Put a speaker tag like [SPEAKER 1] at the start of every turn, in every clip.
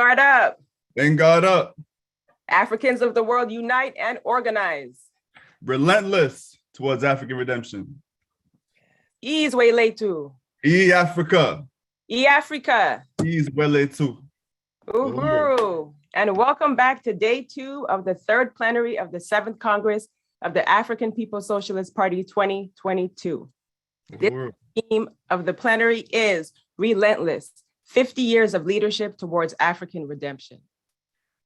[SPEAKER 1] guard up.
[SPEAKER 2] Then guard up.
[SPEAKER 1] Africans of the world, unite and organize.
[SPEAKER 2] Relentless towards African redemption.
[SPEAKER 1] Ease Weletu.
[SPEAKER 2] Africa.
[SPEAKER 1] Africa.
[SPEAKER 2] Ease Weletu.
[SPEAKER 1] Uhuru. And welcome back to day 2 of the 3rd plenary of the 7th Congress of the African People's Socialist Party 2022. The theme of the plenary is Relentless, 50 years of leadership towards African redemption.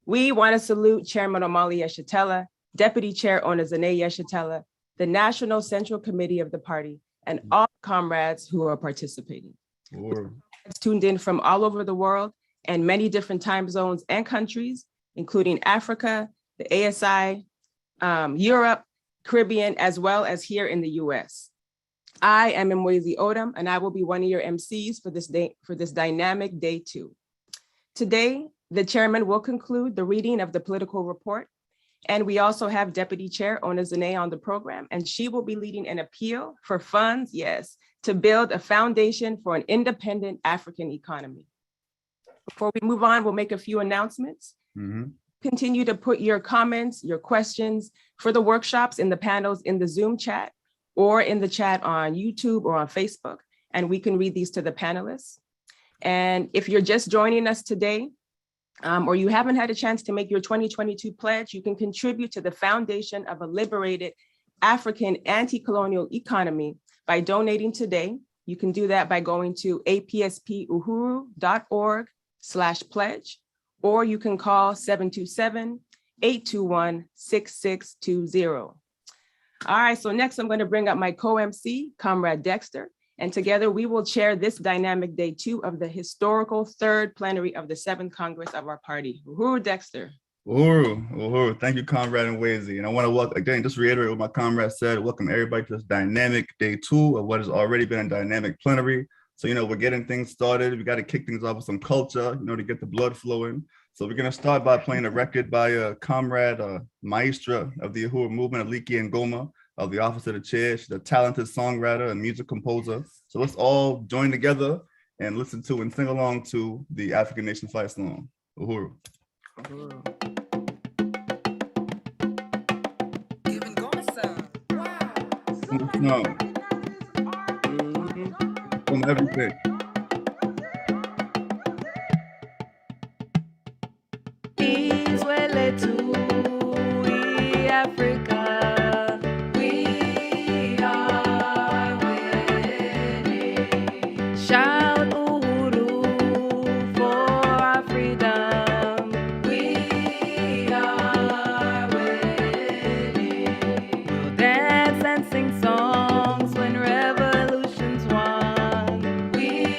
[SPEAKER 1] We want to salute Chairman Omali Yeshitela, Deputy Chair Onazane Yeshitela, the National Central Committee of the party, and all comrades who are participating. It's tuned in from all over the world and many different time zones and countries, including Africa, the ASI, Europe, Caribbean, as well as here in the US. I am Mwezi Odom, and I will be one of your MCs for this dynamic day 2. Today, the chairman will conclude the reading of the political report, and we also have Deputy Chair Onazane on the program, and she will be leading an appeal for funds, yes, to build a foundation for an independent African economy. Before we move on, we'll make a few announcements. Continue to put your comments, your questions for the workshops in the panels in the Zoom chat or in the chat on YouTube or on Facebook, and we can read these to the panelists. And if you're just joining us today, or you haven't had a chance to make your 2022 pledge, you can contribute to the foundation of a liberated African anti-colonial economy by donating today. You can do that by going to apspuhuru.org/pledge, or you can call 727-821-6620. All right, so next I'm going to bring up my co-MC, Comrade Dexter, and together we will chair this dynamic day 2 of the historical 3rd plenary of the 7th Congress of our party. Uhuru, Dexter.
[SPEAKER 2] Uhuru. Thank you, Comrade Nwezi. And I want to welcome, again, just reiterate what my comrade said, welcome everybody to this dynamic day 2 of what has already been a dynamic plenary. So, we're getting things started. We got to kick things off with some culture, to get the blood flowing. So we're going to start by playing a record by a comrade, maestra of the Uhuru movement, Aliki Ngoma, of the Office of the Chair. She's a talented songwriter and music composer. So let's all join together and listen to and sing along to the African Nation fight song, Uhuru. No. From everything.
[SPEAKER 3] Songs when revolutions won. We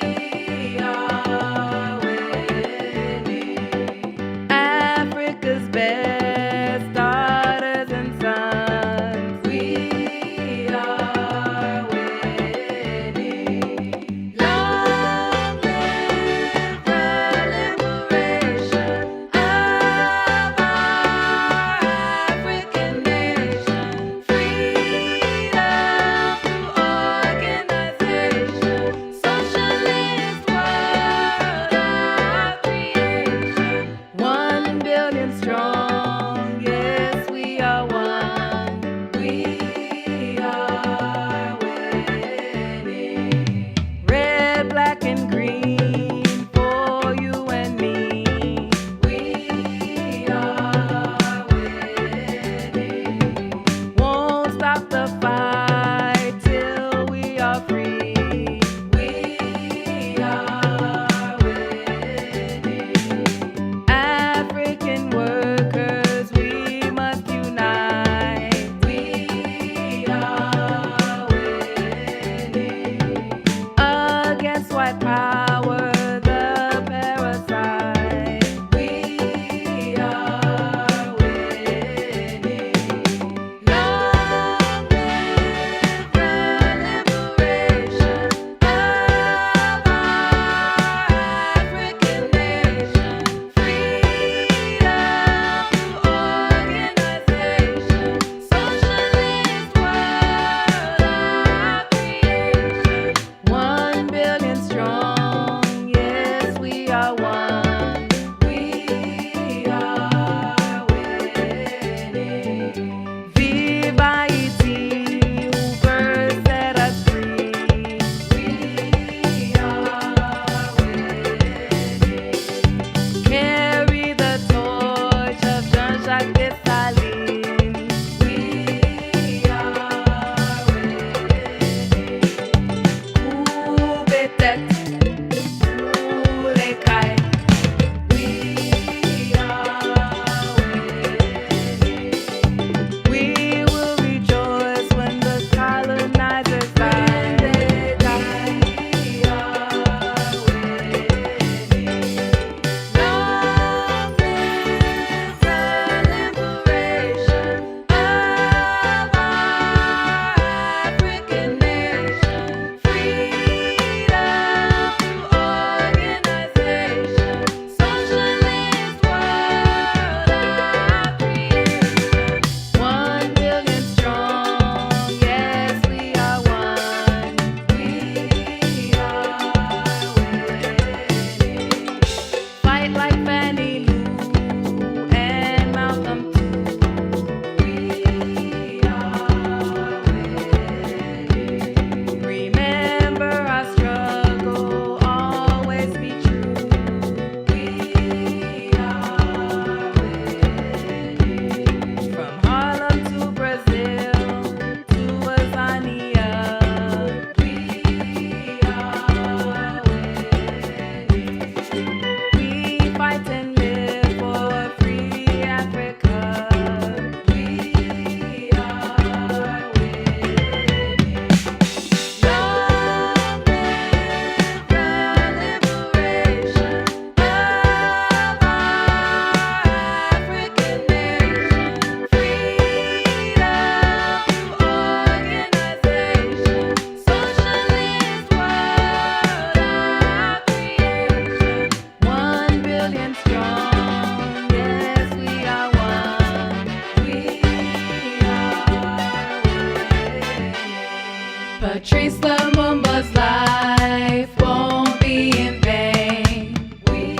[SPEAKER 3] Patrice Lumumba's life won't be in vain. We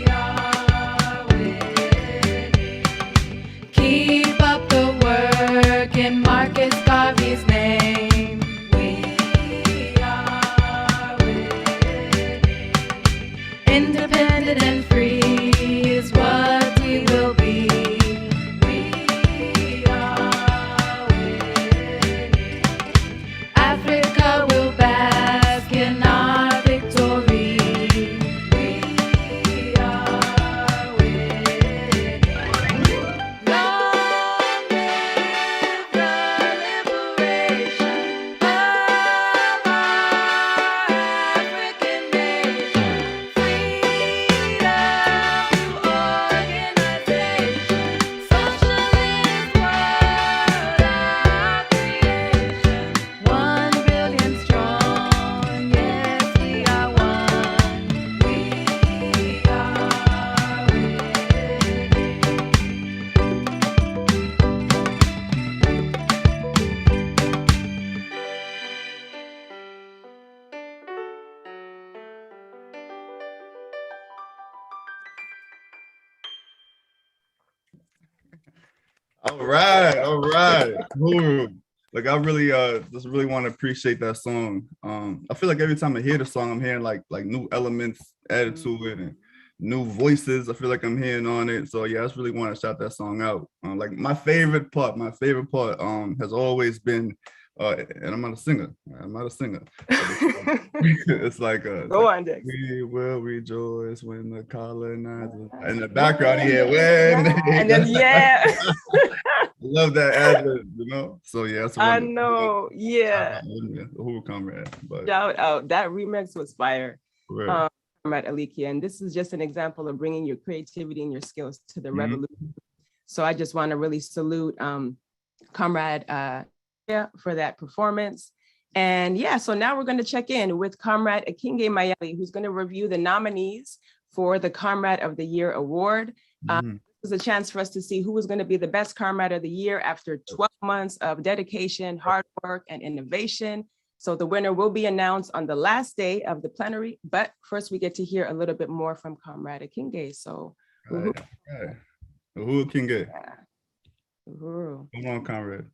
[SPEAKER 3] are winning. Keep up the work in Marcus Garvey's name. We are winning. Independent and free is what we will be. We are winning. Africa will bask in our victory. We are winning. Long live the liberation of our African nation. Freedom organization. Socialist world, our creation. 1 billion strong, yes, we are one. We are winning.
[SPEAKER 2] All right, all right. Ooh. Like I really just really want to appreciate that song. I feel like every time I hear the song, I'm hearing like new elements added to it and new voices. I feel like I'm hearing on it. So yeah, I just really want to shout that song out. Like my favorite part has always been and I'm not a singer. It's like
[SPEAKER 1] Go on, Dex.
[SPEAKER 2] we will rejoice when the colonizers in the background here. When
[SPEAKER 1] And then, yeah.
[SPEAKER 2] I love that ad-lib, you know. So yeah, that's
[SPEAKER 1] I
[SPEAKER 2] one.
[SPEAKER 1] know. Yeah.
[SPEAKER 2] Who comrade? But
[SPEAKER 1] Shout out. That remix was fire.
[SPEAKER 2] right.
[SPEAKER 1] Comrade Alikia. And this is just an example of bringing your creativity and your skills to the
[SPEAKER 2] Mhm.
[SPEAKER 1] revolution. So I just want to really salute Comrade for that performance. And yeah, so now we're going to check in with Comrade Akinge Mayeli, who's going to review the nominees for the Comrade of the Year Award.
[SPEAKER 2] Mhm.
[SPEAKER 1] This is a chance for us to see who was going to be the best Comrade of the Year after 12 months of dedication, hard work, and innovation. So the winner will be announced on the last day of the plenary, but first we get to hear a little bit more from Comrade Akinge. So
[SPEAKER 2] Right. Who can get?
[SPEAKER 1] yeah. Uhuru.
[SPEAKER 2] Come on, comrade.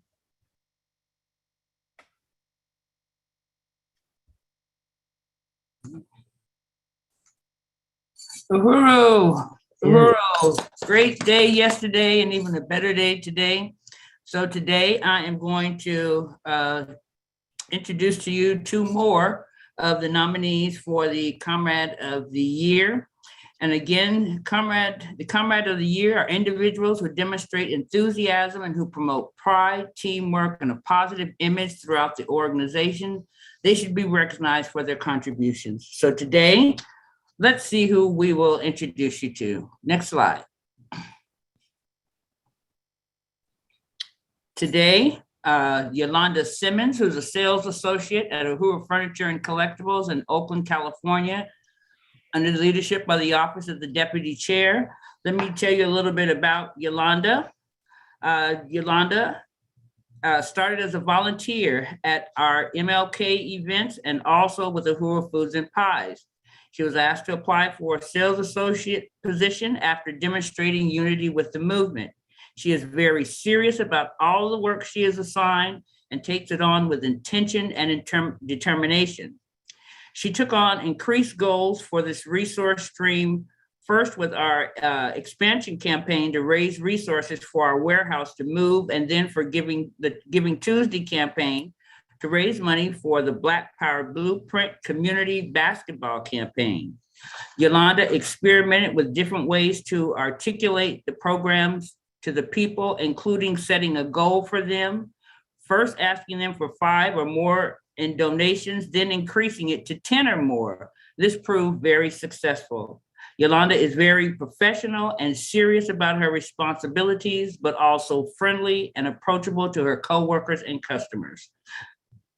[SPEAKER 4] Uhuru, Uhuru, great day yesterday and even a better day today. So today I am going to introduce to you 2 more of the nominees for the Comrade of the Year. And again, the Comrade of the Year are individuals who demonstrate enthusiasm and who promote pride, teamwork, and a positive image throughout the organization. They should be recognized for their contributions. So today, let's see who we will introduce you to. Next slide. Today, Yolanda Simmons, who's a sales associate at Uhuru Furniture and Collectibles in Oakland, California, under the leadership of the Office of the Deputy Chair. Let me tell you a little bit about Yolanda. Yolanda started as a volunteer at our MLK events and also with Uhuru Foods and Pies. She was asked to apply for a sales associate position after demonstrating unity with the movement. She is very serious about all the work she is assigned and takes it on with intention and determination. She took on increased goals for this resource stream, first with our expansion campaign to raise resources for our warehouse to move, and then for the Giving Tuesday campaign to raise money for the Black Power Blueprint Community Basketball campaign. Yolanda experimented with different ways to articulate the programs to the people, including setting a goal for them, first asking them for 5 or more in donations, then increasing it to 10 or more. This proved very successful. Yolanda is very professional and serious about her responsibilities, but also friendly and approachable to her coworkers and customers.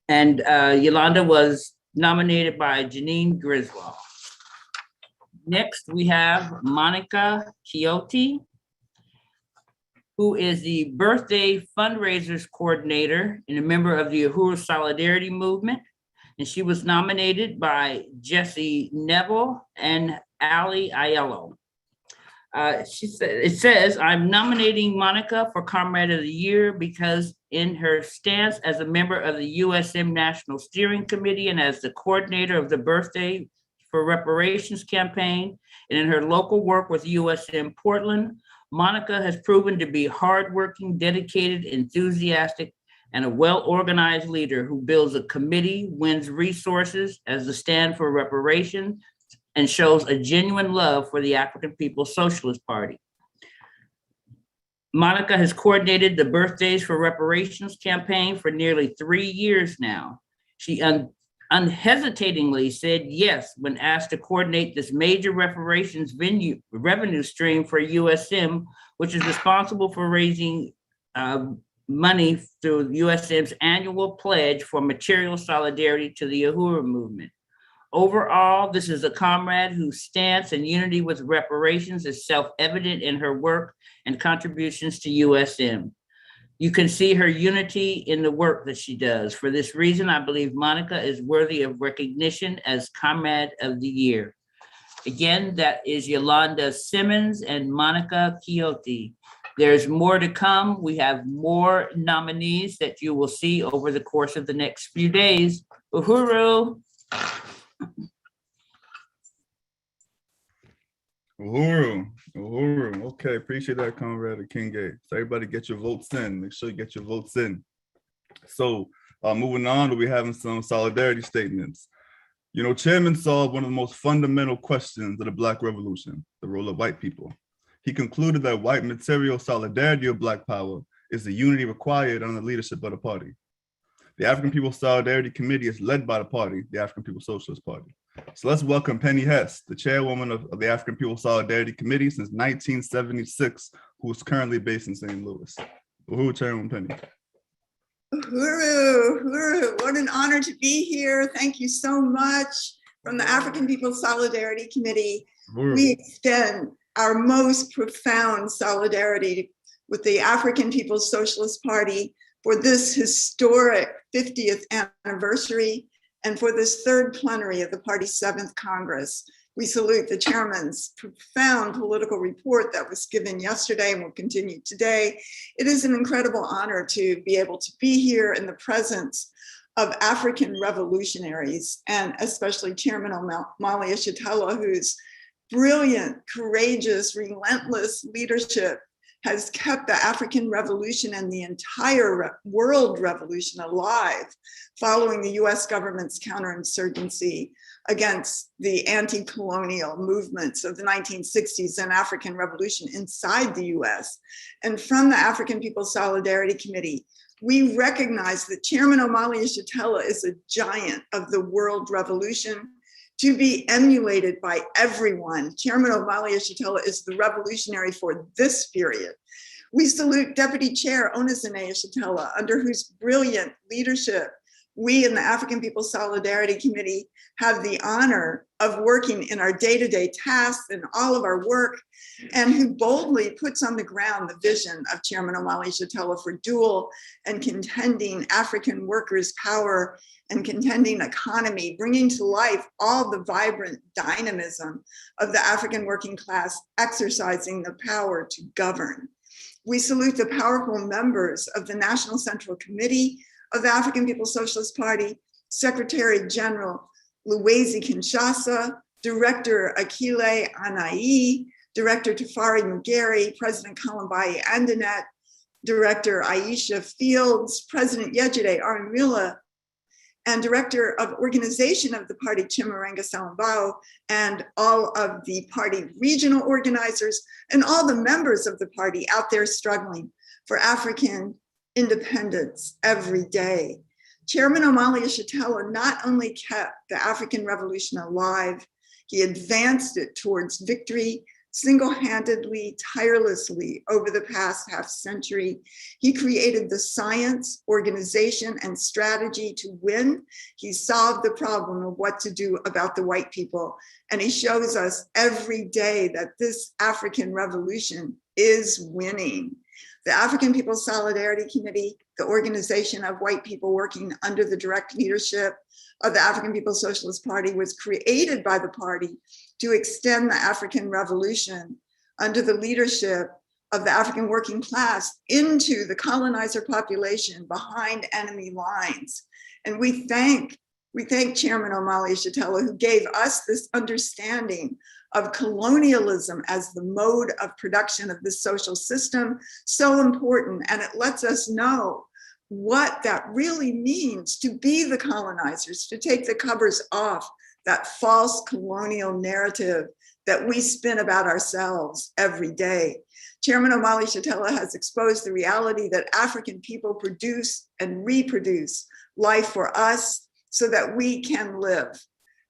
[SPEAKER 4] And Yolanda was nominated by Janine Griswold. Next, we have Monica Quixote. who is the birthday fundraisers coordinator and a member of the Uhuru Solidarity Movement. And she was nominated by Jesse Neville and Ali Aiello. It says, I'm nominating Monica for Comrade of the Year because in her stance as a member of the USM National Steering Committee and as the coordinator of the Birthday for Reparations campaign, and in her local work with USM Portland, Monica has proven to be hardworking, dedicated, enthusiastic, and a well-organized leader who builds a committee, wins resources as the stand for reparations, and shows a genuine love for the African People's Socialist Party. Monica has coordinated the Birthdays for Reparations campaign for nearly 3 years now. She unhesitatingly said yes when asked to coordinate this major reparations revenue stream for USM, which is responsible for raising money through USM's annual pledge for material solidarity to the Uhuru movement. Overall, this is a comrade whose stance and unity with reparations is self-evident in her work and contributions to USM. You can see her unity in the work that she does. For this reason, I believe Monica is worthy of recognition as Comrade of the Year. Again, that is Yolanda Simmons and Monica Quixote. There's more to come. We have more nominees that you will see over the course of the next few days. Uhuru.
[SPEAKER 2] Uhuru. Okay, appreciate that, Conrad and King Gay. So everybody get your votes in. Make sure you get your votes in. So moving on, we'll be having some solidarity statements. You know, Chairman solved one of the most fundamental questions of the Black Revolution, the role of white people. He concluded that white material solidarity of Black power is the unity required under the leadership of the party. The African People's Solidarity Committee is led by the party, the African People's Socialist Party. So let's welcome Penny Hess, the chairwoman of the African People's Solidarity Committee since 1976, who is currently based in St. Louis. Uhuru, Chairwoman Penny.
[SPEAKER 5] Uhuru, what an honor to be here. Thank you so much. From the African People's Solidarity Committee, we extend our most profound solidarity with the African People's Socialist Party for this historic 50th anniversary and for this third plenary of the party's 7th Congress. We salute the chairman's profound political report that was given yesterday and will continue today. It is an incredible honor to be able to be here in the presence of African revolutionaries, and especially Chairman Omali Yeshitela, whose brilliant, courageous, relentless leadership has kept the African Revolution and the entire world revolution alive following the US government's counterinsurgency against the anti-colonial movements of the 1960s and African Revolution inside the US. And from the African People's Solidarity Committee, we recognize that Chairman Omali Yeshitela is a giant of the world revolution to be emulated by everyone. Chairman Omali Yeshitela is the revolutionary for this period. We salute Deputy Chair Onizane Yeshitela, under whose brilliant leadership we in the African People's Solidarity Committee have the honor of working in our day-to-day tasks and all of our work, and who boldly puts on the ground the vision of Chairman Omali Yeshitela for dual and contending African workers' power and contending economy, bringing to life all the vibrant dynamism of the African working class exercising the power to govern. We salute the powerful members of the National Central Committee of the African People's Socialist Party, Secretary General Luwezi Kinshasa, Director Akile Anai, Director Tafari Mugeri, President Kalambayi Andanet, Director Aisha Fields, President Yejide Arimula, and Director of Organization of the party, Chimurenga Salambao, and all of the party regional organizers, and all the members of the party out there struggling for African independence every day. Chairman Omali Yeshitela not only kept the African Revolution alive, he advanced it towards victory single-handedly, tirelessly over the past half century. He created the science, organization, and strategy to win. He solved the problem of what to do about the white people. And he shows us every day that this African revolution is winning. The African People's Solidarity Committee, the organization of white people working under the direct leadership of the African People's Socialist Party, was created by the party to extend the African Revolution under the leadership of the African working class into the colonizer population behind enemy lines. And we thank Chairman Omali Yeshitela, who gave us this understanding of colonialism as the mode of production of this social system, so important. And it lets us know what that really means to be the colonizers, to take the covers off that false colonial narrative that we spin about ourselves every day. Chairman Omali Yeshitela has exposed the reality that African people produce and reproduce life for us so that we can live.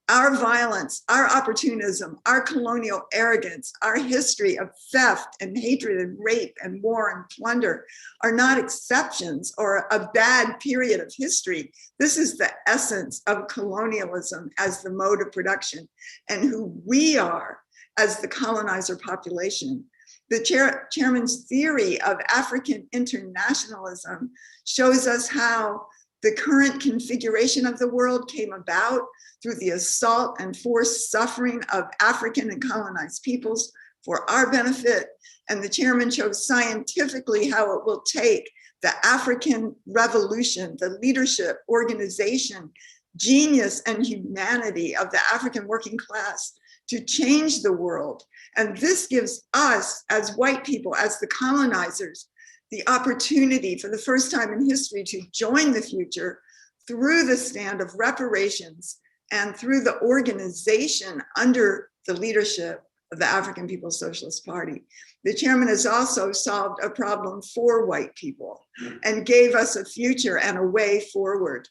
[SPEAKER 5] Our violence, our opportunism, our colonial arrogance, our history of theft and hatred and rape and war and plunder are not exceptions or a bad period of history. This is the essence of colonialism as the mode of production and who we are as the colonizer population. The chairman's theory of African internationalism shows us how the current configuration of the world came about through the assault and forced suffering of African and colonized peoples for our benefit. And the chairman shows scientifically how it will take the African revolution, the leadership, organization, genius, and humanity of the African working class to change the world. And this gives us as white people, as the colonizers, the opportunity for the first time in history to join the future through the stand of reparations and through the organization under the leadership of the African People's Socialist Party. The chairman has also solved a problem for white people and gave us a future and a way forward.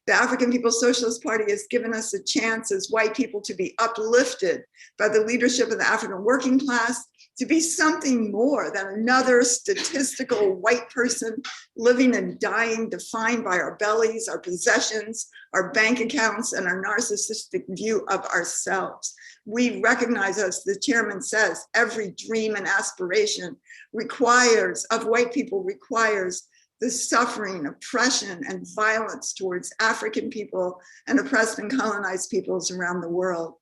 [SPEAKER 5] The African People's Socialist Party has given us a chance as white people to be uplifted by the leadership of the African working class, to be something more than another statistical white person living and dying defined by our bellies, our possessions, our bank accounts, and our narcissistic view of ourselves. We recognize, as the chairman says, every dream and aspiration of white people requires the suffering, oppression, and violence towards African people and oppressed and colonized peoples around the world.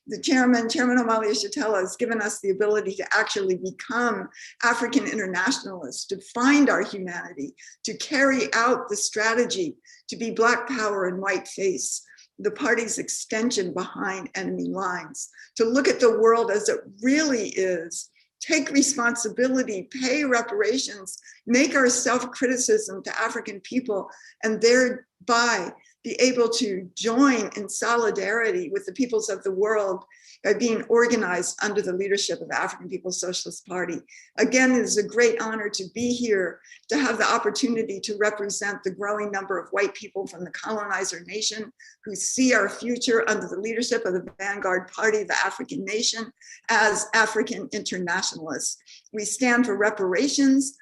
[SPEAKER 5] The Chairman Omali Yeshitela, has given us the ability to actually become African internationalists, to find our humanity, to carry out the strategy to be Black power and white face, the party's extension behind enemy lines, to look at the world as it really is, take responsibility, pay reparations, make our self-criticism to African people, and thereby be able to join in solidarity with the peoples of the world by being organized under the leadership of the African People's Socialist Party. Again, it is a great honor to be here, to have the opportunity to represent the growing number of white people from the colonizer nation who see our future under the leadership of the vanguard party of the African nation as African internationalists. We stand for reparations,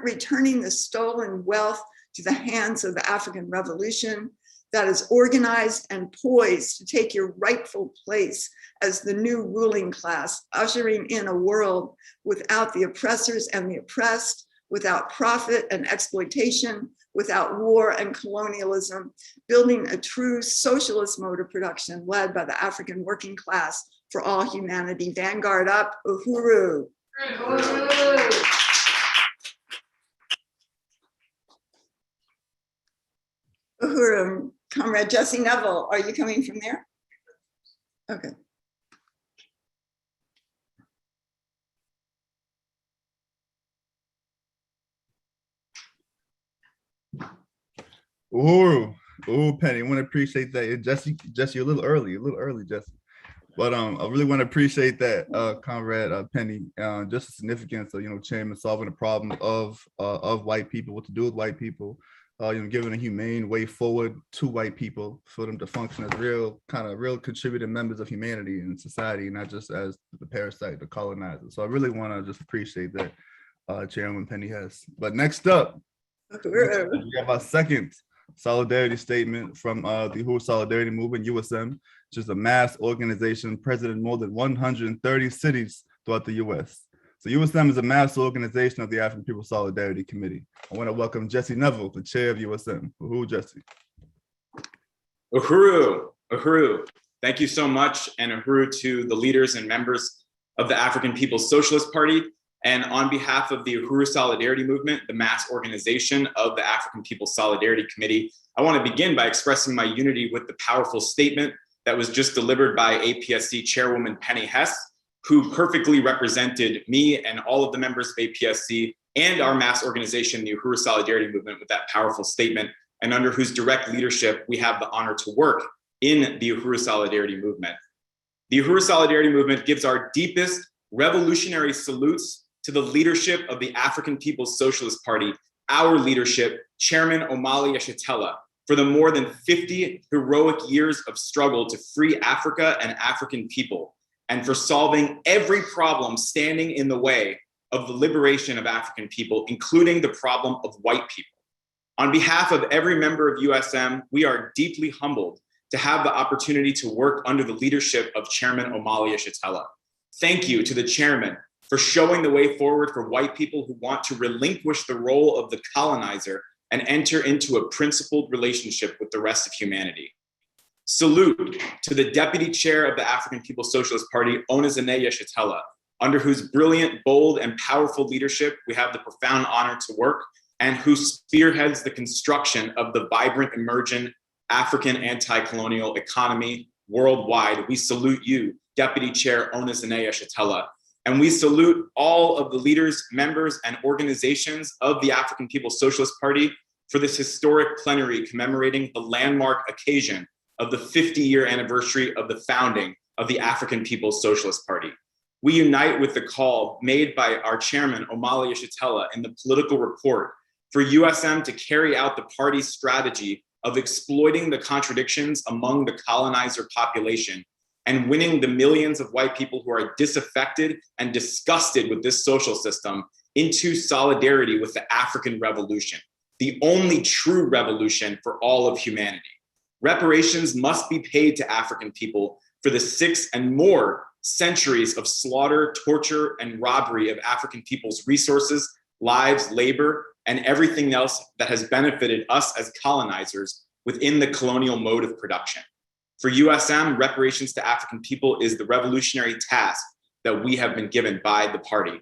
[SPEAKER 5] returning the stolen wealth to the hands of the African Revolution that is organized and poised to take your rightful place as the new ruling class, ushering in a world without the oppressors and the oppressed, without profit and exploitation, without war and colonialism, building a true socialist mode of production led by the African working class for all humanity. Vanguard up, uhuru. Uhuru. Comrade Jesse Neville, are you coming from there? Okay.
[SPEAKER 2] Uhuru. Oh, Penny, I want to appreciate that. Jesse, you're a little early, Jesse. But I really want to appreciate that, Comrade Penny, just the significance of, Chairman solving the problem of white people, what to do with white people, giving a humane way forward to white people for them to function as real contributing members of humanity and society, not just as the parasite, the colonizer. So I really want to just appreciate that, Chairman Penny has. But next up, we have our second solidarity statement from the Uhuru Solidarity Movement, USM, which is a mass organization present in more than 130 cities throughout the US. So USM is a mass organization of the African People Solidarity Committee. I want to welcome Jesse Neville, the chair of USM. Uhuru, Jesse.
[SPEAKER 6] Uhuru, Uhuru. Thank you so much, and Uhuru to the leaders and members of the African People's Socialist Party. And on behalf of the Uhuru Solidarity Movement, the mass organization of the African People's Solidarity Committee, I want to begin by expressing my unity with the powerful statement that was just delivered by APSC Chairwoman Penny Hess, who perfectly represented me and all of the members of APSC and our mass organization, the Uhuru Solidarity Movement, with that powerful statement, and under whose direct leadership we have the honor to work in the Uhuru Solidarity Movement. The Uhuru Solidarity Movement gives our deepest revolutionary salutes to the leadership of the African People's Socialist Party, our leadership, Chairman Omali Yeshitela, for the more than 50 heroic years of struggle to free Africa and African people, and for solving every problem standing in the way of the liberation of African people, including the problem of white people. On behalf of every member of USM, we are deeply humbled to have the opportunity to work under the leadership of Chairman Omali Yeshitela. Thank you to the chairman for showing the way forward for white people who want to relinquish the role of the colonizer and enter into a principled relationship with the rest of humanity. Salute to the deputy chair of the African People's Socialist Party, Onezene Yeshitela, under whose brilliant, bold, and powerful leadership we have the profound honor to work, and who spearheads the construction of the vibrant, emergent African anti-colonial economy worldwide. We salute you, Deputy Chair Onezene Yeshitela. And we salute all of the leaders, members, and organizations of the African People's Socialist Party for this historic plenary commemorating the landmark occasion of the 50-year anniversary of the founding of the African People's Socialist Party. We unite with the call made by our chairman, Omali Yeshitela, in the political report for USM to carry out the party's strategy of exploiting the contradictions among the colonizer population and winning the millions of white people who are disaffected and disgusted with this social system into solidarity with the African Revolution, the only true revolution for all of humanity. Reparations must be paid to African people for the 6 and more centuries of slaughter, torture, and robbery of African people's resources, lives, labor, and everything else that has benefited us as colonizers within the colonial mode of production. For USM, reparations to African people is the revolutionary task that we have been given by the party.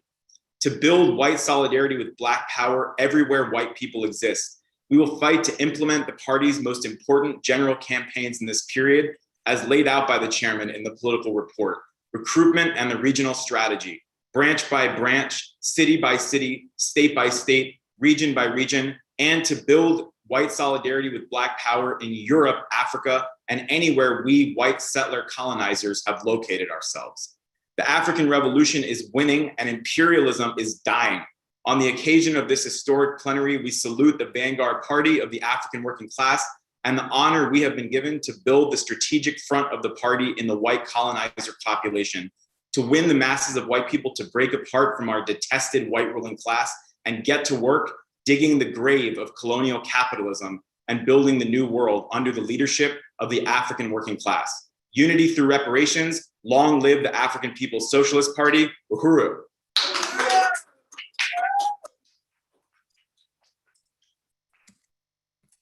[SPEAKER 6] To build white solidarity with Black power everywhere white people exist, we will fight to implement the party's most important general campaigns in this period, as laid out by the chairman in the political report: recruitment and the regional strategy, branch by branch, city by city, state by state, region by region, and to build white solidarity with Black power in Europe, Africa, and anywhere we white settler colonizers have located ourselves. The African Revolution is winning and imperialism is dying. On the occasion of this historic plenary, we salute the vanguard party of the African working class and the honor we have been given to build the strategic front of the party in the white colonizer population, to win the masses of white people to break apart from our detested white ruling class and get to work digging the grave of colonial capitalism and building the new world under the leadership of the African working class. Unity through reparations. Long live the African People's Socialist Party. Uhuru.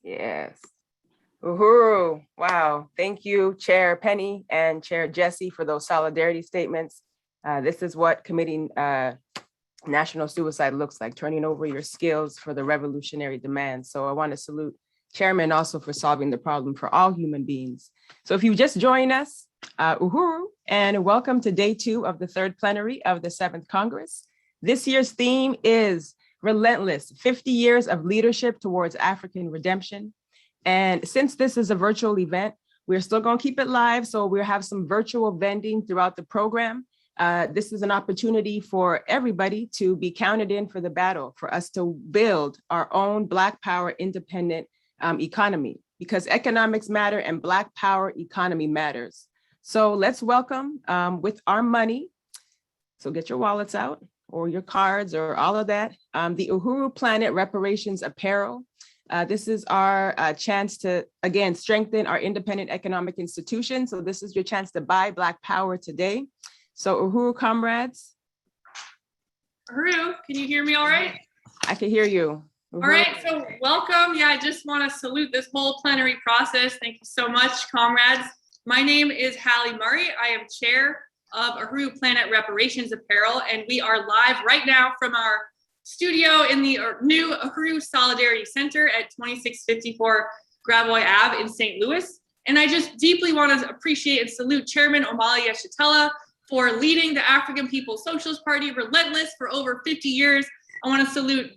[SPEAKER 1] Yes. Uhuru. Wow. Thank you, Chair Penny and Chair Jesse, for those solidarity statements. This is what committing national suicide looks like, turning over your skills for the revolutionary demands. So I want to salute Chairman also for solving the problem for all human beings. So if you just joined us, Uhuru, and welcome to day 2 of the 3rd plenary of the 7th Congress. This year's theme is Relentless, 50 years of leadership towards African redemption. And since this is a virtual event, we're still going to keep it live. So we'll have some virtual vending throughout the program. This is an opportunity for everybody to be counted in for the battle, for us to build our own Black power independent economy, because economics matter and Black power economy matters. So let's welcome with our money. So get your wallets out or your cards or all of that. The Uhuru Planet Reparations Apparel. This is our chance to, again, strengthen our independent economic institutions. So this is your chance to buy Black power today. So Uhuru comrades,
[SPEAKER 7] Haru, can you hear me all right?
[SPEAKER 1] I can hear you.
[SPEAKER 7] All right, so welcome. Yeah, I just want to salute this whole plenary process. Thank you so much, comrades. My name is Hallie Murray. I am chair of Aru Planet Reparations Apparel, and we are live right now from our studio in the new Aru Solidarity Center at 2654 Gravois Ave in St. Louis. And I just deeply want to appreciate and salute Chairman Omali Yeshitela for leading the African People's Socialist Party, Relentless, for over 50 years. I want to salute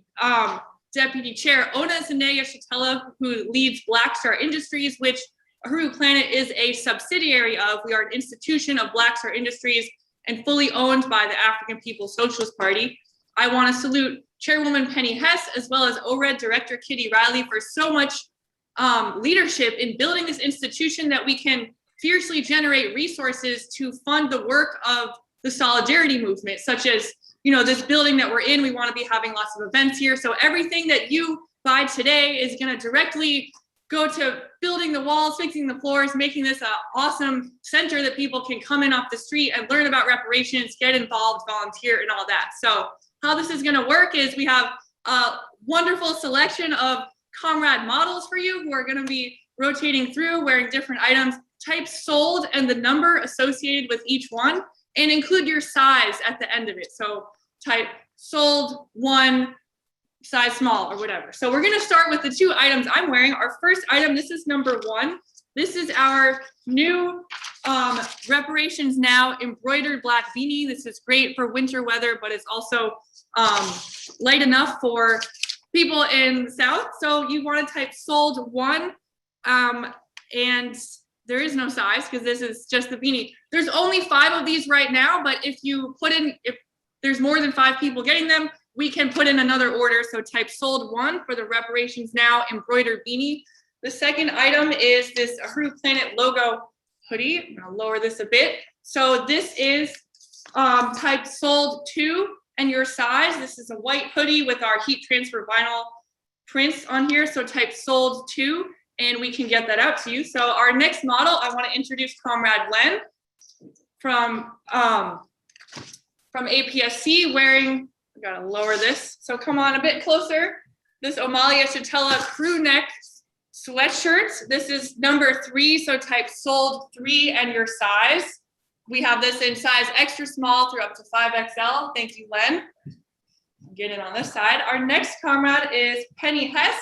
[SPEAKER 7] Deputy Chair Ona Zane Yeshitela, who leads Black Star Industries, which Aru Planet is a subsidiary of. We are an institution of Black Star Industries and fully owned by the African People's Socialist Party. I want to salute Chairwoman Penny Hess, as well as ORED Director Kitty Riley, for so much leadership in building this institution that we can fiercely generate resources to fund the work of the solidarity movement, such as, you know, this building that we're in. We want to be having lots of events here. So everything that you buy today is going to directly go to building the walls, fixing the floors, making this an awesome center that people can come in off the street and learn about reparations, get involved, volunteer, and all that. So how this is going to work is we have a wonderful selection of comrade models for you who are going to be rotating through, wearing different items, types sold, and the number associated with each one, and include your size at the end of it. So type sold 1, size small, or whatever. So we're going to start with the 2 items I'm wearing. Our first item, this is number 1. This is our new Reparations Now embroidered black beanie. This is great for winter weather, but it's also light enough for people in the South. So you want to type sold 1, and there is no size because this is just the beanie. There's only 5 of these right now, but if you put in, if there's more than 5 people getting them, we can put in another order. So type sold 1 for the Reparations Now embroidered beanie. The second item is this Aru Planet logo hoodie. I'm gonna lower this a bit. So this is type sold 2 and your size. This is a white hoodie with our heat transfer vinyl prints on here. So type sold 2 and we can get that out to you. So our next model, I want to introduce Comrade Len from APSC wearing, I gotta lower this. So come on a bit closer. This Omali Yeshitela crew neck sweatshirt. This is number 3. So type sold 3 and your size. We have this in size extra small through up to 5XL. Thank you, Len. Get it on this side. Our next comrade is Penny Hess,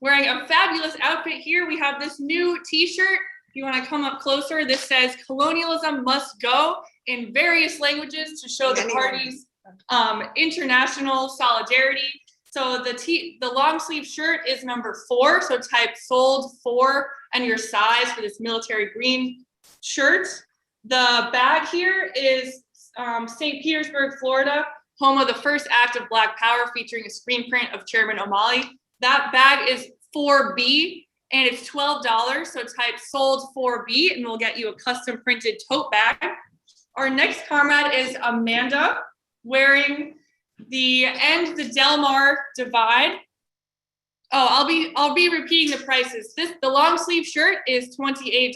[SPEAKER 7] wearing a fabulous outfit here. We have this new t-shirt. If you want to come up closer, this says colonialism must go in various languages to show the party's international solidarity. So the long sleeve shirt is number 4. So type sold 4 and your size for this military green shirt. The bag here is St. Petersburg, Florida, home of the first act of Black Power, featuring a screen print of Chairman Omali. That bag is 4B and it's $12. So type sold 4B and we'll get you a custom printed tote bag. Our next comrade is Amanda, wearing the End the Del Mar Divide. Oh, I'll be repeating the prices. The long sleeve shirt is $28.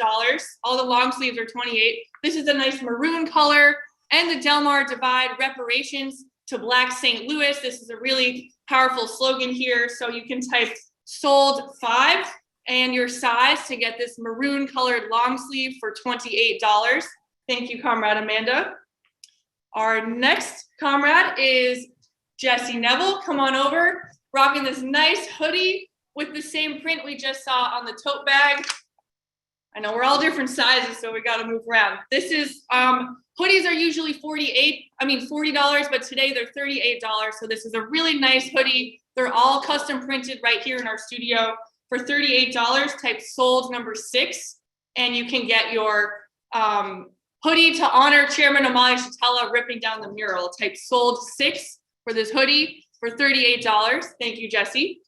[SPEAKER 7] All the long sleeves are $28. This is a nice maroon color. And the Del Mar Divide, reparations to Black St. Louis. This is a really powerful slogan here. So you can type sold 5 and your size to get this maroon colored long sleeve for $28. Thank you, Comrade Amanda. Our next comrade is Jesse Neville. Come on over, rocking this nice hoodie with the same print we just saw on the tote bag. I know we're all different sizes, so we got to move around. This is, hoodies are usually $40, but today they're $38. So this is a really nice hoodie. They're all custom printed right here in our studio for $38. Type sold number 6, and you can get your hoodie to honor Chairman Omali Yeshitela ripping down the mural. Type sold 6 for this hoodie for $38. Thank you, Jesse.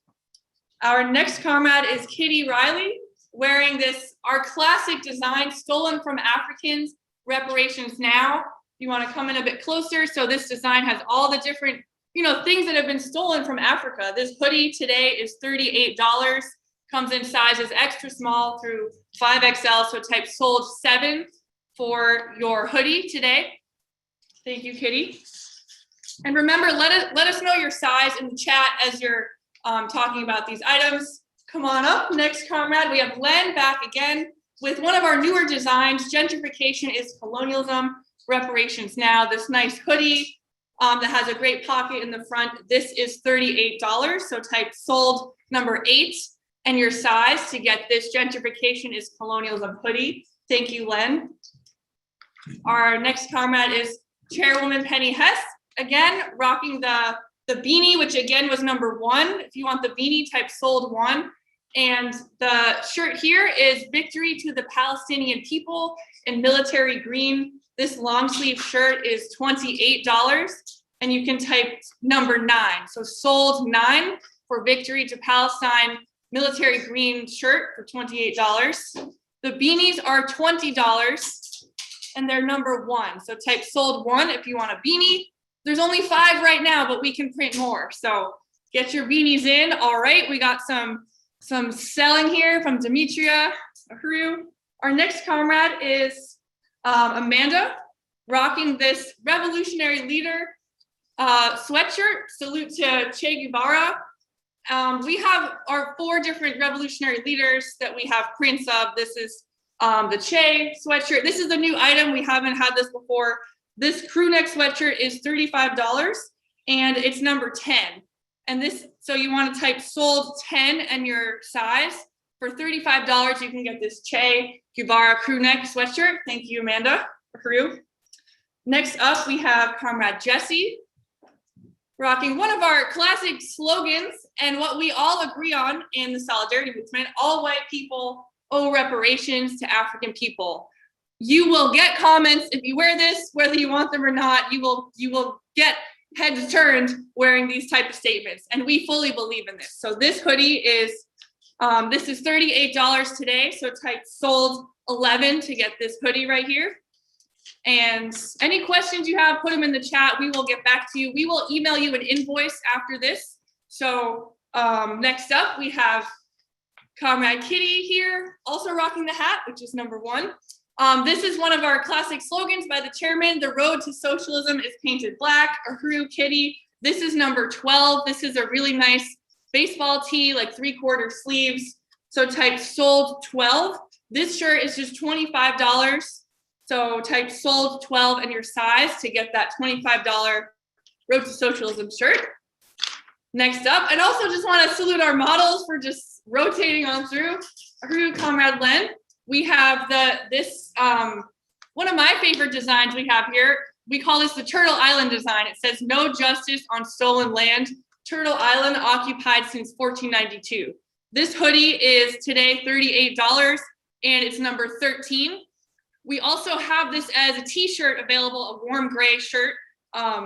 [SPEAKER 7] Our next comrade is Kitty Riley, wearing our classic design stolen from Africans, Reparations Now. You want to come in a bit closer. So this design has all the different, things that have been stolen from Africa. This hoodie today is $38. Comes in sizes extra small through 5XL. So type sold 7 for your hoodie today. Thank you, Kitty. And remember, let us know your size in the chat as you're talking about these items. Come on up. Next, comrade, we have Len back again with one of our newer designs. Gentrification is colonialism, reparations now. This nice hoodie that has a great pocket in the front. This is $38. So type sold number 8 and your size to get this gentrification is colonialism hoodie. Thank you, Len. Our next comrade is Chairwoman Penny Hess, again, rocking the beanie, which again was number 1. If you want the beanie, type sold 1. And the shirt here is victory to the Palestinian people in military green. This long sleeve shirt is $28 and you can type number 9. So sold 9 for victory to Palestine military green shirt for $28. The beanies are $20 and they're number 1. So type sold 1 if you want a beanie. There's only 5 right now, but we can print more. So get your beanies in. All right, we got some selling here from Demetria Ahuru. Our next comrade is Amanda, rocking this revolutionary leader sweatshirt. Salute to Che Guevara. We have our 4 different revolutionary leaders that we have prints of. This is the Che sweatshirt. This is a new item. We haven't had this before. This crew neck sweatshirt is $35 and it's number 10. And this, so you want to type sold 10 and your size. For $35, you can get this Che Guevara crew neck sweatshirt. Thank you, Amanda Ahuru. Next up, we have Comrade Jesse, rocking one of our classic slogans and what we all agree on in the Solidarity Movement: all white people owe reparations to African people. You will get comments if you wear this, whether you want them or not. You will get heads turned wearing these type of statements, and we fully believe in this. So this hoodie is this is $38 today. So type sold 11 to get this hoodie right here. And any questions you have, put them in the chat. We will get back to you. We will email you an invoice after this. So next up, we have Comrade Kitty here, also rocking the hat, which is number 1. This is one of our classic slogans by the chairman: the road to socialism is painted black. Ahuru Kitty. This is number 12. This is a really nice baseball tee, like 3/4 sleeves. So type sold 12. This shirt is just $25. So type sold 12 and your size to get that $25 road to socialism shirt. Next up, and also just want to salute our models for just rotating on through. Ahuru, Comrade Len. We have this one of my favorite designs we have here. We call this the Turtle Island design. It says no justice on stolen land. Turtle Island occupied since 1492. This hoodie is today $38 and it's number 13. We also have this as a t-shirt available, a warm gray shirt.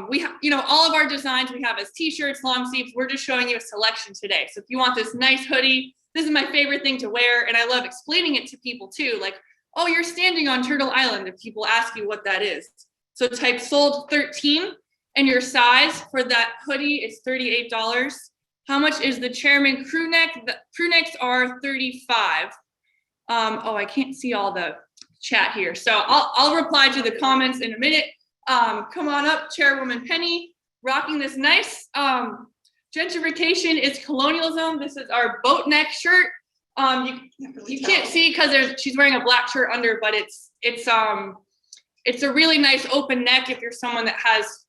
[SPEAKER 7] We have, all of our designs we have as t-shirts, long sleeves. We're just showing you a selection today. So if you want this nice hoodie, this is my favorite thing to wear, and I love explaining it to people too. Like, oh, you're standing on Turtle Island, if people ask you what that is. So type sold 13, and your size for that hoodie is $38. How much is the chairman crew neck? The crew necks are $35. Oh, I can't see all the chat here. So I'll reply to the comments in a minute. Come on up, Chairwoman Penny, rocking this nice gentrification is colonialism. This is our boat neck shirt. You can't see because she's wearing a black shirt under, but it's a really nice open neck if you're someone that has,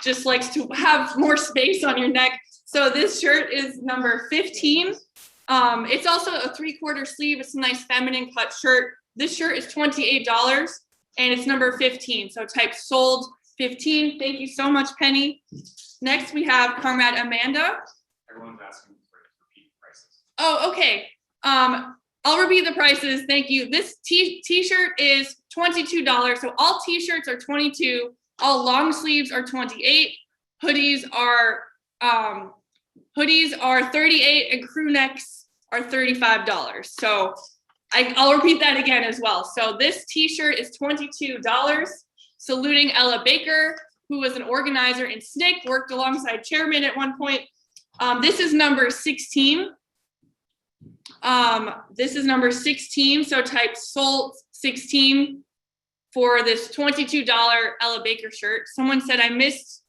[SPEAKER 7] just likes to have more space on your neck. So this shirt is number 15. It's also a 3/4 sleeve. It's a nice feminine cut shirt. This shirt is $28 and it's number 15. So type sold 15. Thank you so much, Penny. Next, we have Comrade Amanda.
[SPEAKER 6] Everyone's asking for repeat prices.
[SPEAKER 7] Oh, okay. I'll repeat the prices. Thank you. This t-shirt is $22. So all t-shirts are $22. All long sleeves are $28. Hoodies are $38 and crew necks are $35. So I'll repeat that again as well. So this t-shirt is $22. Saluting Ella Baker, who was an organizer in SNCC, worked alongside chairman at one point. This is number 16. This is number 16. So type sold 16 for this $22 Ella Baker shirt. Someone said I missed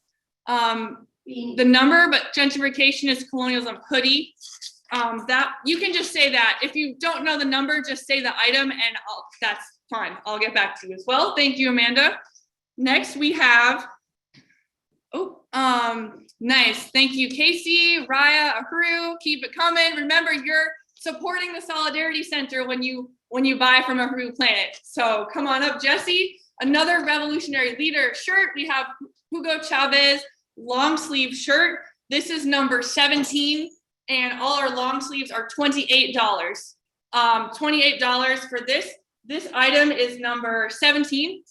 [SPEAKER 7] the number, but gentrification is colonialism hoodie. That you can just say that. If you don't know the number, just say the item and that's fine. I'll get back to you as well. Thank you, Amanda. Next we have, nice. Thank you, Casey, Raya, Ahuru. Keep it coming. Remember, you're supporting the Solidarity Center when you buy from Ahuru Planet. So come on up, Jesse. Another revolutionary leader shirt. We have Hugo Chavez long sleeve shirt. This is number 17, and all our long sleeves are $28. $28 for this. This item is number 17.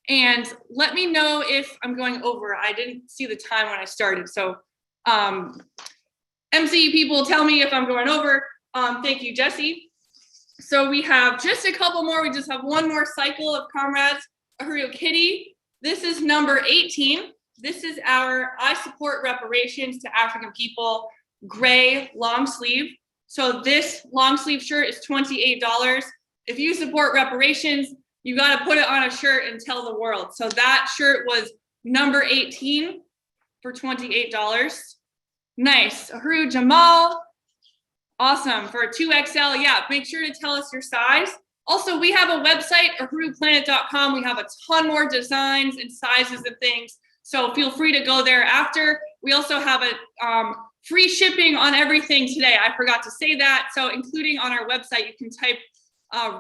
[SPEAKER 7] And let me know if I'm going over. I didn't see the time when I started. So MC people, tell me if I'm going over. Thank you, Jesse. So we have just a couple more. We just have one more cycle of Comrades Ahuru Kitty. This is number 18. This is our I Support Reparations to African People gray long sleeve. So this long sleeve shirt is $28. If you support reparations, you got to put it on a shirt and tell the world. So that shirt was number 18 for $28. Nice. Ahuru Jamal. Awesome. For a 2XL. Yeah, make sure to tell us your size. Also, we have a website, ahuruplanet.com. We have a ton more designs and sizes of things. So feel free to go there after. We also have a free shipping on everything today. I forgot to say that. So including on our website, you can type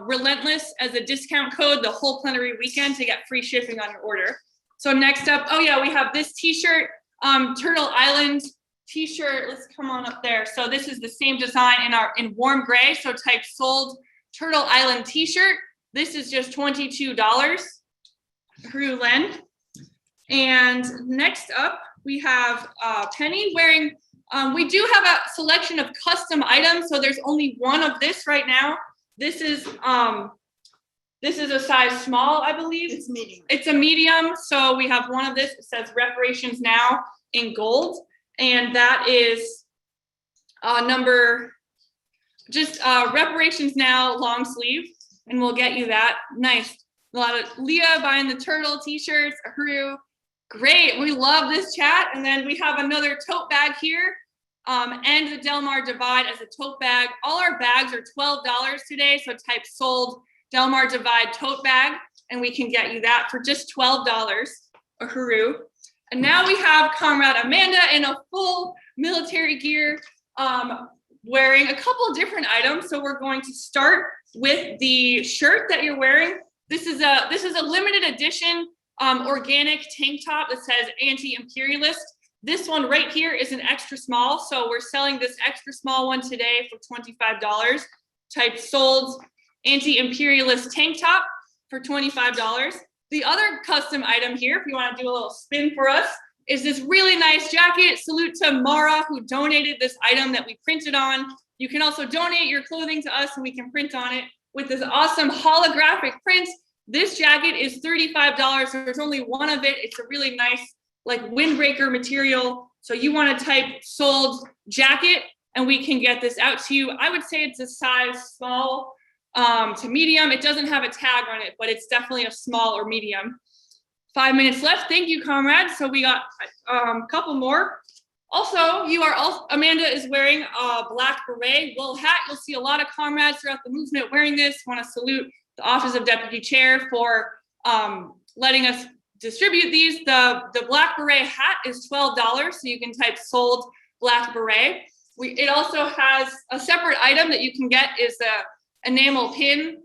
[SPEAKER 7] Relentless as a discount code the whole plenary weekend to get free shipping on your order. So next up, oh yeah, we have this t-shirt, Turtle Island t-shirt. Let's come on up there. So this is the same design in warm gray. So type sold Turtle Island t-shirt. This is just $22. Ahuru Len. And next up, we have Penny wearing, we do have a selection of custom items. So there's only one of this right now. This is a size small, I believe.
[SPEAKER 5] It's medium.
[SPEAKER 7] It's a medium. So we have one of this. It says Reparations Now in gold. And that is Reparations Now long sleeve. And we'll get you that. Nice. A lot of Leah buying the turtle t-shirts. Ahuru. Great. We love this chat. And then we have another tote bag here. And the Del Mar Divide as a tote bag. All our bags are $12 today. So type sold Del Mar Divide tote bag, and we can get you that for just $12. Ahuru. And now we have Comrade Amanda in a full military gear, wearing a couple different items. So we're going to start with the shirt that you're wearing. This is a limited edition organic tank top that says anti-imperialist. This one right here is an extra small. So we're selling this extra small one today for $25. Type sold anti-imperialist tank top for $25. The other custom item here, if you want to do a little spin for us, is this really nice jacket. Salute to Mara, who donated this item that we printed on. You can also donate your clothing to us and we can print on it with this awesome holographic print. This jacket is $35. There's only one of it. It's a really nice, like windbreaker material. So you want to type sold jacket and we can get this out to you. I would say it's a size small to medium. It doesn't have a tag on it, but it's definitely a small or medium. 5 minutes left. Thank you, comrades. So we got a couple more. Also, Amanda is wearing a black beret, wool hat. You'll see a lot of comrades throughout the movement wearing this. Want to salute the Office of Deputy Chair for letting us distribute these. The black beret hat is $12, so you can type sold black beret. It also has a separate item that you can get is a enamel pin,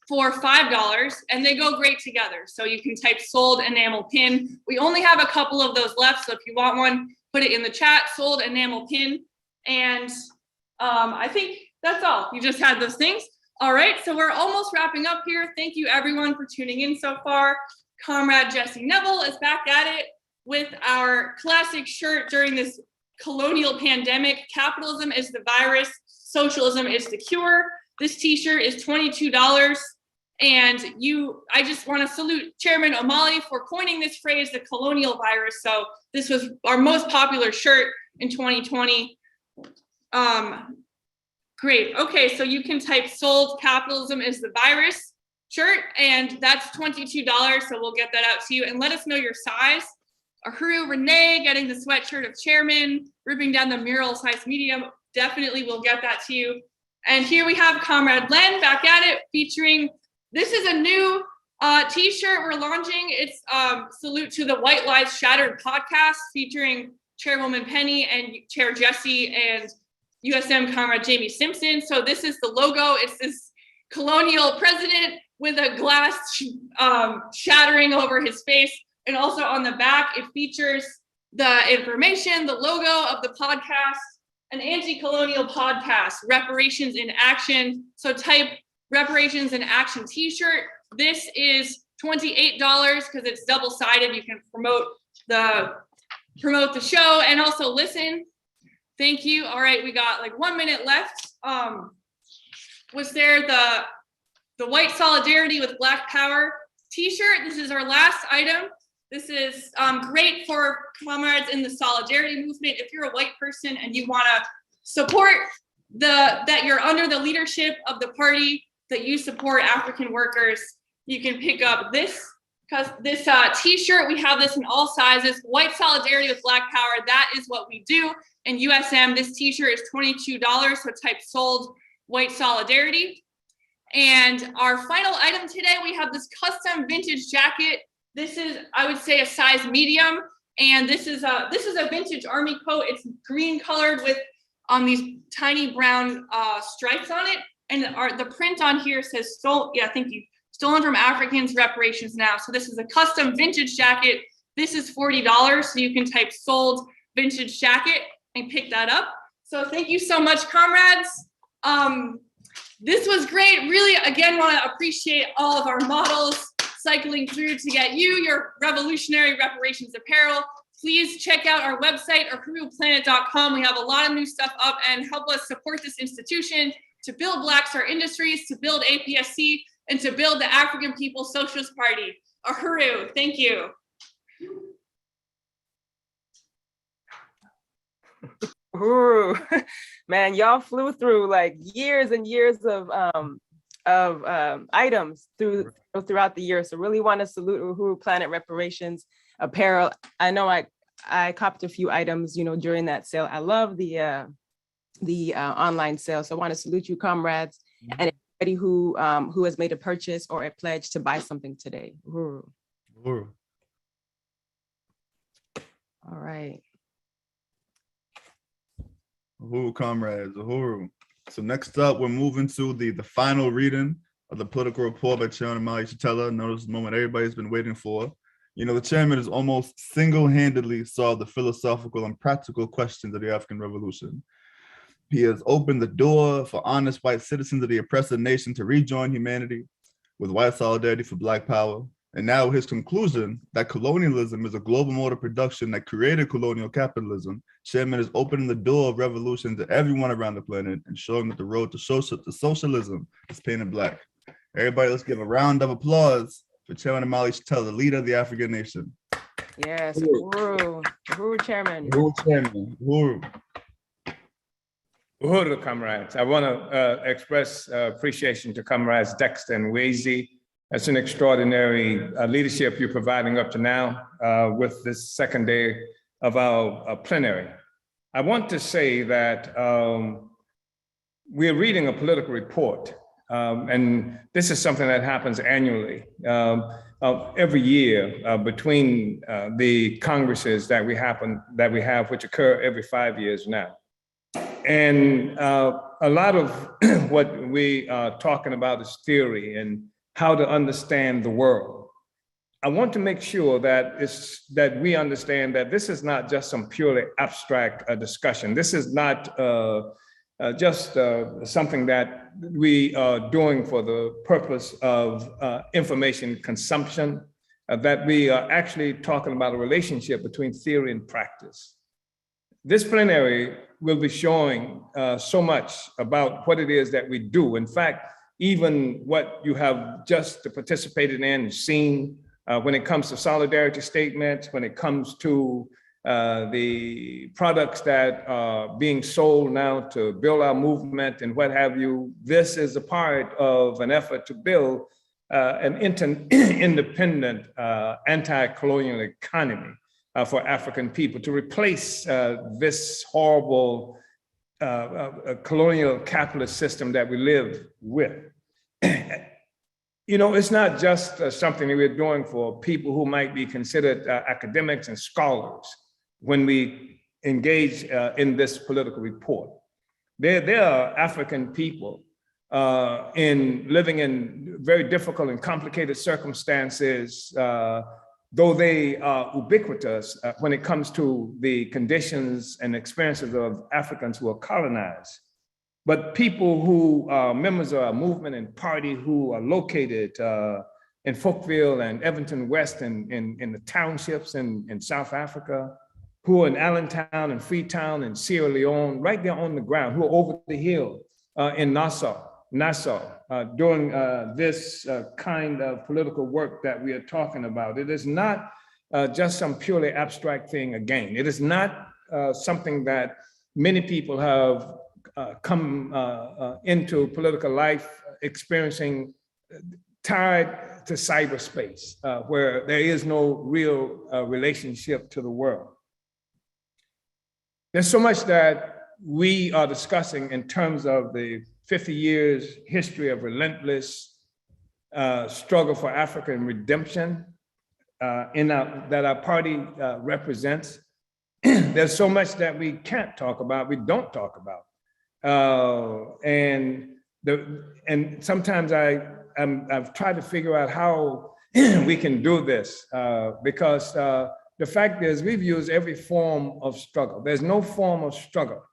[SPEAKER 7] for $5, and they go great together. So you can type sold enamel pin. We only have a couple of those left, so if you want one, put it in the chat, sold enamel pin. And I think that's all. You just had those things. All right, so we're almost wrapping up here. Thank you everyone for tuning in so far. Comrade Jesse Neville is back at it with our classic shirt during this colonial pandemic. Capitalism is the virus, socialism is the cure. This t-shirt is $22. And I just want to salute Chairman O'Malley for coining this phrase, the colonial virus. So this was our most popular shirt in 2020. Great. Okay, so you can type sold capitalism is the virus. shirt, and that's $22. So we'll get that out to you, and let us know your size. Ahuru Renee getting the sweatshirt of chairman, ripping down the mural size medium. Definitely will get that to you. And here we have Comrade Len back at it, featuring, this is a new t-shirt we're launching. It's salute to the White Lies Shattered podcast, featuring Chairwoman Penny and Chair Jesse and USM Comrade Jamie Simpson. So this is the logo. It's this colonial president with a glass shattering over his face. And also on the back, it features the information, the logo of the podcast, an anti-colonial podcast, Reparations in Action. So type Reparations in Action t-shirt. This is $28 because it's double-sided. You can promote the show and also listen. Thank you. All right, we got like 1 minute left. Was there the White Solidarity with Black Power t-shirt? This is our last item. This is great for comrades in the solidarity movement. If you're a white person and you want to support that you're under the leadership of the party, that you support African workers, you can pick up this t-shirt. We have this in all sizes. White Solidarity with Black Power. That is what we do. In USM, this t-shirt is $22. So type sold White Solidarity. And our final item today, we have this custom vintage jacket. This is, I would say, a size medium, and this is a vintage army coat. It's green colored with these tiny brown stripes on it, and the print on here says stolen from Africans, reparations now. So this is a custom vintage jacket. This is $40, so you can type sold vintage jacket and pick that up. So thank you so much, comrades. This was great. Really, again, want to appreciate all of our models cycling through to get you your revolutionary reparations apparel. Please check out our website, ahuruplanet.com. We have a lot of new stuff up, and help us support this institution to build Black Star Industries, to build APSC, and to build the African People's Socialist Party. Ahuru, thank you.
[SPEAKER 1] Ooh, man, y'all flew through like years and years of items throughout the year. So really want to salute Uhuru Planet Reparations apparel. I know I copped a few items, during that sale. I love the online sale. So I want to salute you, comrades, and everybody who has made a purchase or a pledge to buy something today. Uhuru.
[SPEAKER 2] Uhuru.
[SPEAKER 1] All right.
[SPEAKER 2] Uhuru, comrades, Uhuru. So next up, we're moving to the final reading of the political report by Chairman Amali Chatella. Notice the moment everybody's been waiting for. The chairman has almost single-handedly solved the philosophical and practical questions of the African Revolution. He has opened the door for honest white citizens of the oppressed nation to rejoin humanity with white solidarity for Black power. And now his conclusion that colonialism is a global mode of production that created colonial capitalism. Chairman is opening the door of revolution to everyone around the planet and showing that the road to socialism is painted Black. Everybody, let's give a round of applause for Chairman Amali Chatella, the leader of the African nation.
[SPEAKER 1] Yes, Uhuru. Uhuru, Chairman.
[SPEAKER 2] Uhuru, Chairman. Uhuru.
[SPEAKER 8] Uhuru, comrades. I want to express appreciation to comrades Dexter and Wazy. That's an extraordinary leadership you're providing up to now with this second day of our plenary. I want to say that we're reading a political report, and this is something that happens annually, every year between the congresses that we have, which occur every 5 years now. And a lot of what we are talking about is theory and how to understand the world. I want to make sure that we understand that this is not just some purely abstract discussion. This is not just something that we are doing for the purpose of information consumption, that we are actually talking about a relationship between theory and practice. This plenary will be showing so much about what it is that we do. In fact, even what you have just participated in and seen when it comes to solidarity statements, when it comes to the products that are being sold now to build our movement and what have you, this is a part of an effort to build an independent, anti-colonial economy for African people to replace this horrible colonial capitalist system that we live with. You know, it's not just something that we're doing for people who might be considered academics and scholars when we engage in this political report. There are African people living in very difficult and complicated circumstances, though they are ubiquitous when it comes to the conditions and experiences of Africans who are colonized. But people who are members of our movement and party who are located in Folkville and Everton West and in the townships in South Africa, who are in Allentown and Freetown and Sierra Leone, right there on the ground, who are over the hill in Nassau, doing this kind of political work that we are talking about. It is not just some purely abstract thing again. It is not something that many people have come into political life experiencing tied to cyberspace, where there is no real relationship to the world. There's so much that we are discussing in terms of the 50 years history of relentless struggle for African redemption that our party represents. There's so much that we can't talk about, we don't talk about. And sometimes I've tried to figure out how we can do this because the fact is we've used every form of struggle. There's no form of struggle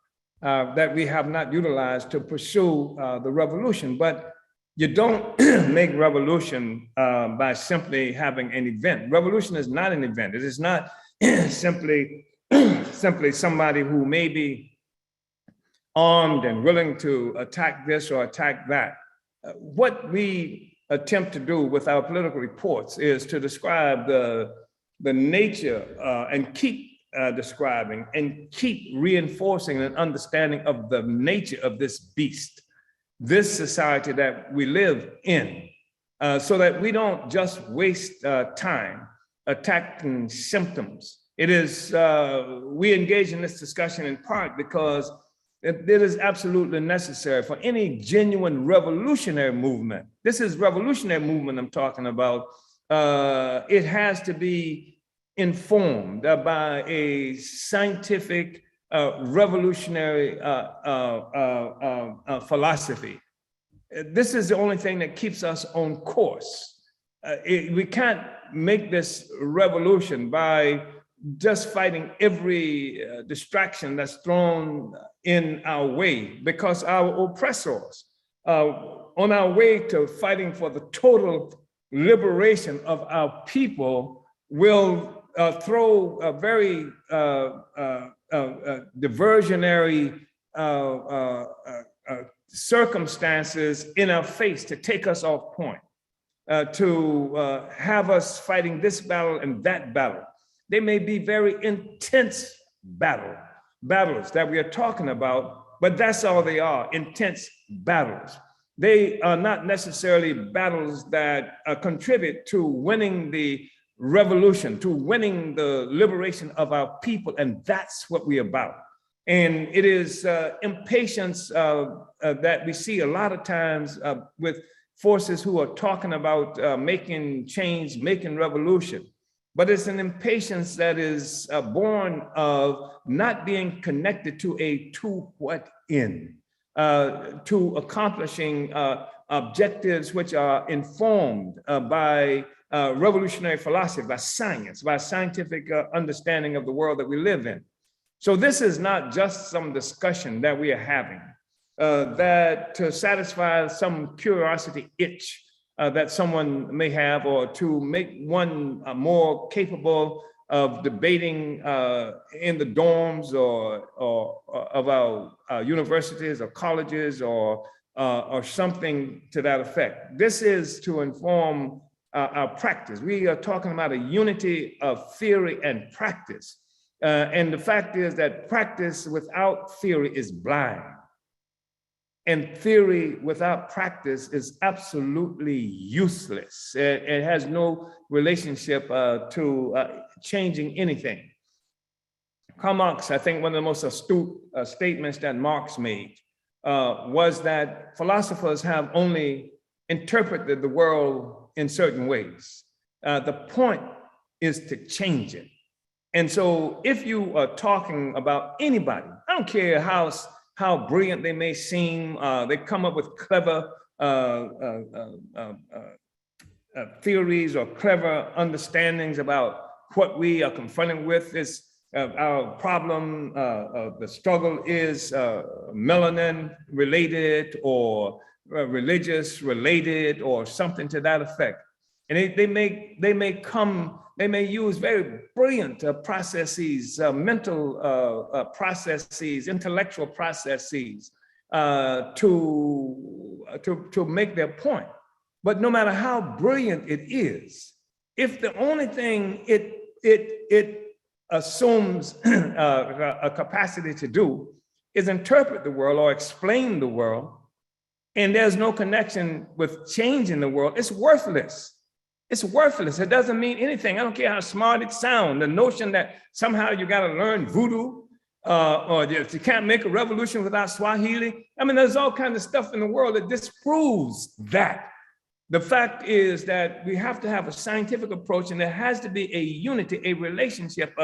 [SPEAKER 8] that we have not utilized to pursue the revolution. But you don't make revolution by simply having an event. Revolution is not an event. It is not simply somebody who may be armed and willing to attack this or attack that. What we attempt to do with our political reports is to describe the nature and keep describing and keep reinforcing an understanding of the nature of this beast, this society that we live in, so that we don't just waste time attacking symptoms. It is, we engage in this discussion in part because it is absolutely necessary for any genuine revolutionary movement. This is revolutionary movement I'm talking about. It has to be informed by a scientific revolutionary philosophy. This is the only thing that keeps us on course. We can't make this revolution by just fighting every distraction that's thrown in our way, because our oppressors, on our way to fighting for the total liberation of our people, will throw a very diversionary circumstances in our face to take us off point, to have us fighting this battle and that battle. They may be very intense battles that we are talking about, but that's all they are, intense battles. They are not necessarily battles that contribute to winning the revolution, to winning the liberation of our people, and that's what we're about. And it is impatience that we see a lot of times with forces who are talking about making change, making revolution. But it's an impatience that is born of not being connected to a to what end, to accomplishing objectives which are informed by revolutionary philosophy, by science, by scientific understanding of the world that we live in. So this is not just some discussion that we are having that to satisfy some curiosity itch that someone may have, or to make one more capable of debating in the dorms or of our universities or colleges or something to that effect. This is to inform our practice. We are talking about a unity of theory and practice. And the fact is that practice without theory is blind. And theory without practice is absolutely useless. It has no relationship to changing anything. Karl Marx, I think one of the most astute statements that Marx made was that philosophers have only interpreted the world in certain ways. The point is to change it. And so if you are talking about anybody, I don't care how brilliant they may seem, they come up with clever theories or clever understandings about what we are confronted with. Is our problem, the struggle is melanin related or religious related or something to that effect. And they may use very brilliant processes, mental processes, intellectual processes to make their point. But no matter how brilliant it is, if the only thing it assumes a capacity to do is interpret the world or explain the world, and there's no connection with changing the world, it's worthless. It's worthless. It doesn't mean anything. I don't care how smart it sounds. The notion that somehow you got to learn voodoo or you can't make a revolution without Swahili. I mean, there's all kinds of stuff in the world that disproves that. The fact is that we have to have a scientific approach, and there has to be a unity, a relationship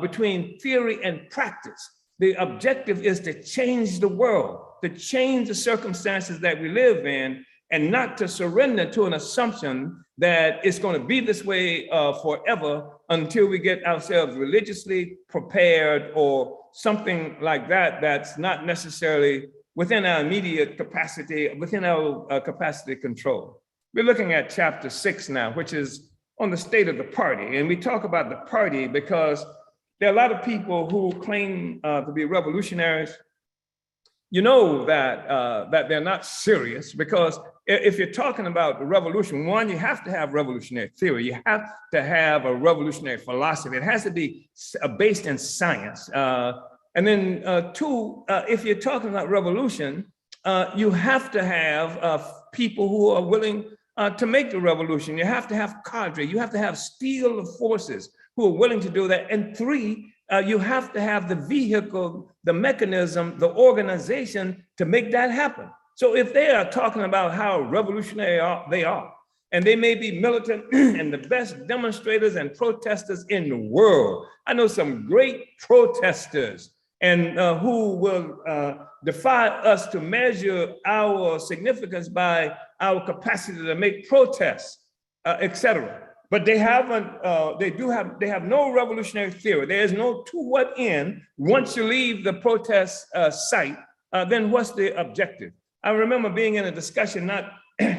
[SPEAKER 8] between theory and practice. The objective is to change the world, to change the circumstances that we live in, and not to surrender to an assumption that it's going to be this way forever until we get ourselves religiously prepared or something like that that's not necessarily within our immediate capacity, within our capacity control. We're looking at chapter 6 now, which is on the state of the party. And we talk about the party because there are a lot of people who claim to be revolutionaries. You know that they're not serious, because if you're talking about the revolution, one, you have to have revolutionary theory. You have to have a revolutionary philosophy. It has to be based in science. And then two, if you're talking about revolution, you have to have people who are willing to make the revolution. You have to have cadre. You have to have steel of forces who are willing to do that. And three, you have to have the vehicle, the mechanism, the organization to make that happen. So if they are talking about how revolutionary they are, and they may be militant and the best demonstrators and protesters in the world. I know some great protesters and who will defy us to measure our significance by our capacity to make protests, etc. But they haven't. They have no revolutionary theory. There is no to what end. Once you leave the protest site, then what's the objective? I remember being in a discussion not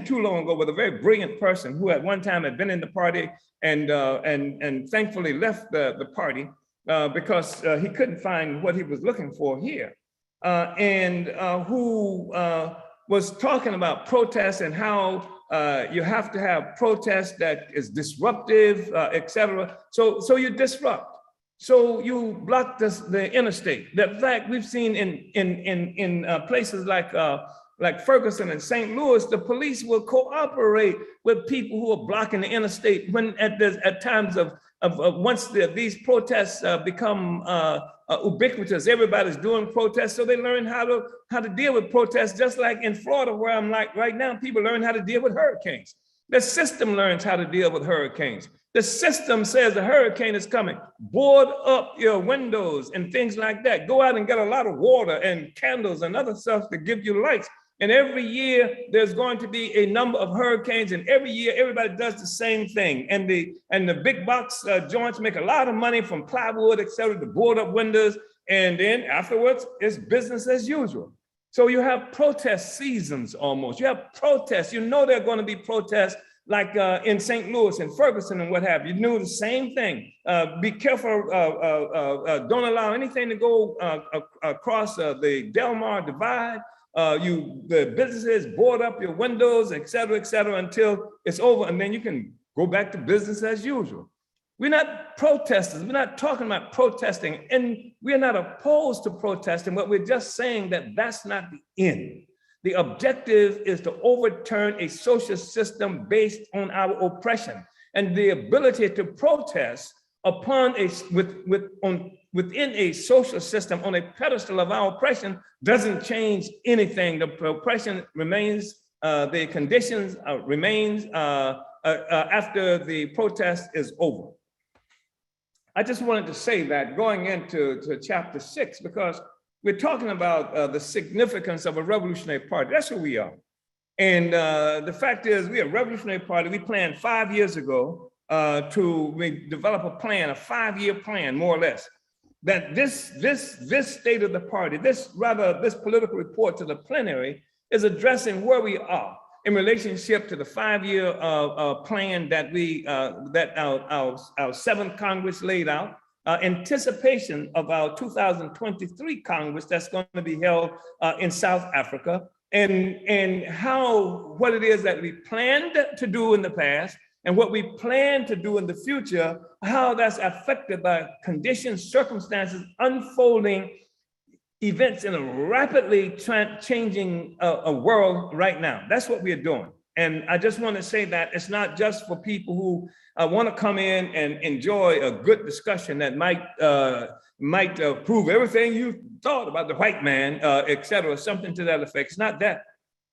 [SPEAKER 8] too long ago with a very brilliant person who at one time had been in the party and thankfully left the party because he couldn't find what he was looking for here, and who was talking about protests and how you have to have protests that is disruptive, etc. So you disrupt. So you block the interstate. The fact we've seen in places like Ferguson and St. Louis, the police will cooperate with people who are blocking the interstate when at times of once these protests become ubiquitous. Everybody's doing protests, so they learn how to deal with protests. Just like in Florida, where I'm like right now, people learn how to deal with hurricanes. The system learns how to deal with hurricanes. The system says a hurricane is coming. Board up your windows and things like that. Go out and get a lot of water and candles and other stuff to give you lights. And every year there's going to be a number of hurricanes, and every year everybody does the same thing. And the big box joints make a lot of money from plywood, et cetera, to board up windows. And then afterwards, it's business as usual. So you have protest seasons almost. You have protests. You know there are going to be protests like in St. Louis and Ferguson and what have you. You knew the same thing. Be careful. Don't allow anything to go across the Del Mar Divide. The businesses board up your windows, et cetera, until it's over. And then you can go back to business as usual. We're not protesters. We're not talking about protesting, and we're not opposed to protesting, but we're just saying that that's not the end. The objective is to overturn a social system based on our oppression, and the ability to protest upon within a social system on a pedestal of our oppression doesn't change anything. The oppression remains, the conditions remains after the protest is over. I just wanted to say that going into chapter 6, because we're talking about the significance of a revolutionary party. That's who we are. And the fact is, we're a revolutionary party. We planned 5 years ago to develop a plan, a 5-year plan, more or less, that this state of the party, this political report to the plenary is addressing where we are in relationship to the 5-year plan that our 7th Congress laid out, anticipation of our 2023 Congress that's going to be held in South Africa, and what it is that we planned to do in the past and what we plan to do in the future, how that's affected by conditions, circumstances, unfolding events in a rapidly changing world right now. That's what we're doing. And I just want to say that it's not just for people who want to come in and enjoy a good discussion that might prove everything you thought about the white man, et cetera, something to that effect. It's not that.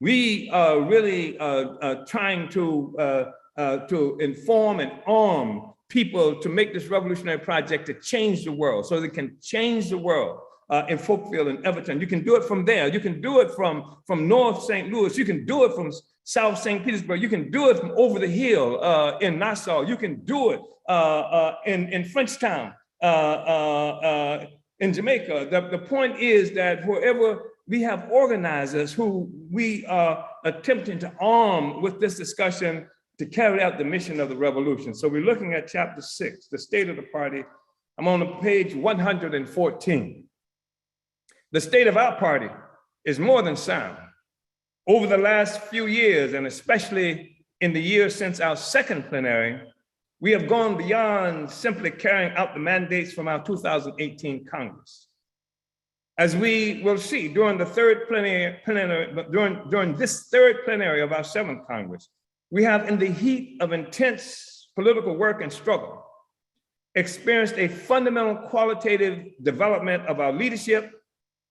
[SPEAKER 8] We are really trying to inform and arm people to make this revolutionary project to change the world, so they can change the world in Folkville and Everton. You can do it from there. You can do it from North St. Louis. You can do it from South St. Petersburg. You can do it from over the hill in Nassau. You can do it in Frenchtown, in Jamaica. The point is that wherever we have organizers who we are attempting to arm with this discussion to carry out the mission of the revolution. So we're looking at chapter 6, the state of the party. I'm on page 114. The state of our party is more than sound. Over the last few years, and especially in the years since our 2nd plenary, we have gone beyond simply carrying out the mandates from our 2018 Congress. As we will see during the during this 3rd plenary of our 7th Congress, we have, in the heat of intense political work and struggle, experienced a fundamental qualitative development of our leadership,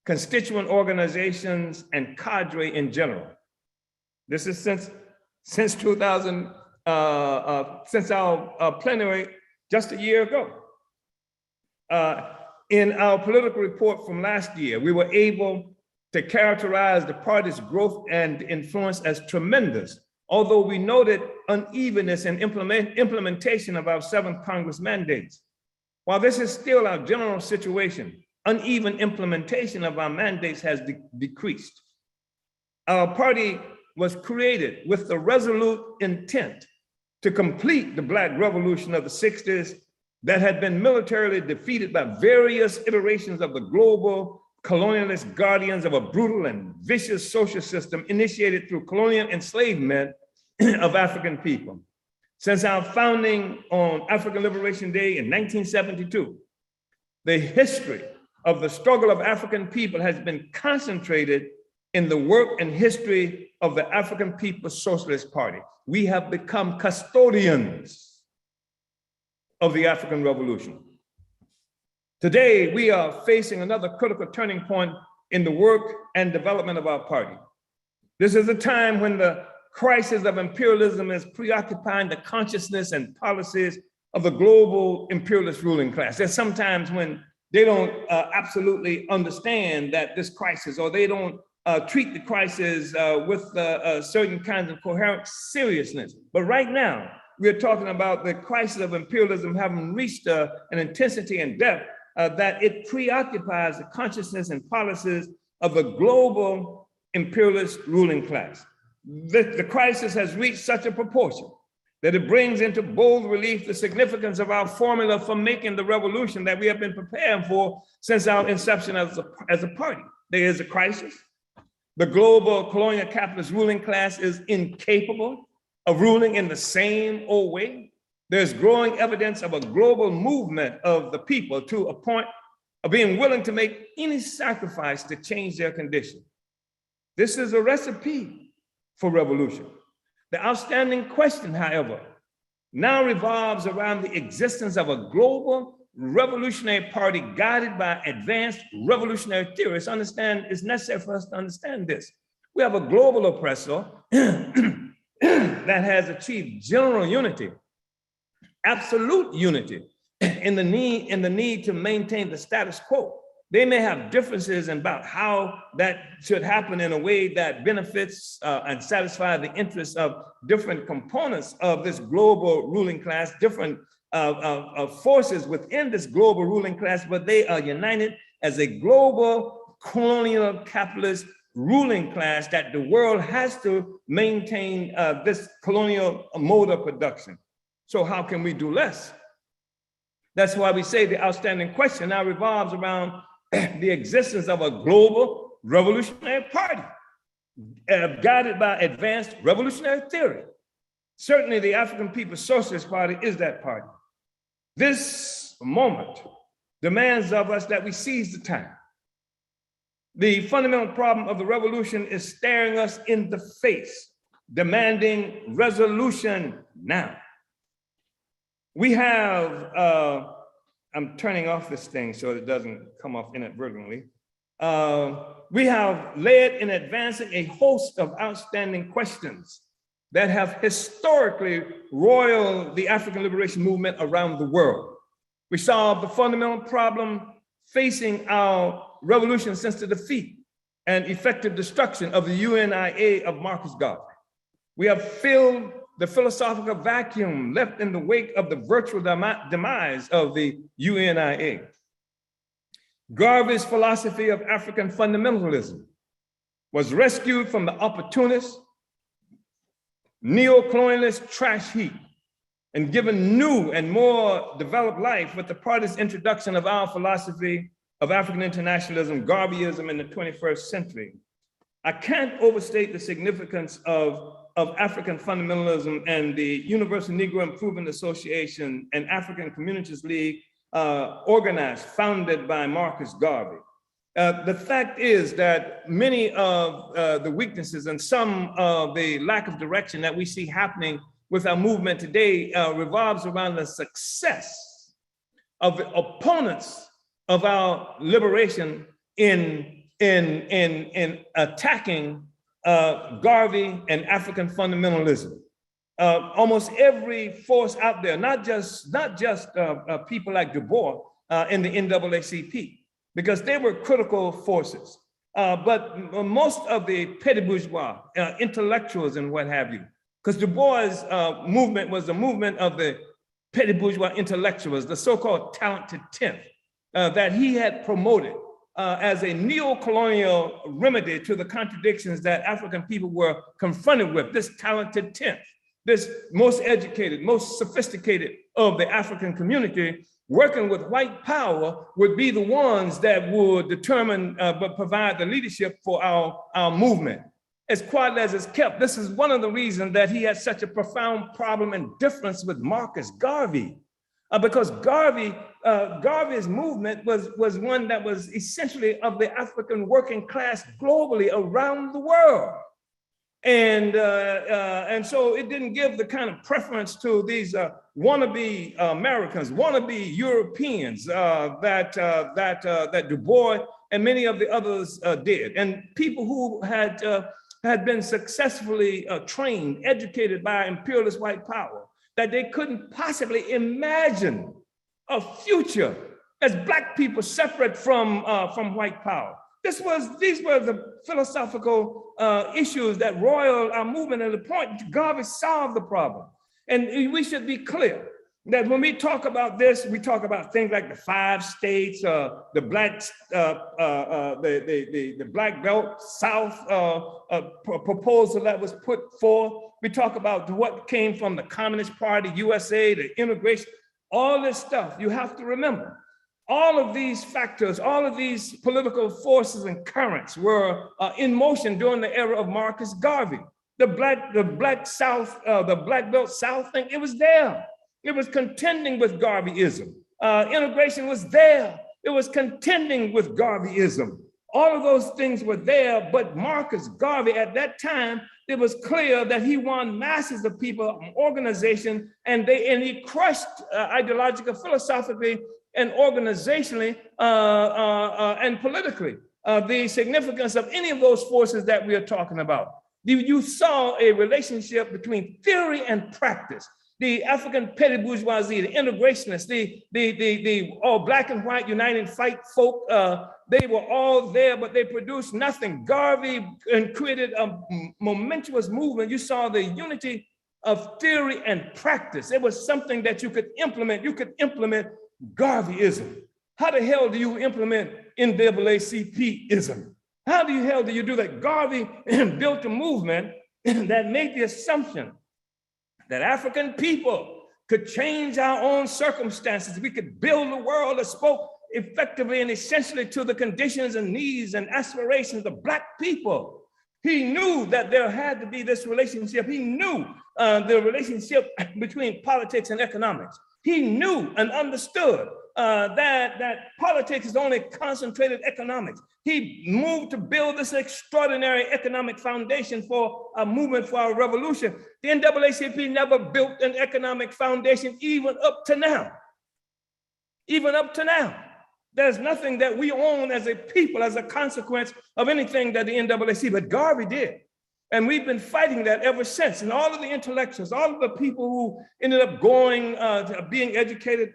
[SPEAKER 8] constituent organizations, and cadre in general. This is since 2000, since our plenary just a year ago. In our political report from last year, we were able to characterize the party's growth and influence as tremendous, although we noted unevenness in implementation of our 7th Congress mandates. While this is still our general situation, uneven implementation of our mandates has decreased. Our party was created with the resolute intent to complete the Black Revolution of the 60s that had been militarily defeated by various iterations of the global colonialist guardians of a brutal and vicious social system initiated through colonial enslavement of African people. Since our founding on African Liberation Day in 1972, the history of the struggle of African people has been concentrated in the work and history of the African People's Socialist Party. We have become custodians of the African Revolution. Today, we are facing another critical turning point in the work and development of our party. This is a time when the crisis of imperialism is preoccupying the consciousness and policies of the global imperialist ruling class. There's sometimes when they don't absolutely understand that this crisis, or they don't treat the crisis with certain kinds of coherent seriousness. But right now, we're talking about the crisis of imperialism having reached an intensity and depth that it preoccupies the consciousness and policies of the global imperialist ruling class. The crisis has reached such a proportion that it brings into bold relief the significance of our formula for making the revolution that we have been preparing for since our inception as a party. There is a crisis. The global colonial capitalist ruling class is incapable of ruling in the same old way. There's growing evidence of a global movement of the people to a point of being willing to make any sacrifice to change their condition. This is a recipe for revolution. The outstanding question, however, now revolves around the existence of a global revolutionary party guided by advanced revolutionary theorists. Understand, it's necessary for us to understand this. We have a global oppressor that has achieved general unity, absolute unity in the need to maintain the status quo. They may have differences about how that should happen in a way that benefits and satisfies the interests of different components of this global ruling class, different forces within this global ruling class, but they are united as a global colonial capitalist ruling class that the world has to maintain this colonial mode of production. So how can we do less? That's why we say the outstanding question now revolves around the existence of a global revolutionary party guided by advanced revolutionary theory. Certainly the African People's Socialist Party is that party. This moment demands of us that we seize the time. The fundamental problem of the revolution is staring us in the face, demanding resolution now. We have, I'm turning off this thing so it doesn't come off inadvertently. We have led in advancing a host of outstanding questions that have historically roiled the African liberation movement around the world. We solved the fundamental problem facing our revolution since the defeat and effective destruction of the UNIA of Marcus Garvey. We have filled the philosophical vacuum left in the wake of the virtual demise of the UNIA. Garvey's philosophy of African fundamentalism was rescued from the opportunist, neo-colonialist trash heap and given new and more developed life with the party's introduction of our philosophy of African internationalism, Garveyism in the 21st century. I can't overstate the significance of African fundamentalism and the Universal Negro Improvement Association and African Communities League organized, founded by Marcus Garvey. The fact is that many of the weaknesses and some of the lack of direction that we see happening with our movement today revolves around the success of the opponents of our liberation in attacking Garvey and African fundamentalism. Almost every force out there, not just people like Du Bois in the NAACP, because they were critical forces, but most of the petty bourgeois, intellectuals and what have you, because Du Bois' movement was the movement of the petty bourgeois intellectuals, the so-called talented 10th, that he had promoted as a neo-colonial remedy to the contradictions that African people were confronted with. This talented 10th, this most educated, most sophisticated of the African community, working with white power, would be the ones that would determine but provide the leadership for our movement. As quiet as it's kept, this is one of the reasons that he had such a profound problem and difference with Marcus Garvey, because Garvey's movement was one that was essentially of the African working class globally around the world. And so it didn't give the kind of preference to these wannabe Americans, wannabe Europeans that Du Bois and many of the others did. And people who had been successfully trained, educated by imperialist white power, that they couldn't possibly imagine a future as Black people separate from white power. These were the philosophical issues that roiled our movement at the point Garvey solved the problem. And we should be clear that when we talk about this, we talk about things like the 5 states, the Black Belt South proposal that was put forth. We talk about what came from the Communist Party, USA, the immigration, all this stuff. You have to remember, all of these factors, all of these political forces and currents were in motion during the era of Marcus Garvey. The Black South, the Black Belt South thing, it was there. It was contending with Garveyism. Integration was there. It was contending with Garveyism. All of those things were there, but Marcus Garvey at that time, it was clear that he won masses of people, organization, and he crushed ideologically, philosophically, and organizationally, and politically, the significance of any of those forces that we are talking about. You saw a relationship between theory and practice. The African petty bourgeoisie, the integrationists, the all black and white united fight folk, they were all there, but they produced nothing. Garvey created a momentous movement. You saw the unity of theory and practice. It was something that you could implement. You could implement Garveyism. How the hell do you implement NAACP-ism? How the hell do you do that? Garvey built a movement that made the assumption that African people could change our own circumstances. We could build a world that spoke effectively and essentially to the conditions and needs and aspirations of Black people. He knew that there had to be this relationship. He knew the relationship between politics and economics. He knew and understood that politics is only concentrated economics. He moved to build this extraordinary economic foundation for a movement for our revolution. The NAACP never built an economic foundation even up to now. Even up to now. There's nothing that we own as a people as a consequence of anything that the NAACP, but Garvey did. And we've been fighting that ever since. And all of the intellectuals, all of the people who ended up going, being educated,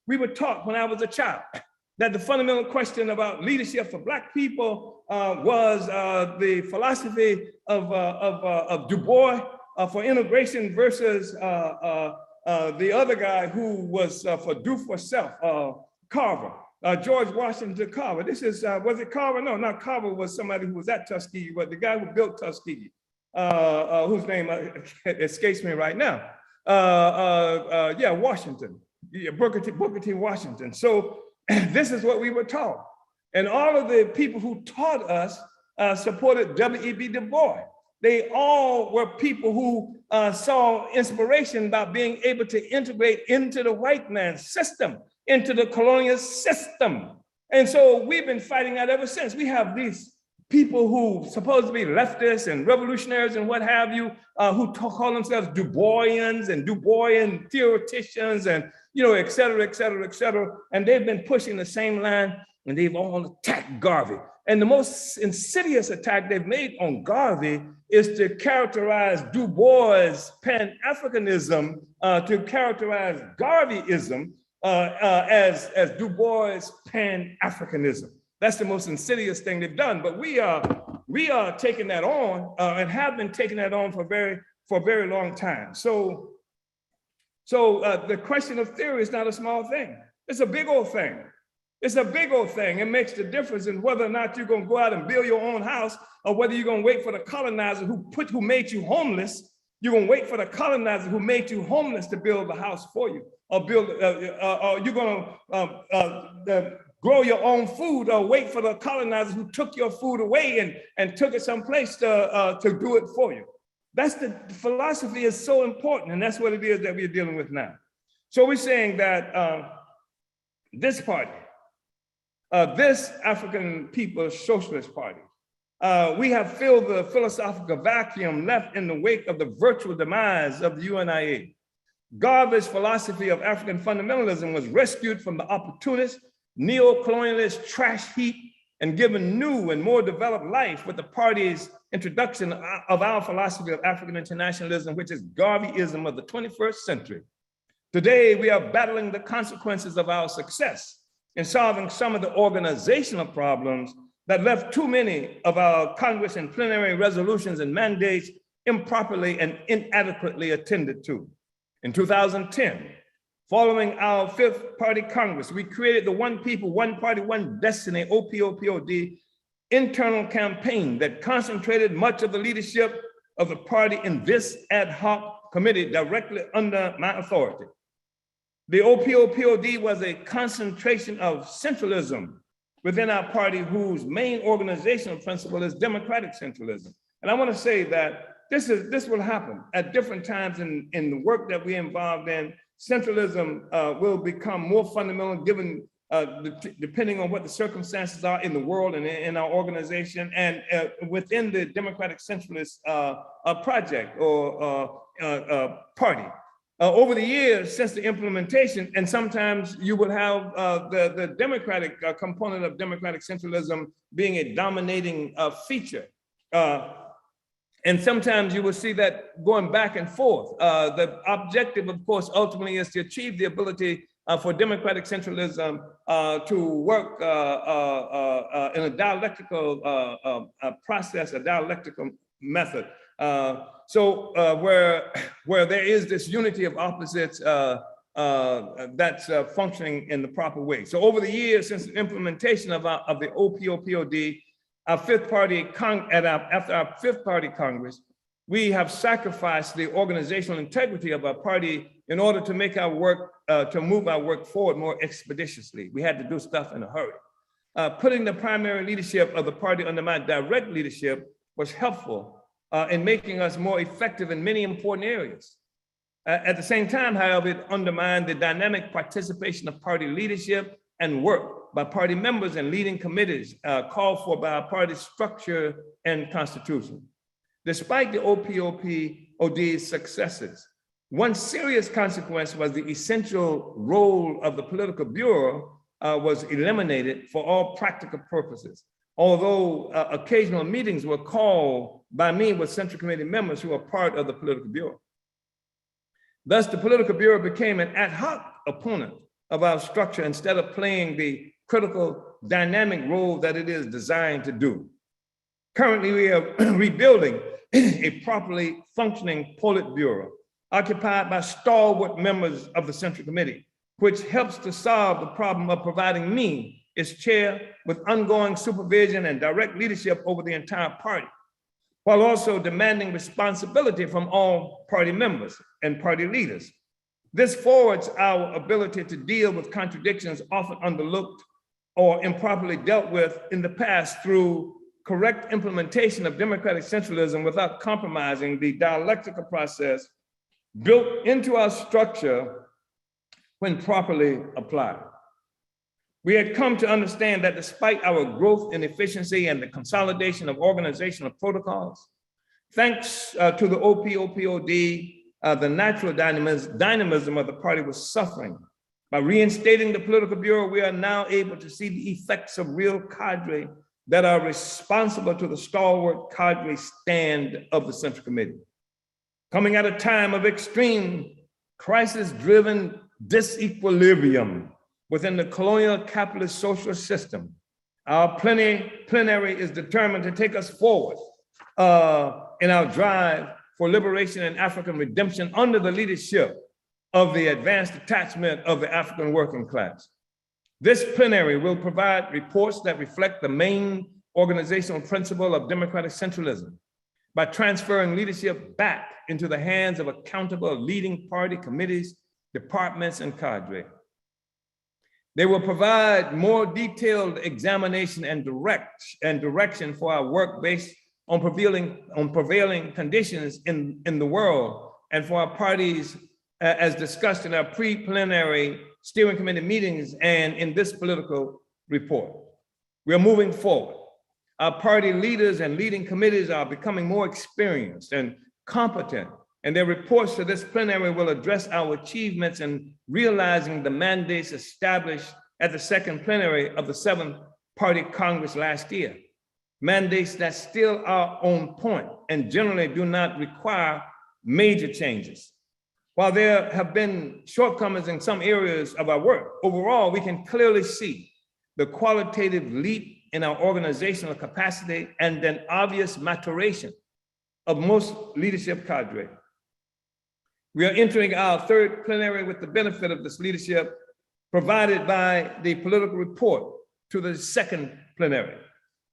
[SPEAKER 8] we were taught when I was a child that the fundamental question about leadership for Black people was the philosophy of Du Bois for integration versus the other guy who was for do for self, Carver. George Washington Carver. This is, was it Carver? No, not Carver was somebody who was at Tuskegee, but the guy who built Tuskegee, whose name escapes me right now. Yeah, Washington, yeah, Booker T. Washington. So this is what we were taught. And all of the people who taught us supported W.E.B. Du Bois. They all were people who saw inspiration by being able to integrate into the white man's system, into the colonial system. And so we've been fighting that ever since. We have these people who supposed to be leftists and revolutionaries and what have you, who call themselves Du Boisians and Du Boisian theoreticians and, et cetera, et cetera, et cetera. And they've been pushing the same line and they've all attacked Garvey. And the most insidious attack they've made on Garvey is to characterize Du Bois' Pan-Africanism, to characterize Garveyism as Du Bois' Pan-Africanism. That's the most insidious thing they've done. But we are taking that on and have been taking that on for a very long time. So the question of theory is not a small thing. It's a big old thing. It's a big old thing. It makes the difference in whether or not you're going to go out and build your own house or whether you're going to wait for the colonizer who made you homeless. You're going to wait for the colonizer who made you homeless to build the house for you, or you're going to grow your own food, or wait for the colonizer who took your food away and took it someplace to do it for you. That's the philosophy is so important, and that's what it is that we're dealing with now. So we're saying that this party, this African People's Socialist Party, we have filled the philosophical vacuum left in the wake of the virtual demise of the UNIA. Garvey's philosophy of African fundamentalism was rescued from the opportunist, neo-colonialist trash heap and given new and more developed life with the party's introduction of our philosophy of African internationalism, which is Garveyism of the 21st century. Today, we are battling the consequences of our success in solving some of the organizational problems that left too many of our Congress and plenary resolutions and mandates improperly and inadequately attended to. In 2010, following our fifth party Congress, we created the One People, One Party, One Destiny, OPOPOD, internal campaign that concentrated much of the leadership of the party in this ad hoc committee directly under my authority. The OPOPOD was a concentration of centralism within our party whose main organizational principle is democratic centralism. And I want to say that this will happen at different times in the work that we're involved in. Centralism will become more fundamental given depending on what the circumstances are in the world and in our organization and within the Democratic Centralist project or party. Over the years since the implementation, and sometimes you will have the Democratic component of democratic centralism being a dominating feature. And sometimes you will see that going back and forth. The objective, of course, ultimately is to achieve the ability for democratic centralism to work in a dialectical process, a dialectical method. Where there is this unity of opposites that's functioning in the proper way. So over the years since the implementation of the OPOPOD, after our fifth party Congress, we have sacrificed the organizational integrity of our party in order to make our work, to move our work forward more expeditiously. We had to do stuff in a hurry. Putting the primary leadership of the party under my direct leadership was helpful in making us more effective in many important areas. At the same time, however, it undermined the dynamic participation of party leadership and work by party members and leading committees called for by our party structure and constitution. Despite the OPOPOD's successes, one serious consequence was the essential role of the political bureau was eliminated for all practical purposes. Although occasional meetings were called by me with Central Committee members who are part of the political bureau. Thus, the political bureau became an ad hoc opponent of our structure instead of playing the critical dynamic role that it is designed to do. Currently, we are rebuilding a properly functioning Politburo occupied by stalwart members of the Central Committee, which helps to solve the problem of providing me as chair with ongoing supervision and direct leadership over the entire party, while also demanding responsibility from all party members and party leaders. This forwards our ability to deal with contradictions often underlooked or improperly dealt with in the past through correct implementation of democratic centralism without compromising the dialectical process built into our structure when properly applied. We had come to understand that despite our growth in efficiency and the consolidation of organizational protocols, thanks to the OPOPOD, the natural dynamism of the party was suffering. By reinstating the political bureau, we are now able to see the effects of real cadre that are responsible to the stalwart cadre stand of the Central Committee. Coming at a time of extreme crisis-driven disequilibrium within the colonial capitalist socialist system, our plenary is determined to take us forward in our drive for liberation and African redemption under the leadership of the advanced attachment of the African working class. This plenary will provide reports that reflect the main organizational principle of democratic centralism by transferring leadership back into the hands of accountable leading party committees, departments, and cadre. They will provide more detailed examination and direction for our work based on prevailing conditions in the world and for our parties as discussed in our pre-plenary steering committee meetings and in this political report. We are moving forward. Our party leaders and leading committees are becoming more experienced and competent, and their reports to this plenary will address our achievements in realizing the mandates established at the second plenary of the 7th Party Congress last year. Mandates that still are on point and generally do not require major changes. While there have been shortcomings in some areas of our work, overall, we can clearly see the qualitative leap in our organizational capacity and an obvious maturation of most leadership cadre. We are entering our third plenary with the benefit of this leadership provided by the political report to the second plenary.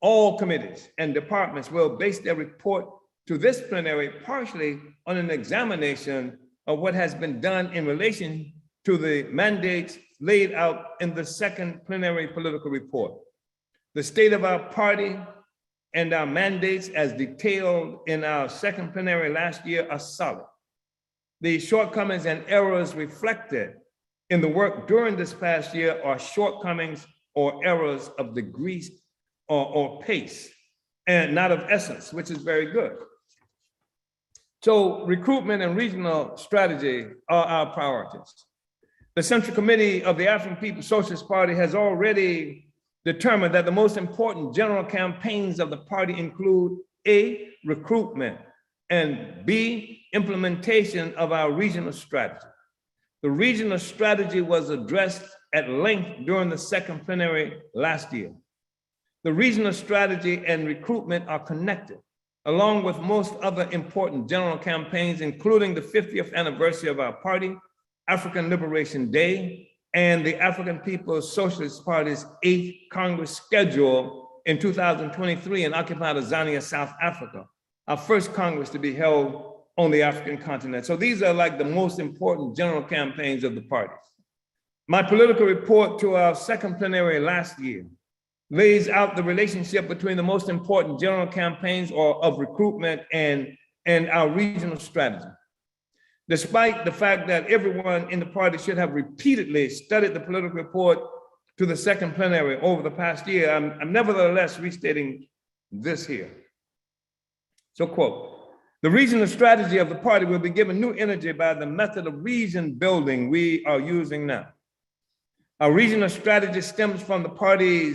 [SPEAKER 8] All committees and departments will base their report to this plenary partially on an examination of what has been done in relation to the mandates laid out in the second plenary political report. The state of our party and our mandates as detailed in our second plenary last year are solid. The shortcomings and errors reflected in the work during this past year are shortcomings or errors of degree or pace, and not of essence, which is very good. So recruitment and regional strategy are our priorities. The Central Committee of the African People's Socialist Party has already determined that the most important general campaigns of the party include A, recruitment, and B, implementation of our regional strategy. The regional strategy was addressed at length during the second plenary last year. The regional strategy and recruitment are connected, along with most other important general campaigns, including the 50th anniversary of our party, African Liberation Day, and the African People's Socialist Party's 8th Congress scheduled in 2023 in occupied Tanzania, South Africa, our first Congress to be held on the African continent. So these are like the most important general campaigns of the party. My political report to our second plenary last year lays out the relationship between the most important general campaigns or of recruitment and our regional strategy. Despite the fact that everyone in the party should have repeatedly studied the political report to the second plenary over the past year, I'm nevertheless restating this here. So quote, the regional strategy of the party will be given new energy by the method of region building we are using now. Our regional strategy stems from the party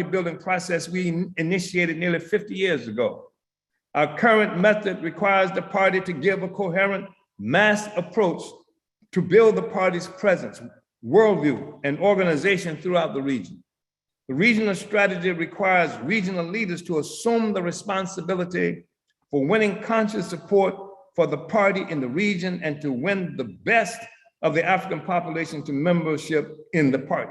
[SPEAKER 8] building process we initiated nearly 50 years ago. Our current method requires the party to give a coherent mass approach to build the party's presence, worldview, and organization throughout the region. The regional strategy requires regional leaders to assume the responsibility for winning conscious support for the party in the region and to win the best of the African population to membership in the party.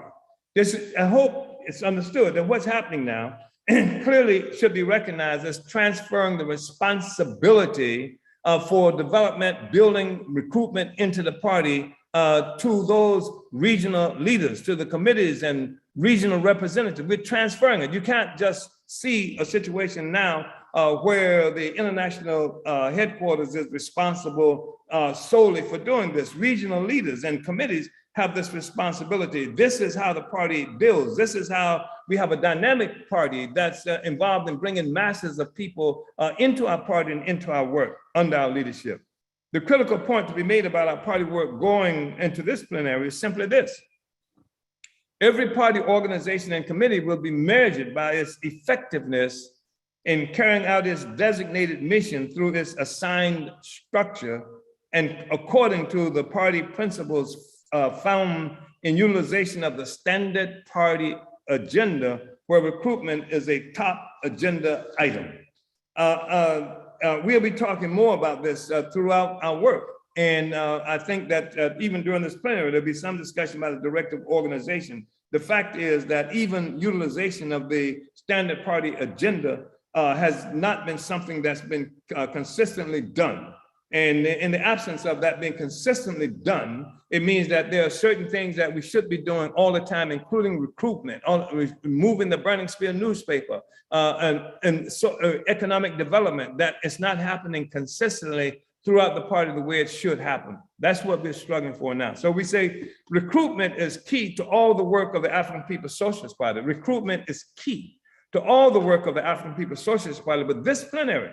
[SPEAKER 8] I hope it's understood that what's happening now clearly should be recognized as transferring the responsibility for development, building, recruitment into the party to those regional leaders, to the committees and regional representatives. We're transferring it. You can't just see a situation now where the international headquarters is responsible solely for doing this. Regional leaders and committees have this responsibility. This is how the party builds. This is how we have a dynamic party that's involved in bringing masses of people into our party and into our work under our leadership. The critical point to be made about our party work going into this plenary is simply this. Every party organization and committee will be measured by its effectiveness in carrying out its designated mission through its assigned structure and according to the party principles found in utilization of the standard party agenda, where recruitment is a top agenda item. We'll be talking more about this throughout our work. And I think that even during this plenary, there'll be some discussion about the directive organization. The fact is that even utilization of the standard party agenda has not been something that's been consistently done. And in the absence of that being consistently done, it means that there are certain things that we should be doing all the time, including recruitment, moving the Burning Spear newspaper, and economic development, that it's not happening consistently throughout the party the way it should happen. That's what we're struggling for now. So we say recruitment is key to all the work of the African People's Socialist Party. Recruitment is key to all the work of the African People's Socialist Party, but this plenary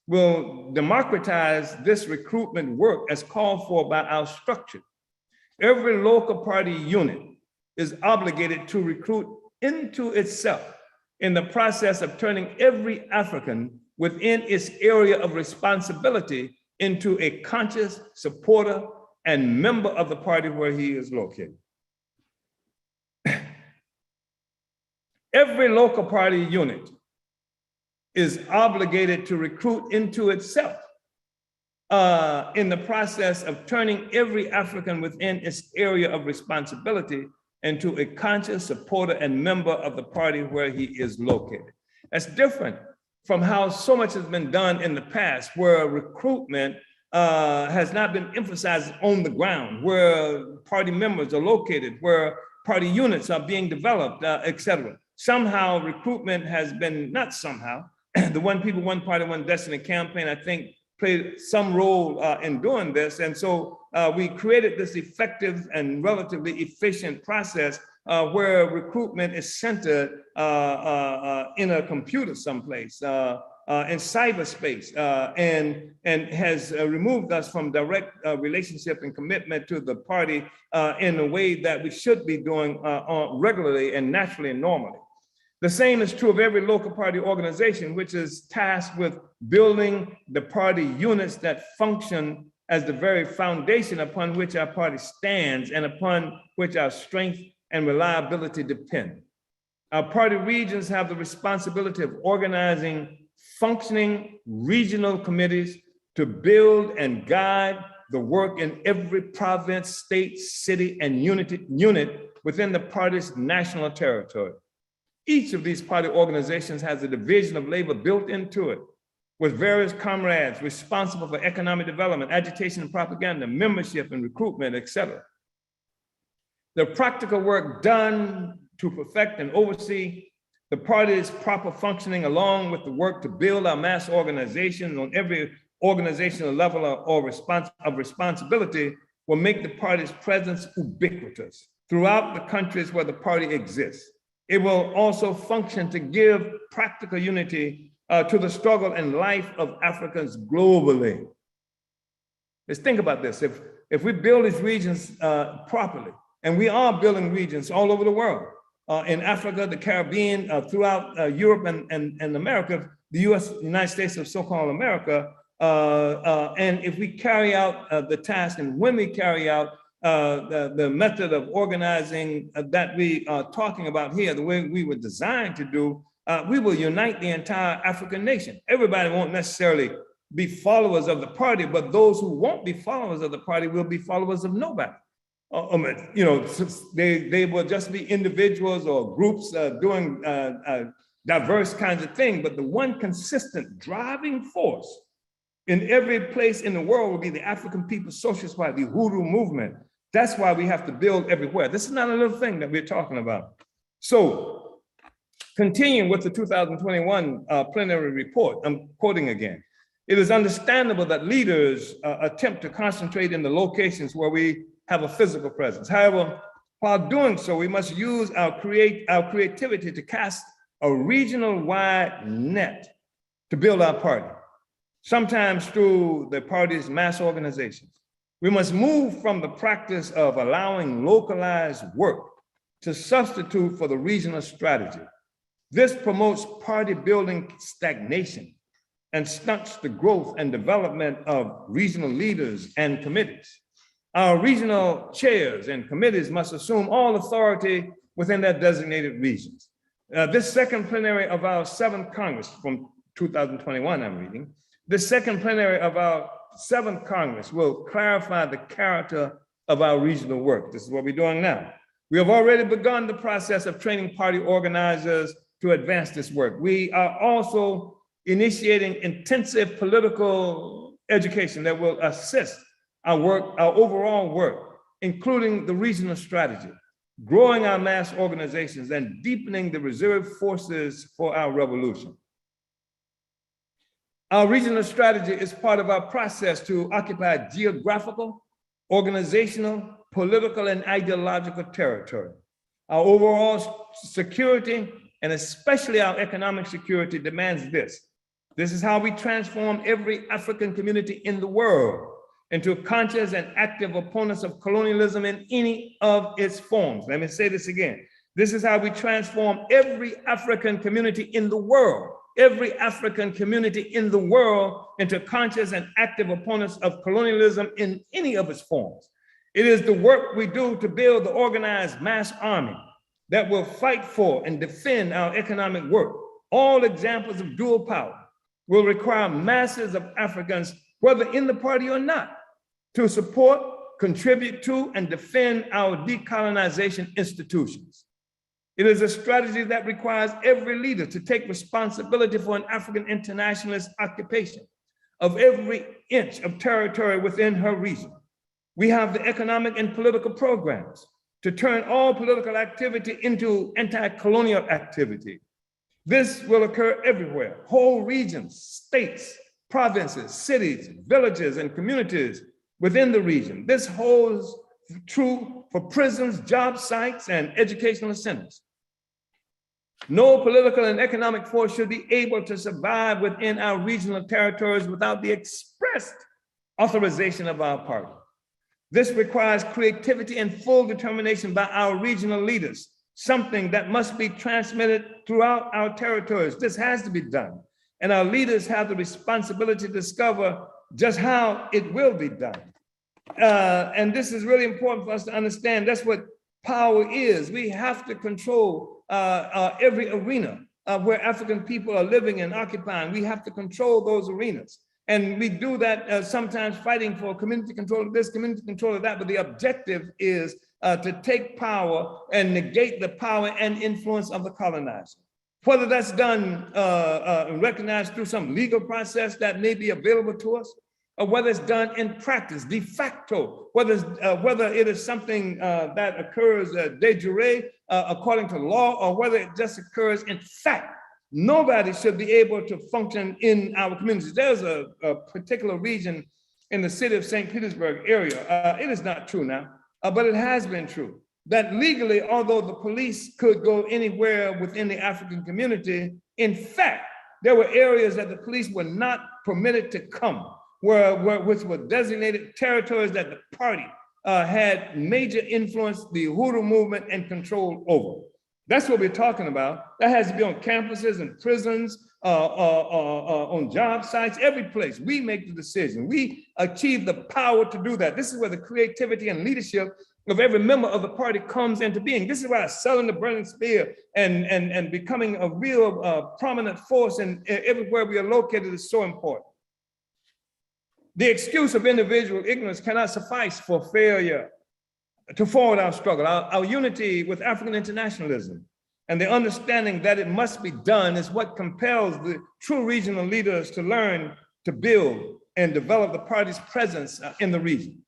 [SPEAKER 8] will democratize this recruitment work as called for by our structure. Every local party unit is obligated to recruit into itself in the process of turning every African within its area of responsibility into a conscious supporter and member of the party where he is located. Every local party unit is obligated to recruit into itself in the process of turning every African within its area of responsibility into a conscious supporter and member of the party where he is located. That's different from how so much has been done in the past, where recruitment has not been emphasized on the ground, where party members are located, where party units are being developed, et cetera. Somehow recruitment has been, not somehow, the One People, One Party, One Destiny campaign, I think, played some role in doing this. And so we created this effective and relatively efficient process where recruitment is centered in a computer someplace, in cyberspace, and has removed us from direct relationship and commitment to the party in a way that we should be doing regularly and naturally and normally. The same is true of every local party organization, which is tasked with building the party units that function as the very foundation upon which our party stands and upon which our strength and reliability depend. Our party regions have the responsibility of organizing functioning regional committees to build and guide the work in every province, state, city, and unit within the party's national territory. Each of these party organizations has a division of labor built into it, with various comrades responsible for economic development, agitation and propaganda, membership and recruitment, etc. The practical work done to perfect and oversee the party's proper functioning, along with the work to build our mass organizations on every organizational level of responsibility, will make the party's presence ubiquitous throughout the countries where the party exists. It will also function to give practical unity to the struggle and life of Africans globally. Let's think about this. If we build these regions properly, and we are building regions all over the world, in Africa, the Caribbean, throughout Europe and America, the United States of so-called America, and if we carry out the task, and when we carry out the method of organizing that we are talking about here, the way we were designed to do, we will unite the entire African nation. Everybody won't necessarily be followers of the party, but those who won't be followers of the party will be followers of nobody. You know, they will just be individuals or groups doing diverse kinds of things, but the one consistent driving force in every place in the world will be the African People's Socialist Party, the Uhuru movement. That's why we have to build everywhere. This is not a little thing that we're talking about. So, continuing with the 2021 plenary report, I'm quoting again. It is understandable that leaders attempt to concentrate in the locations where we have a physical presence. However, while doing so, we must use our creativity to cast a regional-wide net to build our party, sometimes through the party's mass organizations. We must move from the practice of allowing localized work to substitute for the regional strategy. This promotes party building stagnation and stunts the growth and development of regional leaders and committees. Our regional chairs and committees must assume all authority within their designated regions. This second plenary of our 7th Congress from 2021, I'm reading, the second plenary of our 7th Congress will clarify the character of our regional work. This is what we're doing now. We have already begun the process of training party organizers to advance this work. We are also initiating intensive political education that will assist our work, our overall work, including the regional strategy, growing our mass organizations, and deepening the reserve forces for our revolution. Our regional strategy is part of our process to occupy geographical, organizational, political, and ideological territory. Our overall security, and especially our economic security, demands this. This is how we transform every African community in the world into conscious and active opponents of colonialism in any of its forms. Let me say this again. This is how we transform every African community in the world, every African community in the world into conscious and active opponents of colonialism in any of its forms. It is the work we do to build the organized mass army that will fight for and defend our economic work. All examples of dual power will require masses of Africans, whether in the party or not, to support, contribute to, and defend our decolonization institutions. It is a strategy that requires every leader to take responsibility for an African internationalist occupation of every inch of territory within her region. We have the economic and political programs to turn all political activity into anti-colonial activity. This will occur everywhere. Whole regions, states, provinces, cities, villages, and communities within the region. This holds true for prisons, job sites, and educational centers. No political and economic force should be able to survive within our regional territories without the expressed authorization of our party. This requires creativity and full determination by our regional leaders, something that must be transmitted throughout our territories. This has to be done. And our leaders have the responsibility to discover just how it will be done. And this is really important for us to understand. That's what power is. We have to control every arena where African people are living and occupying. We have to control those arenas. And we do that sometimes fighting for community control of this, community control of that, but the objective is to take power and negate the power and influence of the colonizer. Whether that's done and recognized through some legal process that may be available to us, or whether it's done in practice, de facto, whether it is something that occurs de jure according to law, or whether it just occurs in fact. Nobody should be able to function in our communities. There's a particular region in the city of St. Petersburg area. It is not true now, but it has been true that legally, although the police could go anywhere within the African community, in fact, there were areas that the police were not permitted to come, which were designated territories that the party had major influence, the Uhuru movement, and control over. That's what we're talking about. That has to be on campuses and prisons, on job sites, every place. We make the decision. We achieve the power to do that. This is where the creativity and leadership of every member of the party comes into being. This is why selling the burning spear and becoming a real prominent force in everywhere we are located is so important. The excuse of individual ignorance cannot suffice for failure to forward our struggle. Our unity with African internationalism and the understanding that it must be done is what compels the true regional leaders to learn to build and develop the party's presence in the region.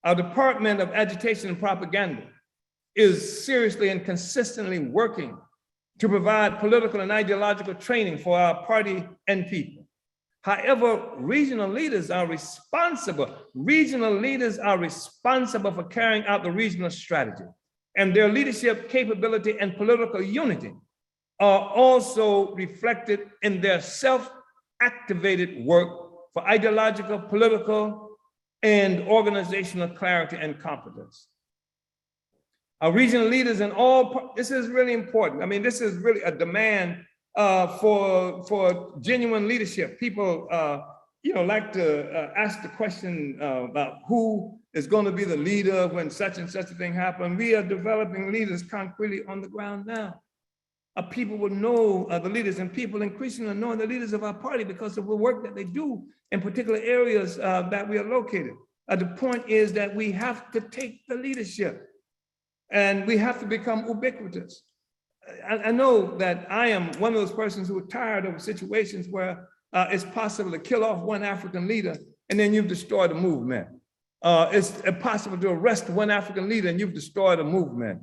[SPEAKER 8] Our Department of Agitation and Propaganda is seriously and consistently working to provide political and ideological training for our party and people. However, regional leaders are responsible for carrying out the regional strategy, and their leadership capability and political unity are also reflected in their self-activated work for ideological, political, and organizational clarity and competence. Our regional leaders in all, this is really important. I mean, this is really a demand for genuine leadership. People, like to ask the question about who is going to be the leader when such and such a thing happens. We are developing leaders concretely on the ground now. People will know the leaders, and people increasingly know the leaders of our party because of the work that they do in particular areas that we are located. The point is that we have to take the leadership, and we have to become ubiquitous. I know that I am one of those persons who are tired of situations where it's possible to kill off one African leader and then you've destroyed the movement. It's impossible to arrest one African leader and you've destroyed a movement.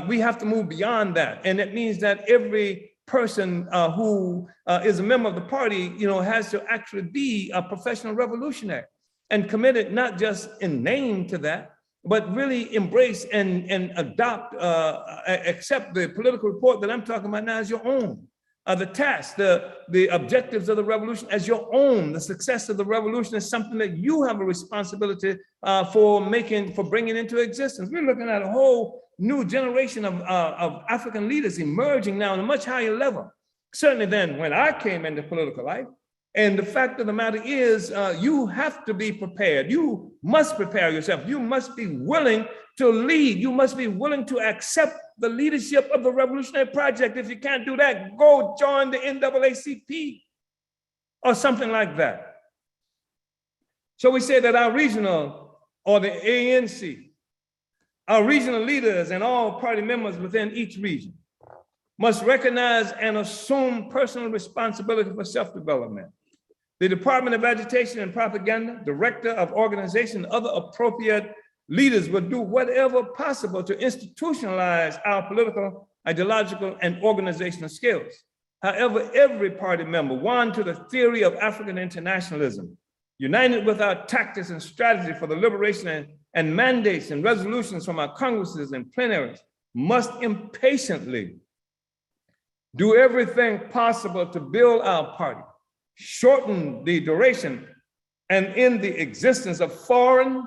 [SPEAKER 8] We have to move beyond that. And it means that every person who is a member of the party, has to actually be a professional revolutionary and committed not just in name to that, but really embrace and adopt, accept the political report that I'm talking about now as your own. The task, the objectives of the revolution as your own. The success of the revolution is something that you have a responsibility for bringing into existence. We're looking at a whole new generation of African leaders emerging now on a much higher level, certainly than when I came into political life. And the fact of the matter is, you have to be prepared. You must prepare yourself. You must be willing to lead. You must be willing to accept the leadership of the revolutionary project. If you can't do that, go join the NAACP or something like that. So we say that our regional, or the ANC, our regional leaders and all party members within each region must recognize and assume personal responsibility for self-development. The Department of Agitation and Propaganda, Director of Organization, and other appropriate leaders will do whatever possible to institutionalize our political, ideological, and organizational skills. However, every party member won to the theory of African internationalism, united with our tactics and strategy for the liberation and mandates and resolutions from our congresses and plenaries, must impatiently do everything possible to build our party, shorten the duration and end the existence of foreign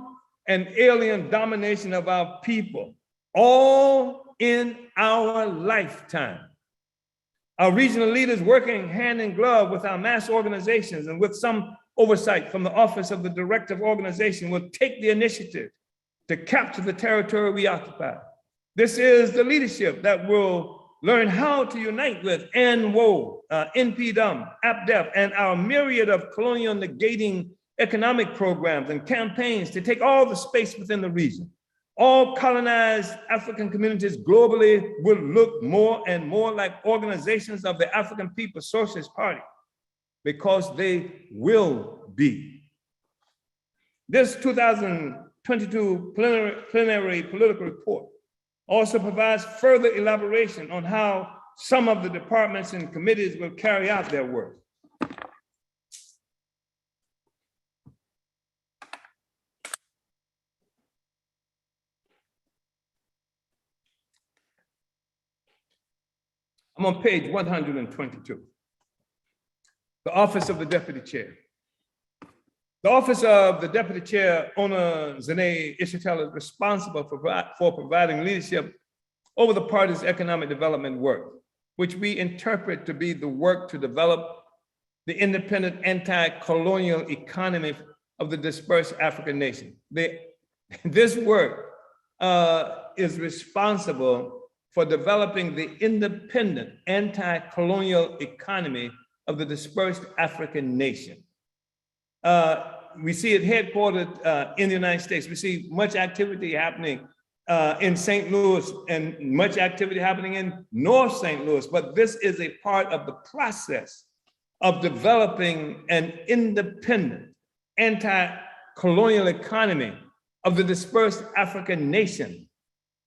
[SPEAKER 8] and alien domination of our people, all in our lifetime. Our regional leaders working hand in glove with our mass organizations and with some oversight from the Office of the Director of Organization will take the initiative to capture the territory we occupy. This is the leadership that will learn how to unite with NWO, NPDUM, APDEP, and our myriad of colonial negating economic programs and campaigns to take all the space within the region. All colonized African communities globally will look more and more like organizations of the African People's Socialist Party because they will be. This 2022 plenary political report also provides further elaboration on how some of the departments and committees will carry out their work. I'm on page 122. The Office of the Deputy Chair. The Office of the Deputy Chair, Ona Zane Ishitel, is responsible for providing leadership over the party's economic development work, which we interpret to be the work to develop the independent anti-colonial economy of the dispersed African nation. This work is responsible for developing the independent anti-colonial economy of the dispersed African nation. We see it headquartered in the United States. We see much activity happening in St. Louis and much activity happening in North St. Louis, but this is a part of the process of developing an independent anti-colonial economy of the dispersed African nation.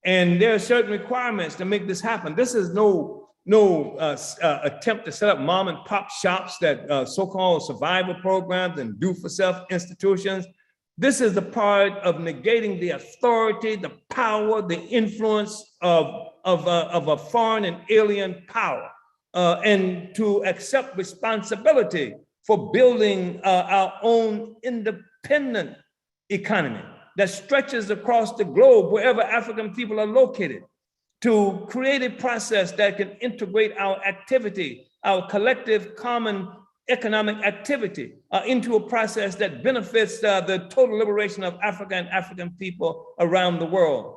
[SPEAKER 8] And there are certain requirements to make this happen. This is no attempt to set up mom and pop shops that so-called survival programs and do-for-self institutions. This is the part of negating the authority, the power, the influence of a foreign and alien power, and to accept responsibility for building our own independent economy that stretches across the globe wherever African people are located, to create a process that can integrate our activity, our collective common economic activity into a process that benefits the total liberation of Africa and African people around the world.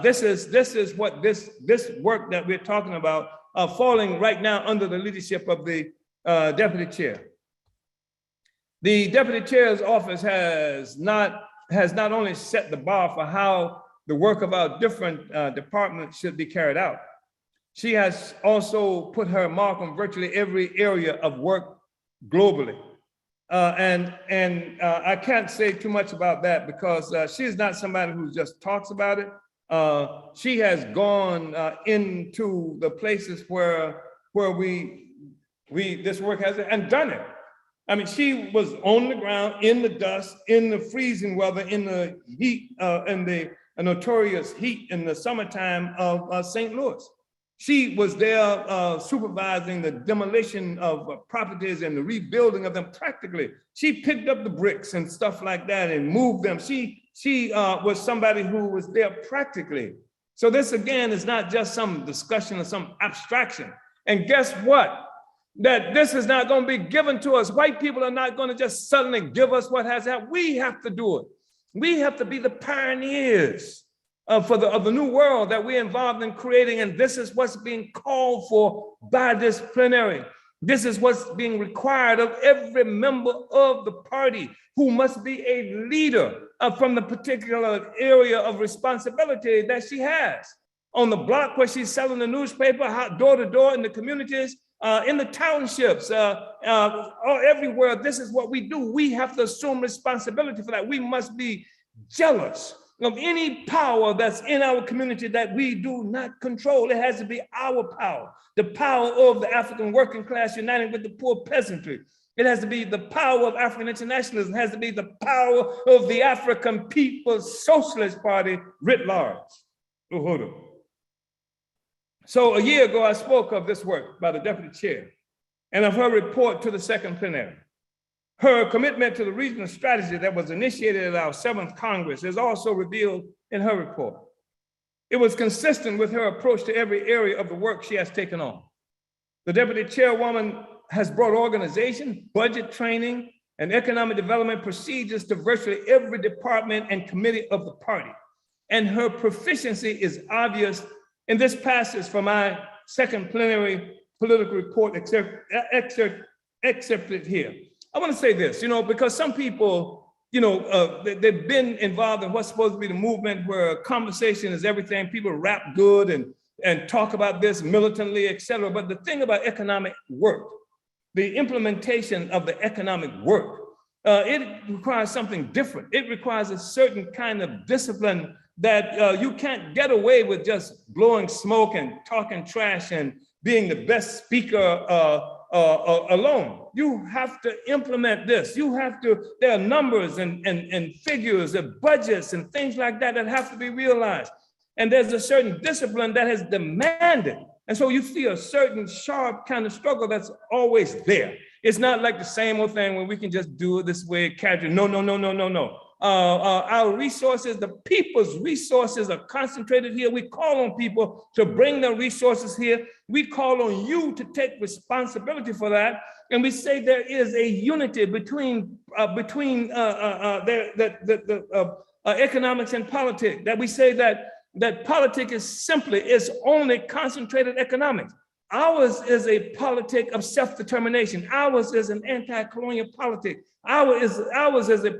[SPEAKER 8] This is what this work that we're talking about falling right now under the leadership of the Deputy Chair. The Deputy Chair's office has not only set the bar for how the work of our different departments should be carried out, she has also put her mark on virtually every area of work globally. I can't say too much about that because she's not somebody who just talks about it. She has gone into the places where this work has and done it. I mean, she was on the ground, in the dust, in the freezing weather, in the heat, in the notorious heat in the summertime of St. Louis. She was there supervising the demolition of properties and the rebuilding of them practically. She picked up the bricks and stuff like that and moved them. She was somebody who was there practically. So this, again, is not just some discussion or some abstraction. And guess what? That this is not going to be given to us. White people are not going to just suddenly give us what has happened. We have to do it. We have to be the pioneers of the new world that we're involved in creating. And this is what's being called for by this plenary. This is what's being required of every member of the party who must be a leader from the particular area of responsibility that she has. On the block where she's selling the newspaper, door to door in the communities, in the townships, everywhere, this is what we do. We have to assume responsibility for that. We must be jealous of any power that's in our community that we do not control. It has to be our power, the power of the African working class uniting with the poor peasantry. It has to be the power of African internationalism. It has to be the power of the African People's Socialist Party writ large. Uhuru. So a year ago, I spoke of this work by the deputy chair and of her report to the second plenary. Her commitment to the regional strategy that was initiated at our 7th Congress is also revealed in her report. It was consistent with her approach to every area of the work she has taken on. The deputy chairwoman has brought organization, budget training, and economic development procedures to virtually every department and committee of the party. And her proficiency is obvious in this passage from my second plenary political report excerpted here. I want to say this, because some people, they've been involved in what's supposed to be the movement where conversation is everything. People rap good and talk about this militantly, et cetera. But the thing about economic work, the implementation of the economic work, it requires something different. It requires a certain kind of discipline that you can't get away with just blowing smoke and talking trash and being the best speaker alone. You have to implement this. There are numbers and figures and budgets and things like that have to be realized. And there's a certain discipline that has demanded. And so you see a certain sharp kind of struggle that's always there. It's not like the same old thing where we can just do it this way, casual. No. Our resources, the people's resources are concentrated here. We call on people to bring their resources here. We call on you to take responsibility for that. And we say there is a unity between economics and politics, that we say that politics is only concentrated economics. Ours is a politic of self-determination. Ours is an anti-colonial politic. Ours is a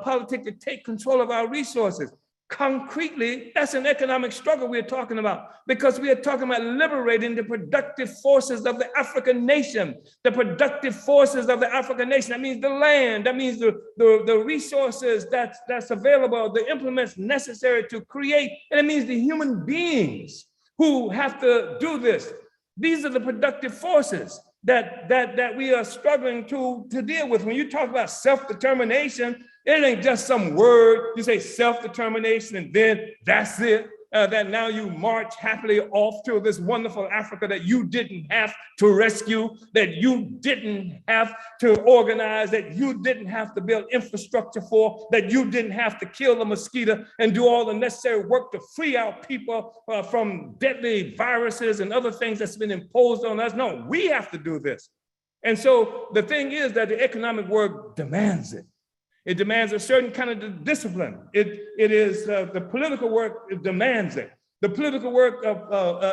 [SPEAKER 8] politic to take control of our resources. Concretely, that's an economic struggle we're talking about, because we are talking about liberating the productive forces of the African nation. The productive forces of the African nation, that means the land, that means the resources that's available, the implements necessary to create, and it means the human beings who have to do this. These are the productive forces that we are struggling to deal with. When you talk about self-determination, it ain't just some word. You say self-determination and then that's it. That now you march happily off to this wonderful Africa that you didn't have to rescue, that you didn't have to organize, that you didn't have to build infrastructure for, that you didn't have to kill the mosquito and do all the necessary work to free our people from deadly viruses and other things that's been imposed on us. No, we have to do this. And so the thing is that the economic work demands it. It demands a certain kind of discipline. It is the political work, it demands it. The political work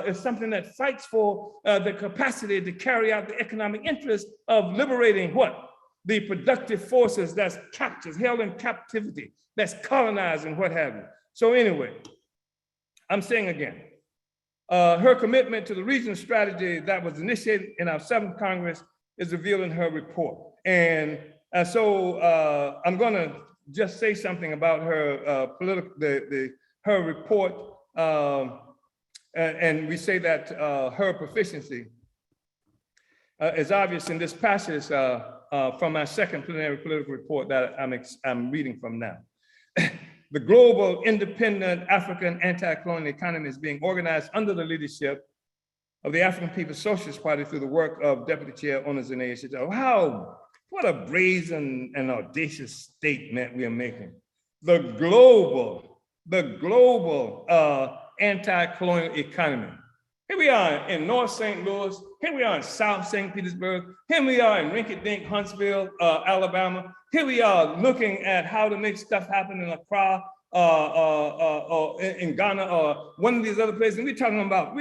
[SPEAKER 8] is something that fights for the capacity to carry out the economic interest of liberating what? The productive forces that's captured, held in captivity, that's colonized and what have you. So anyway, I'm saying again, her commitment to the regional strategy that was initiated in our 7th Congress is revealed in her report. And so I'm going to just say something about her her report, and we say that her proficiency is obvious in this passage from my second plenary political report that I'm reading from now. The global independent African anti-colonial economy is being organized under the leadership of the African People's Socialist Party through the work of Deputy Chair Owners and Wow. What a brazen and audacious statement we are making. The global anti-colonial economy. Here we are in North St. Louis. Here we are in South St. Petersburg. Here we are in rinky-dink Huntsville, Alabama. Here we are looking at how to make stuff happen in Accra, in Ghana, or one of these other places. And we're talking about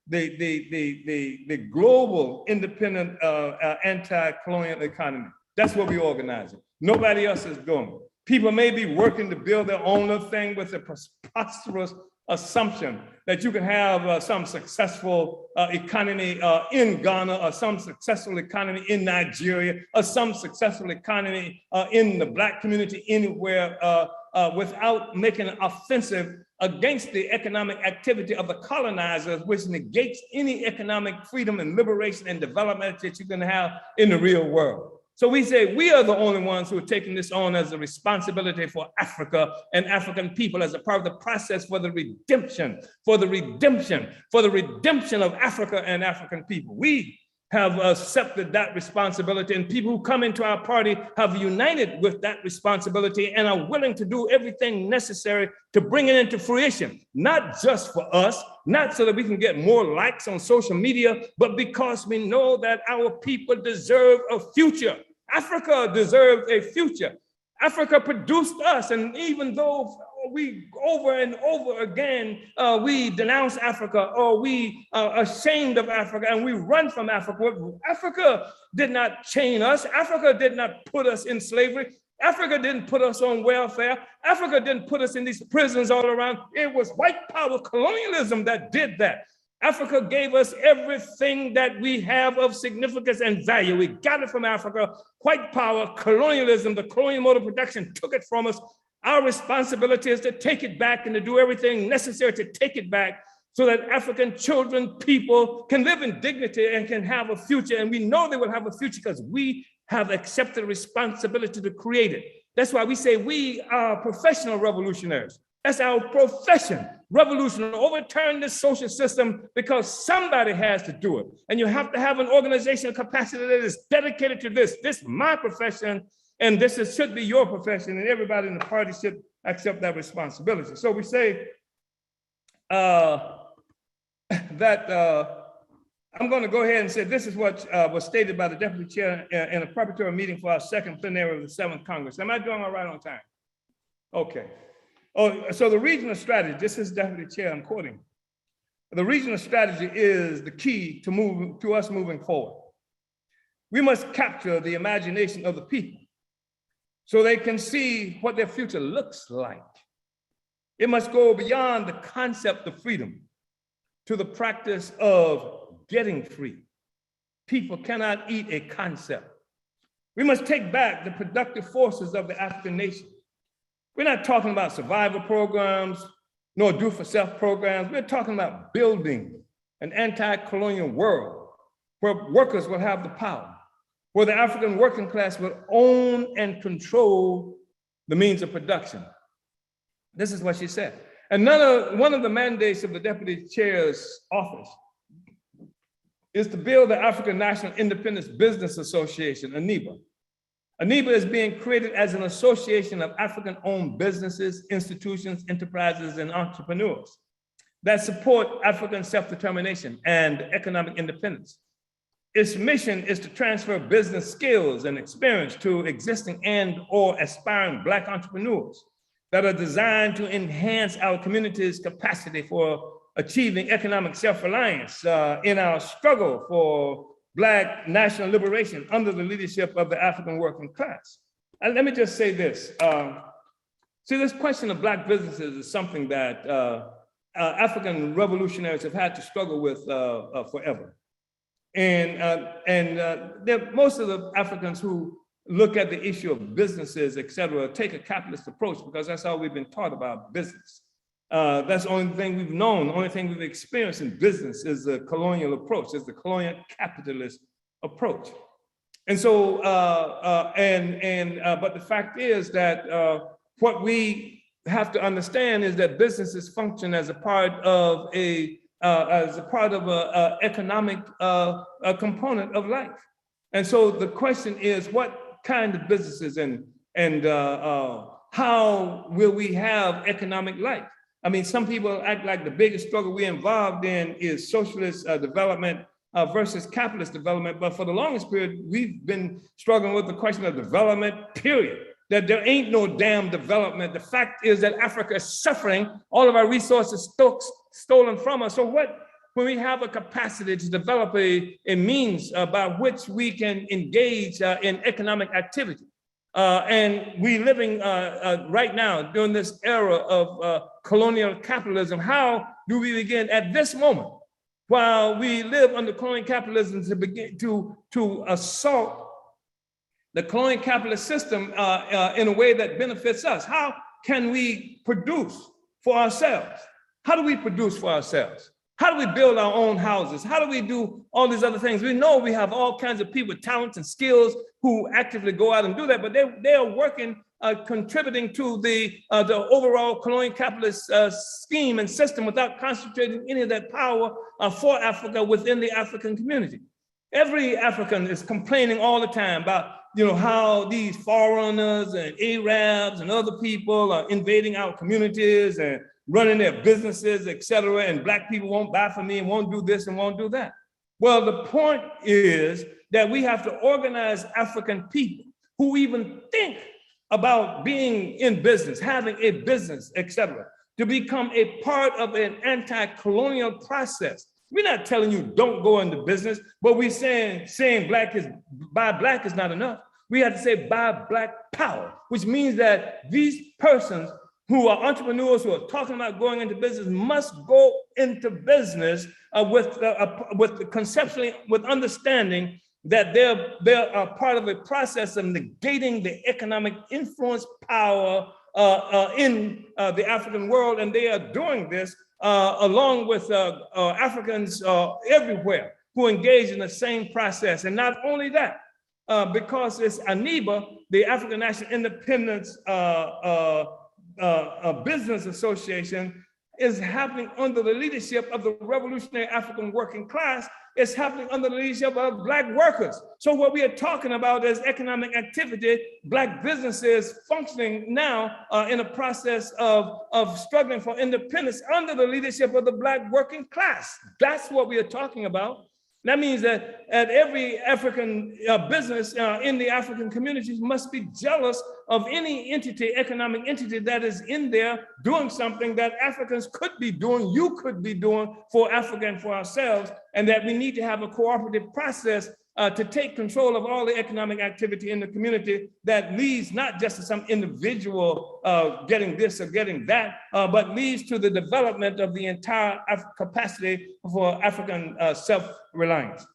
[SPEAKER 8] the global independent anti-colonial economy. That's what we're organizing. Nobody else is doing it. People may be working to build their own little thing with a preposterous assumption that you can have some successful economy in Ghana, or some successful economy in Nigeria, or some successful economy in the Black community anywhere without making an offensive against the economic activity of the colonizers, which negates any economic freedom and liberation and development that you can have in the real world. So we say we are the only ones who are taking this on as a responsibility for Africa and African people as a part of the process for the redemption of Africa and African people. We have accepted that responsibility, and people who come into our party have united with that responsibility and are willing to do everything necessary to bring it into fruition, not just for us, not so that we can get more likes on social media, but because we know that our people deserve a future. Africa deserves a future. Africa produced us, and even though we over and over again, we denounce Africa, or we are ashamed of Africa and we run from Africa. Africa did not chain us. Africa did not put us in slavery. Africa didn't put us on welfare. Africa didn't put us in these prisons all around. It was white power colonialism that did that. Africa gave us everything that we have of significance and value. We got it from Africa. White power, colonialism, the colonial mode of production took it from us. Our responsibility is to take it back and to do everything necessary to take it back so that African children, people can live in dignity and can have a future. And we know they will have a future because we have accepted responsibility to create it. That's why we say we are professional revolutionaries. That's our profession, revolution, overturn this social system because somebody has to do it. And you have to have an organizational capacity that is dedicated to this. This is my profession, and this should be your profession, and everybody in the party should accept that responsibility. So we say that I'm going to go ahead and say this is what was stated by the deputy chair in a preparatory meeting for our second plenary of the 7th Congress. Am I doing all right on time? Okay. Oh, so the regional strategy, this is deputy chair, I'm quoting. The regional strategy is the key to us moving forward. We must capture the imagination of the people so they can see what their future looks like. It must go beyond the concept of freedom to the practice of getting free. People cannot eat a concept. We must take back the productive forces of the African nation. We're not talking about survival programs, nor do-for-self programs. We're talking about building an anti-colonial world where workers will have the power, where the African working class will own and control the means of production. This is what she said. And one of the mandates of the deputy chair's office is to build the African National Independence Business Association, ANIBA. ANIBA is being created as an association of African-owned businesses, institutions, enterprises, and entrepreneurs that support African self-determination and economic independence. Its mission is to transfer business skills and experience to existing and/or aspiring Black entrepreneurs that are designed to enhance our community's capacity for achieving economic self-reliance in our struggle for Black national liberation under the leadership of the African working class. And let me just say this. See, this question of Black businesses is something that African revolutionaries have had to struggle with forever. And most of the Africans who look at the issue of businesses, et cetera, take a capitalist approach because that's all we've been taught about business. That's the only thing we've known, the only thing we've experienced in business is the colonial approach, is the colonial capitalist approach. And so, but the fact is that what we have to understand is that businesses function as a part of an economic component of life. And so the question is, what kind of businesses and how will we have economic life? I mean, some people act like the biggest struggle we're involved in is socialist development versus capitalist development. But for the longest period, we've been struggling with the question of development, period. That there ain't no damn development. The fact is that Africa is suffering, all of our resources stolen from us. So when we have a capacity to develop a means by which we can engage in economic activity, and we living right now during this era of colonial capitalism, how do we begin at this moment, while we live under colonial capitalism, to begin to assault the colonial capitalist system in a way that benefits us? How can we produce for ourselves? How do we produce for ourselves? How do we build our own houses? How do we do all these other things? We know we have all kinds of people with talents and skills who actively go out and do that, but they are working, contributing to the overall colonial capitalist scheme and system without concentrating any of that power for Africa within the African community. Every African is complaining all the time about how these foreigners and Arabs and other people are invading our communities and running their businesses, et cetera, and Black people won't buy from me and won't do this and won't do that. Well, the point is that we have to organize African people who even think about being in business, having a business, et cetera, to become a part of an anti-colonial process. We're not telling you don't go into business, but we're saying buy Black is not enough. We have to say buy Black power, which means that these persons who are entrepreneurs who are talking about going into business must go into business with conceptually, with understanding that they're a part of a process of negating the economic influence power in the African world, and they are doing this along with Africans everywhere who engage in the same process. And not only that, because it's ANIBA, the African National Independence Business Association, is happening under the leadership of the revolutionary African working class. It's happening under the leadership of Black workers. So what we are talking about is economic activity, Black businesses functioning now in a process of struggling for independence under the leadership of the Black working class. That's what we are talking about. That means that at every African business in the African communities must be jealous of any entity, economic entity that is in there doing something that Africans could be doing, you could be doing for Africa and for ourselves, and that we need to have a cooperative process to take control of all the economic activity in the community that leads not just to some individual getting this or getting that, but leads to the development of the entire capacity for African self-reliance.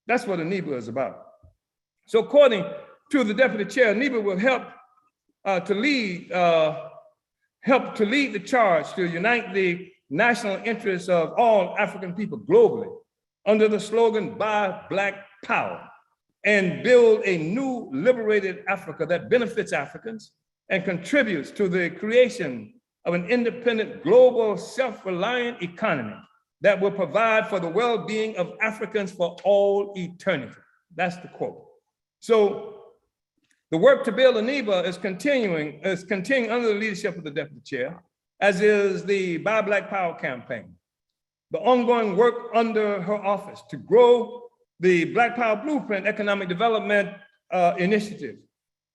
[SPEAKER 8] That's what ANIBA is about. So according to the deputy chair, ANIBA will help to lead the charge to unite the national interests of all African people globally under the slogan, Buy Black Power, and build a new liberated Africa that benefits Africans and contributes to the creation of an independent, global, self-reliant economy that will provide for the well-being of Africans for all eternity. That's the quote. So the work to build ANIBA is continuing under the leadership of the deputy chair, as is the Buy Black Power campaign. The ongoing work under her office to grow the Black Power Blueprint Economic Development Initiative,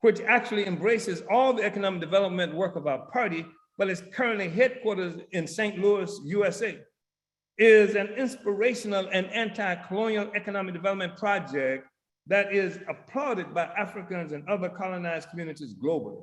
[SPEAKER 8] which actually embraces all the economic development work of our party, but is currently headquartered in St. Louis, USA, is an inspirational and anti-colonial economic development project that is applauded by Africans and other colonized communities globally.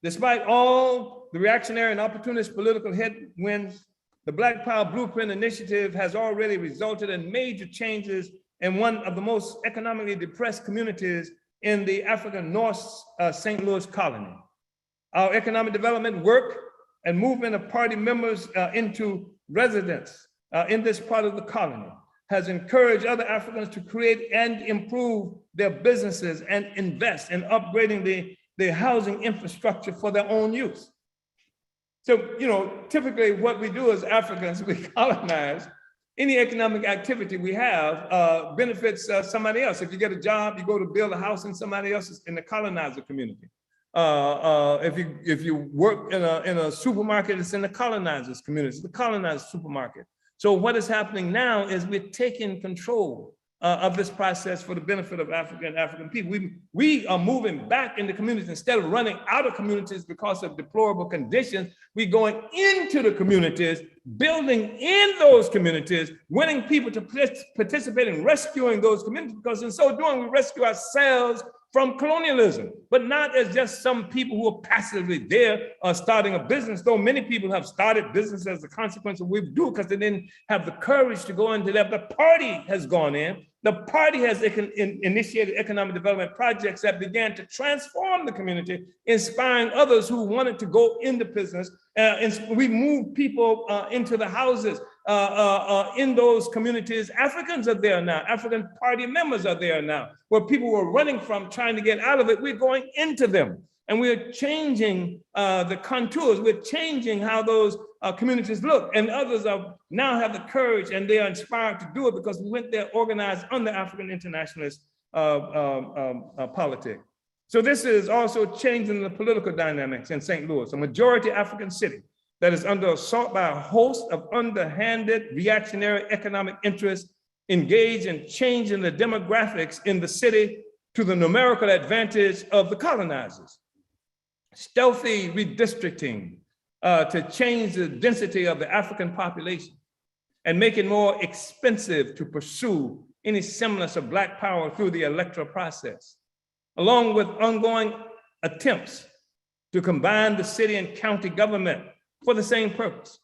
[SPEAKER 8] Despite all the reactionary and opportunist political headwinds, the Black Power Blueprint Initiative has already resulted in major changes in one of the most economically depressed communities in the African North St. Louis colony. Our economic development work and movement of party members into residence in this part of the colony has encouraged other Africans to create and improve their businesses and invest in upgrading the housing infrastructure for their own use. So, typically what we do as Africans, we colonize. Any economic activity we have benefits somebody else. If you get a job, you go to build a house in somebody else's, in the colonizer community. If you work in a supermarket, it's in the colonizers community, the colonized supermarket. So what is happening now is we're taking control of this process for the benefit of African people. We are moving back into communities. Instead of running out of communities because of deplorable conditions, we're going into the communities, building in those communities, winning people to participate in rescuing those communities, because in so doing, we rescue ourselves from colonialism, but not as just some people who are passively there starting a business, though many people have started business as a consequence of what we do because they didn't have the courage to go into that. The party has gone in. The party has initiated economic development projects that began to transform the community, inspiring others who wanted to go into business. And we moved people into the houses in those communities. Africans are there now. African party members are there now. Where people were running from, trying to get out of it, we're going into them. And we're changing the contours. We're changing how those communities look. And others now have the courage and they are inspired to do it because we went there organized under African internationalist politics. So this is also changing the political dynamics in St. Louis, a majority African city that is under assault by a host of underhanded reactionary economic interests engaged in changing the demographics in the city to the numerical advantage of the colonizers. Stealthy redistricting to change the density of the African population and make it more expensive to pursue any semblance of Black power through the electoral process, along with ongoing attempts to combine the city and county government for the same purpose,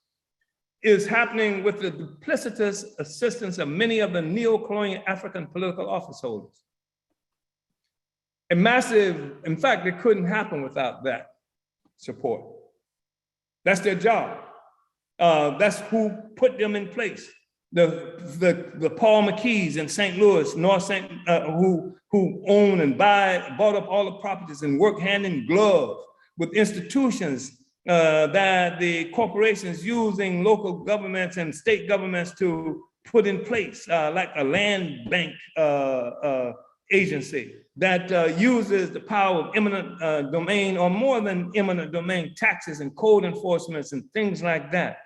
[SPEAKER 8] is happening with the duplicitous assistance of many of the neo-colonial African political office holders. A massive, in fact, it couldn't happen without that support. That's their job. That's who put them in place. The Paul McKees in St. Louis, who own and bought up all the properties and work hand in glove with institutions that the corporations using local governments and state governments to put in place, like a land bank agency that uses the power of eminent domain, or more than eminent domain, taxes and code enforcements and things like that,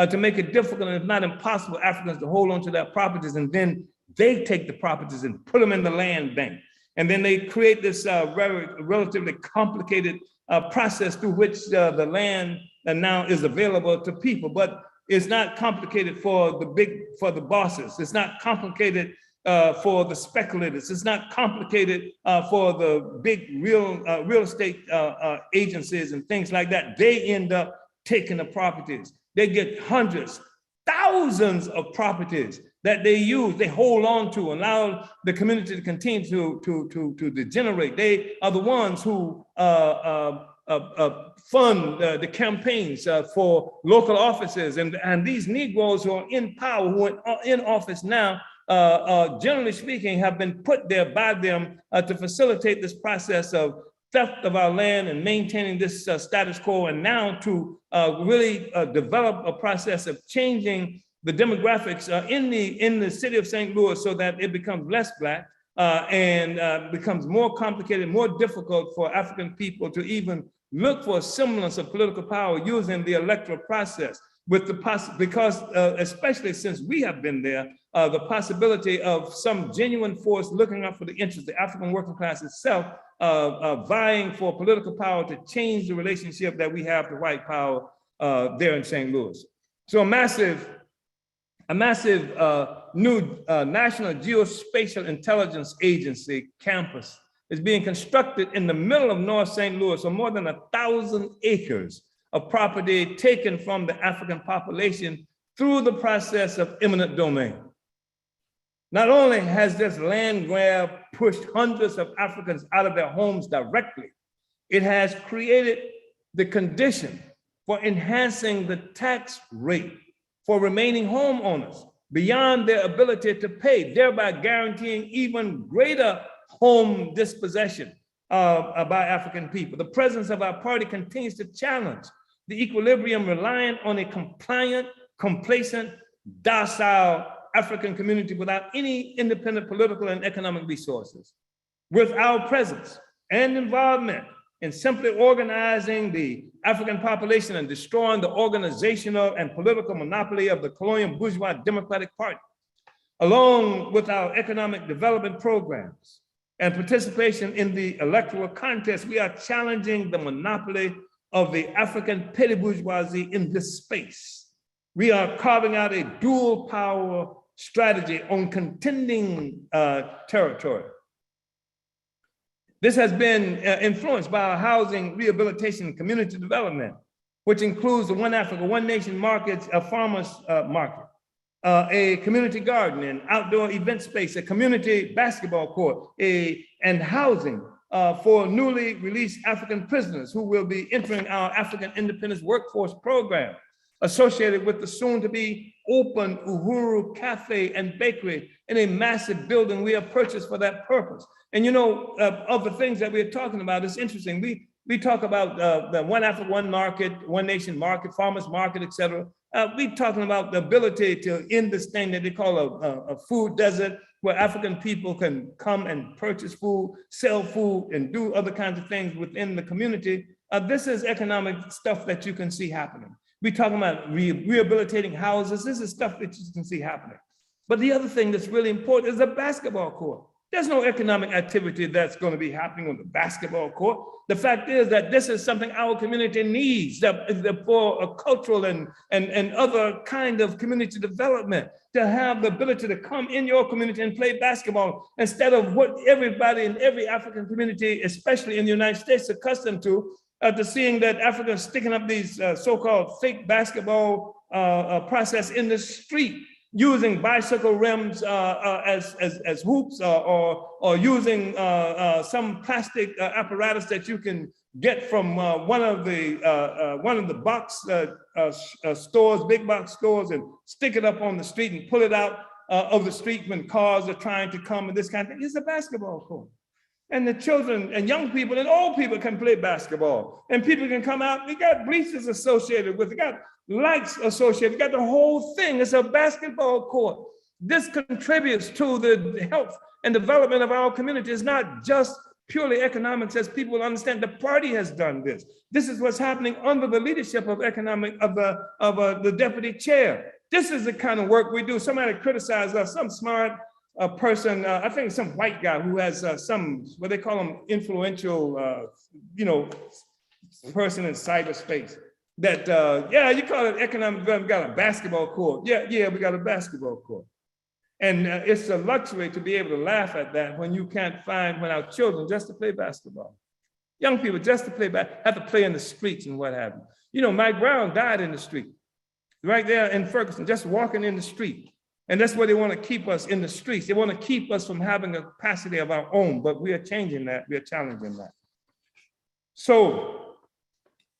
[SPEAKER 8] to make it difficult and if not impossible for Africans to hold on to their properties, and then they take the properties and put them in the land bank. And then they create this relatively complicated process through which the land now is available to people, but it's not complicated for the bosses. It's not complicated for the speculators. It's not complicated for the big real estate agencies and things like that. They end up taking the properties. They get hundreds, thousands of properties that they use, they hold on to, allow the community to continue to degenerate. They are the ones who fund the campaigns for local offices. And these Negroes who are in power, who are in office now, generally speaking, have been put there by them to facilitate this process of theft of our land and maintaining this status quo, and now to really develop a process of changing the demographics in the city of St. Louis so that it becomes less Black and becomes more complicated, more difficult for African people to even look for a semblance of political power using the electoral process, with because especially since we have been there, the possibility of some genuine force looking out for the interests of the African working class itself, vying for political power to change the relationship that we have to white power there in St. Louis. So a massive new National Geospatial Intelligence Agency campus is being constructed in the middle of North St. Louis, on more than 1,000 acres of property taken from the African population through the process of eminent domain. Not only has this land grab pushed hundreds of Africans out of their homes directly, it has created the condition for enhancing the tax rate for remaining homeowners beyond their ability to pay, thereby guaranteeing even greater home dispossession by African people. The presence of our party continues to challenge the equilibrium reliant on a compliant, complacent, docile African community without any independent political and economic resources. With our presence and involvement in simply organizing the African population and destroying the organizational and political monopoly of the colonial bourgeois Democratic Party, along with our economic development programs and participation in the electoral contest, we are challenging the monopoly of the African petty bourgeoisie in this space. We are carving out a dual power strategy on contending territory. This has been influenced by our housing, rehabilitation, and community development, which includes the One Africa, One Nation markets, a farmer's market, a community garden, an outdoor event space, a community basketball court, and housing for newly released African prisoners who will be entering our African Independence Workforce Program, associated with the soon-to-be open Uhuru Cafe and Bakery in a massive building we have purchased for that purpose. And you know, of the things that we're talking about, it's interesting. We talk about the One Africa, One Market, One Nation market, farmers market, et cetera. We're talking about the ability to end this thing that they call a food desert, where African people can come and purchase food, sell food, and do other kinds of things within the community. This is economic stuff that you can see happening. We're talking about rehabilitating houses. This is stuff that you can see happening. But the other thing that's really important is a basketball court. There's no economic activity that's going to be happening on the basketball court. The fact is that this is something our community needs for a cultural and other kind of community development, to have the ability to come in your community and play basketball instead of what everybody in every African community, especially in the United States, is accustomed to seeing that Africans sticking up these so-called fake basketball process in the street, using bicycle rims as hoops, or using some plastic apparatus that you can get from one of the box stores, big box stores, and stick it up on the street and pull it out of the street when cars are trying to come and this kind of thing. It's a basketball court. And the children and young people and old people can play basketball. And people can come out. We got bleachers associated with it. We got lights associated. We got the whole thing. It's a basketball court. This contributes to the health and development of our community. It's not just purely economics, as people understand. The party has done this. This is what's happening under the leadership of the deputy chair. This is the kind of work we do. Somebody criticized us, some smart person, I think some white guy who has some, what they call them, influential, person in cyberspace. That, yeah, you call it economic development, we got a basketball court. Yeah, we got a basketball court. And it's a luxury to be able to laugh at that when you can't find, when our children just to play basketball. Young people just to play have to play in the streets and what have you. You know, Mike Brown died in the street, right there in Ferguson, just walking in the street. And that's where they want to keep us, in the streets. They want to keep us from having a capacity of our own, but we are changing that. We are challenging that. So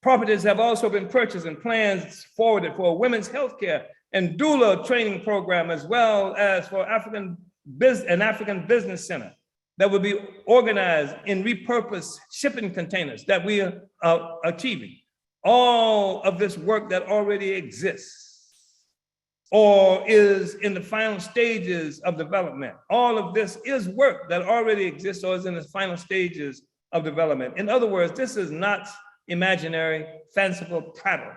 [SPEAKER 8] properties have also been purchased and plans forwarded for a women's healthcare and doula training program, as well as for an African business center that will be organized in repurposed shipping containers that we are achieving. All of this work that already exists or is in the final stages of development. All of this is work that already exists or is in the final stages of development. In other words, this is not imaginary, fanciful prattle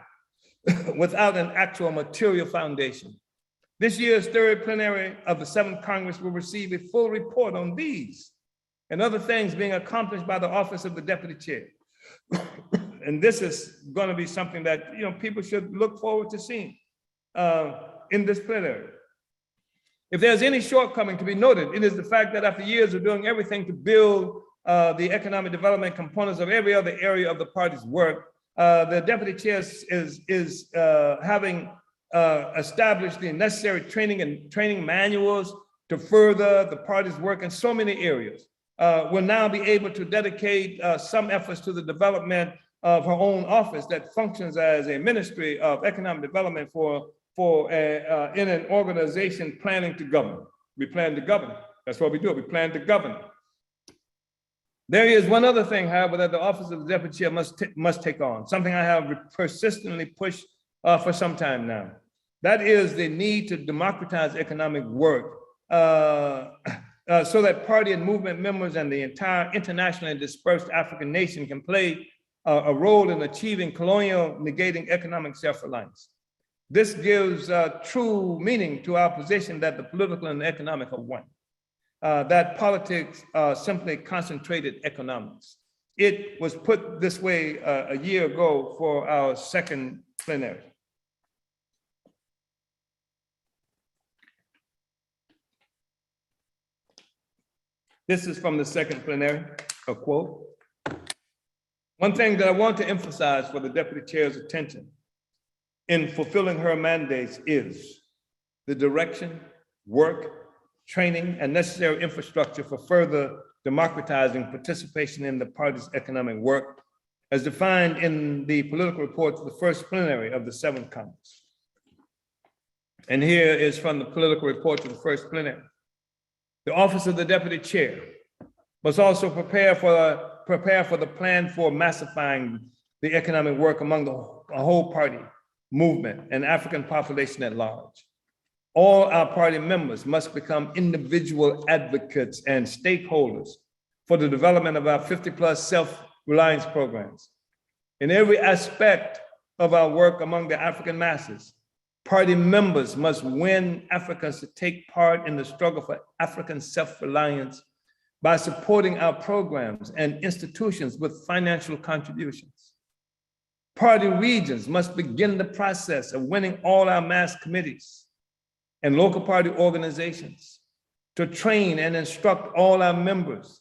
[SPEAKER 8] without an actual material foundation. This year's third plenary of the 7th Congress will receive a full report on these and other things being accomplished by the office of the deputy chair. And this is going to be something that people should look forward to seeing in this plenary. If there's any shortcoming to be noted, it is the fact that after years of doing everything to build the economic development components of every other area of the party's work, the deputy chair is having established the necessary training manuals to further the party's work in so many areas. Will now be able to dedicate some efforts to the development of her own office that functions as a ministry of economic development in an organization planning to govern. We plan to govern. That's what we do. We plan to govern. There is one other thing, however, that the office of the deputy chair must take on, something I have persistently pushed for some time now. That is the need to democratize economic work so that party and movement members and the entire internationally dispersed African nation can play a role in achieving colonial negating economic self-reliance. This gives true meaning to our position that the political and economic are one, that politics simply concentrated economics. It was put this way a year ago for our second plenary. This is from the second plenary. a quote. One thing that I want to emphasize for the Deputy Chair's attention in fulfilling her mandates is the direction, work, training, and necessary infrastructure for further democratizing participation in the party's economic work as defined in the political report to the first plenary of the 7th Congress. And here is from the political report to the first plenary. The office of the Deputy Chair must also prepare for the plan for massifying the economic work among the whole party movement and African population at large. All our party members must become individual advocates and stakeholders for the development of our 50+ self-reliance programs. In every aspect of our work among the African masses, party members must win Africans to take part in the struggle for African self-reliance by supporting our programs and institutions with financial contributions. Party regions must begin the process of winning all our mass committees and local party organizations to train and instruct all our members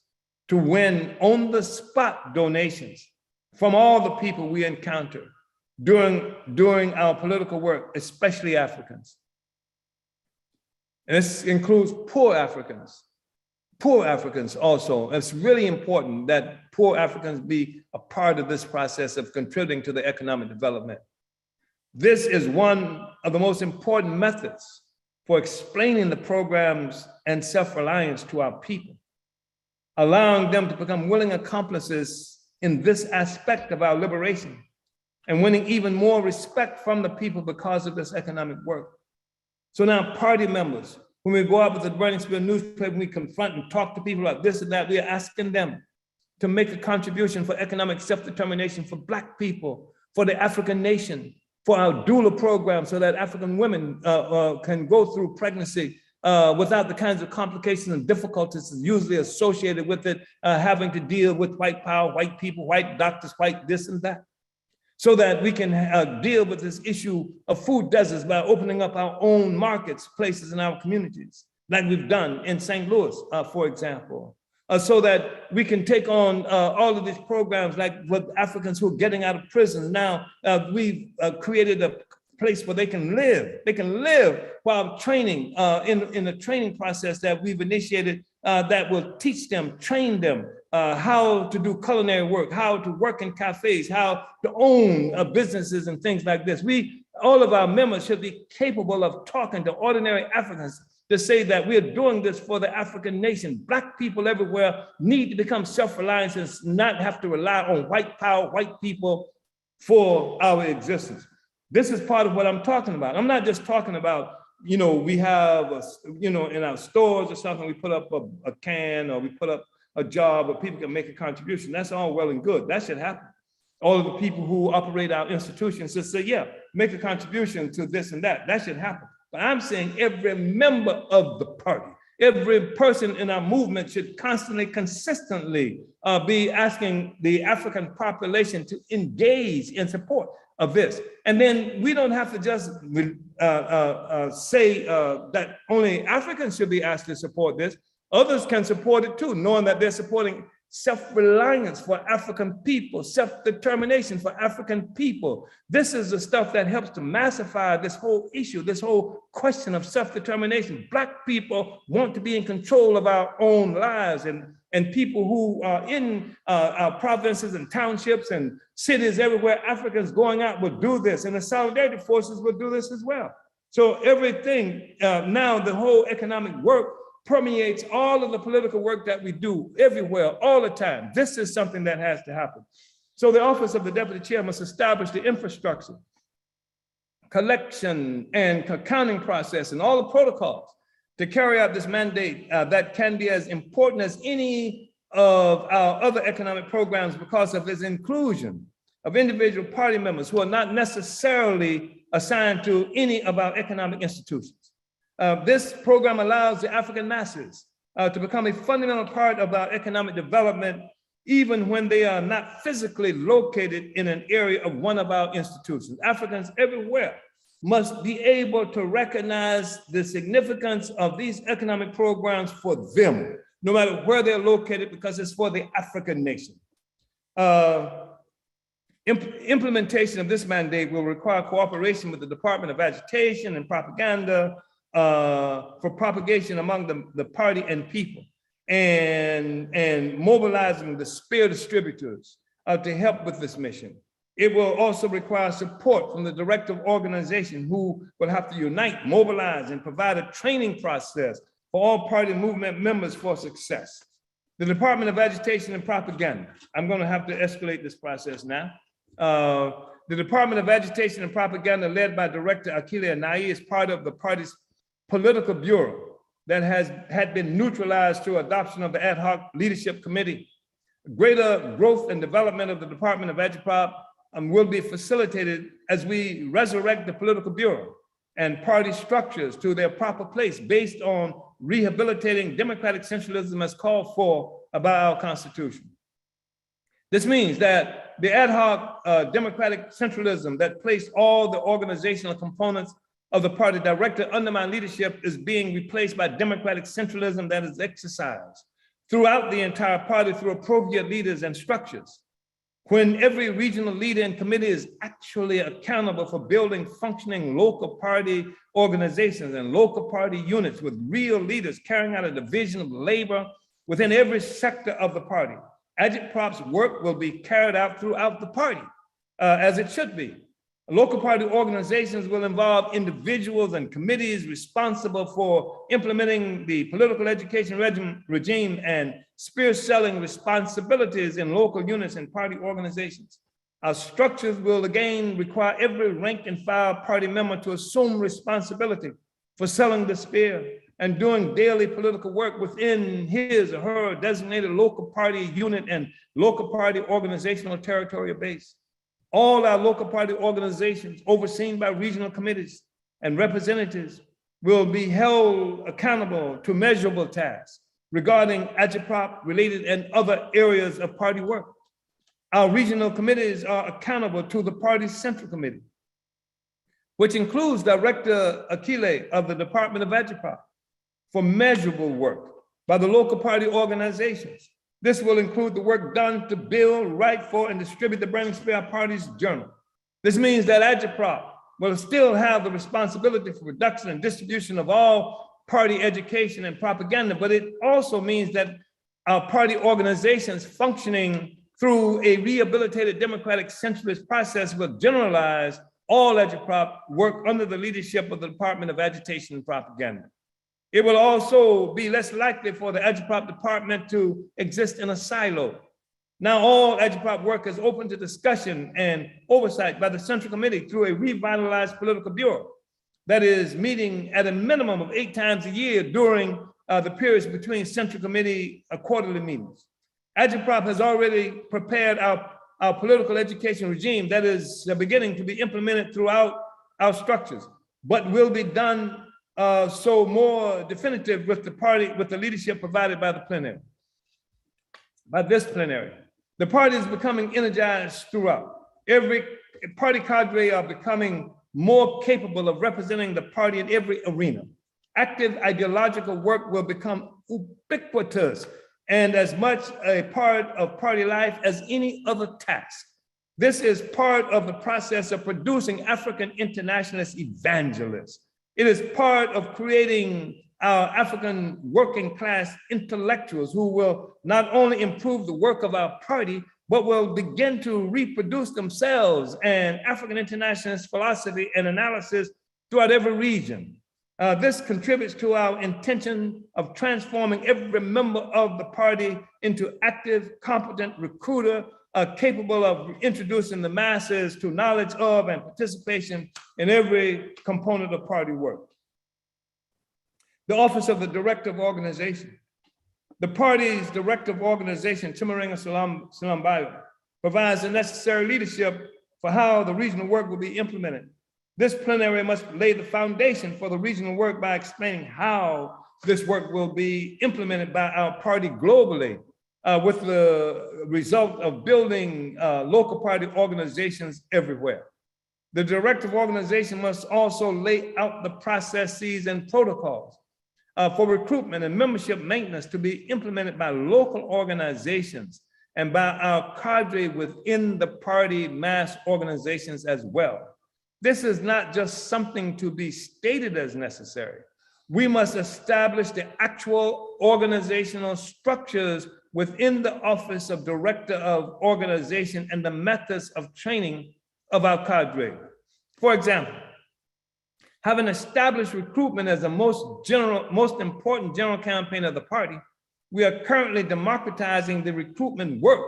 [SPEAKER 8] to win on-the-spot donations from all the people we encounter during our political work, especially Africans. And this includes poor Africans also. It's really important that poor Africans be a part of this process of contributing to the economic development. This is one of the most important methods for explaining the programs and self-reliance to our people, allowing them to become willing accomplices in this aspect of our liberation and winning even more respect from the people because of this economic work. So now party members, when we go out with the Relentless newspaper, we confront and talk to people about this and that, we are asking them to make a contribution for economic self-determination for Black people, for the African nation, for our doula program so that African women can go through pregnancy without the kinds of complications and difficulties usually associated with it, having to deal with white power, white people, white doctors, white this and that. So that we can deal with this issue of food deserts by opening up our own markets, places in our communities, like we've done in St. Louis, for example. So that we can take on all of these programs like with Africans who are getting out of prison. Now we've created a place where they can live. They can live while training in the training process that we've initiated that will teach them, train them how to do culinary work, how to work in cafes, how to own businesses and things like this. All of our members should be capable of talking to ordinary Africans to say that we are doing this for the African nation. Black people everywhere need to become self-reliant and not have to rely on white power, white people for our existence. This is part of what I'm talking about. I'm not just talking about, we have, in our stores or something, we put up a can or we put up a job where people can make a contribution. That's all well and good. That should happen. All of the people who operate our institutions just say, yeah, make a contribution to this and that. That should happen. But I'm saying every member of the party, every person in our movement should constantly, consistently be asking the African population to engage in support of this. And then we don't have to just say that only Africans should be asked to support this. Others can support it too, knowing that they're supporting self-reliance for African people, self-determination for African people. This is the stuff that helps to massify this whole issue, this whole question of self-determination. Black people want to be in control of our own lives, and people who are in our provinces and townships and cities everywhere, Africans going out will do this, and the solidarity forces will do this as well. So everything, now the whole economic work permeates all of the political work that we do everywhere, all the time. This is something that has to happen. So the office of the deputy chair must establish the infrastructure, collection and accounting process, and all the protocols to carry out this mandate that can be as important as any of our other economic programs because of its inclusion of individual party members who are not necessarily assigned to any of our economic institutions. This program allows the African masses to become a fundamental part of our economic development, even when they are not physically located in an area of one of our institutions. Africans everywhere must be able to recognize the significance of these economic programs for them, no matter where they're located, because it's for the African nation. Implementation of this mandate will require cooperation with the Department of Agitation and Propaganda for propagation among the party and people, and mobilizing the spear distributors to help with this mission. It will also require support from the directive organization, who will have to unite, mobilize, and provide a training process for all party movement members for success. The Department of Agitation and Propaganda, I'm going to have to escalate this process now. The Department of Agitation and Propaganda, led by Director Akile Anai, is part of the party's political bureau that had been neutralized through adoption of the ad hoc leadership committee. Greater growth and development of the Department of Agitprop will be facilitated as we resurrect the political bureau and party structures to their proper place based on rehabilitating democratic centralism as called for by our Constitution. This means that the ad hoc democratic centralism that placed all the organizational components of the party directly under my leadership is being replaced by democratic centralism that is exercised throughout the entire party through appropriate leaders and structures. When every regional leader and committee is actually accountable for building functioning local party organizations and local party units with real leaders carrying out a division of labor within every sector of the party, Agitprop's work will be carried out throughout the party, as it should be. Local party organizations will involve individuals and committees responsible for implementing the political education regime and spear selling responsibilities in local units and party organizations. Our structures will again require every rank and file party member to assume responsibility for selling the spear and doing daily political work within his or her designated local party unit and local party organizational territorial base. All our local party organizations overseen by regional committees and representatives will be held accountable to measurable tasks regarding Agitprop related and other areas of party work. Our regional committees are accountable to the party's central committee, which includes Director Akile of the Department of Agitprop, for measurable work by the local party organizations. This will include the work done to build, write for, and distribute the Burning Spear Party's journal. This means that Agitprop will still have the responsibility for production and distribution of all party education and propaganda, but it also means that our party organizations functioning through a rehabilitated democratic centralist process will generalize all Agitprop work under the leadership of the Department of Agitation and Propaganda. It will also be less likely for the Agitprop department to exist in a silo. Now all Agitprop work is open to discussion and oversight by the Central Committee through a revitalized political bureau that is meeting at a minimum of 8 times a year during the periods between Central Committee quarterly meetings. Agitprop has already prepared our political education regime that is beginning to be implemented throughout our structures, but will be done so more definitive with the party, with the leadership provided by the plenary. By this plenary, the party is becoming energized throughout. Every party cadre are becoming more capable of representing the party in every arena. Active ideological work will become ubiquitous and as much a part of party life as any other task. This is part of the process of producing African internationalist evangelists. It is part of creating our African working class intellectuals who will not only improve the work of our party, but will begin to reproduce themselves and African internationalist philosophy and analysis throughout every region. This contributes to our intention of transforming every member of the party into active, competent recruiter, capable of introducing the masses to knowledge of and participation in every component of party work. The Office of the Directive Organization. The party's directive organization, Chimurenga Salambayo, provides the necessary leadership for how the regional work will be implemented. This plenary must lay the foundation for the regional work by explaining how this work will be implemented by our party globally, with the result of building local party organizations everywhere. The directive organization must also lay out the processes and protocols for recruitment and membership maintenance to be implemented by local organizations and by our cadre within the party mass organizations as well. This is not just something to be stated as necessary. We must establish the actual organizational structures within the Office of Director of Organization and the methods of training of our cadre. For example, having established recruitment as the most important general campaign of the party, we are currently democratizing the recruitment work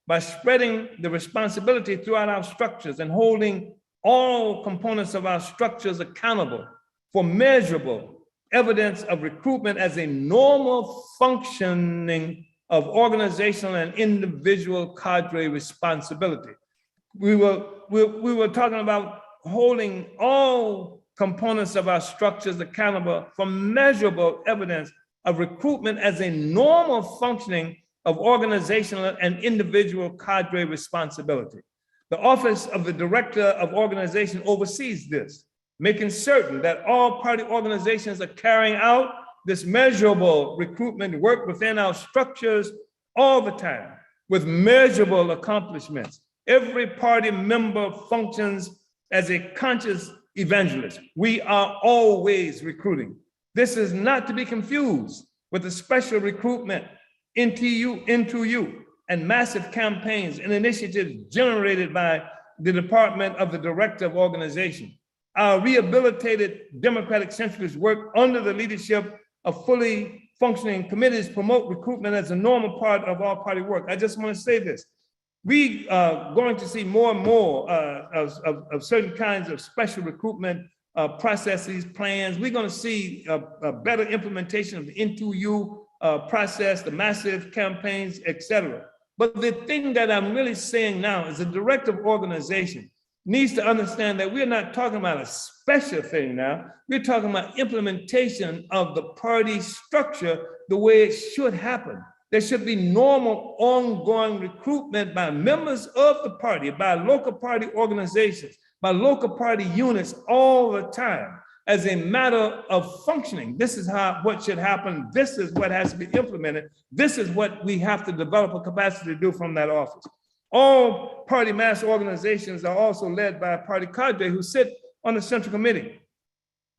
[SPEAKER 8] by spreading the responsibility throughout our structures and holding all components of our structures accountable for measurable evidence of recruitment as a normal functioning of organizational and individual cadre responsibility. We were talking about holding all components of our structures accountable for measurable evidence of recruitment as a normal functioning of organizational and individual cadre responsibility. The Office of the Director of Organization oversees this, making certain that all party organizations are carrying out this measurable recruitment work within our structures all the time with measurable accomplishments. Every party member functions as a conscious evangelist. We are always recruiting. This is not to be confused with the special recruitment, into and massive campaigns and initiatives generated by the Department of the Director of Organization. Our rehabilitated democratic centralist work under the leadership of fully functioning committees promote recruitment as a normal part of our party work. I just want to say this. We are going to see more and more of certain kinds of special recruitment processes, plans. We're going to see a better implementation of the into process, the massive campaigns, etc. But the thing that I'm really saying now is the director of organization needs to understand that we're not talking about a special thing now. We're talking about implementation of the party structure the way it should happen. There should be normal, ongoing recruitment by members of the party, by local party organizations, by local party units all the time as a matter of functioning. This is what should happen. This is what has to be implemented. This is what we have to develop a capacity to do from that office. All party mass organizations are also led by a party cadre who sit on the Central Committee,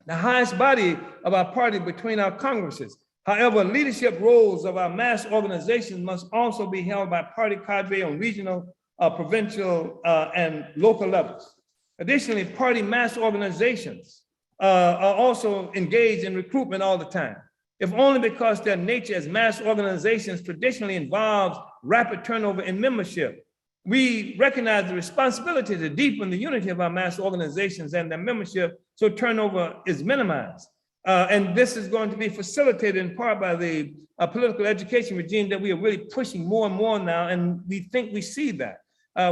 [SPEAKER 8] the highest body of our party between our congresses. However, leadership roles of our mass organizations must also be held by party cadre on regional, provincial, and local levels. Additionally, party mass organizations are also engaged in recruitment all the time, if only because their nature as mass organizations traditionally involves rapid turnover in membership. We recognize the responsibility to deepen the unity of our mass organizations and their membership so turnover is minimized. And this is going to be facilitated in part by the political education regime that we are really pushing more and more now, and we think we see that.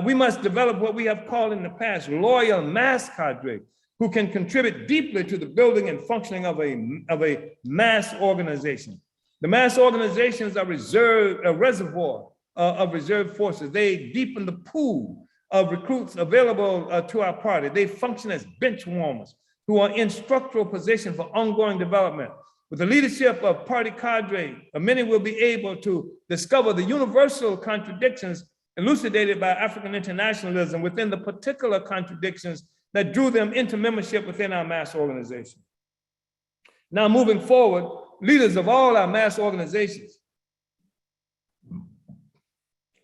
[SPEAKER 8] We must develop what we have called in the past loyal mass cadre who can contribute deeply to the building and functioning of a mass organization. The mass organizations are a reservoir of reserve forces. They deepen the pool of recruits available to our party. They function as bench warmers who are in structural position for ongoing development. With the leadership of party cadre, many will be able to discover the universal contradictions elucidated by African internationalism within the particular contradictions that drew them into membership within our mass organization. Now, moving forward, leaders of all our mass organizations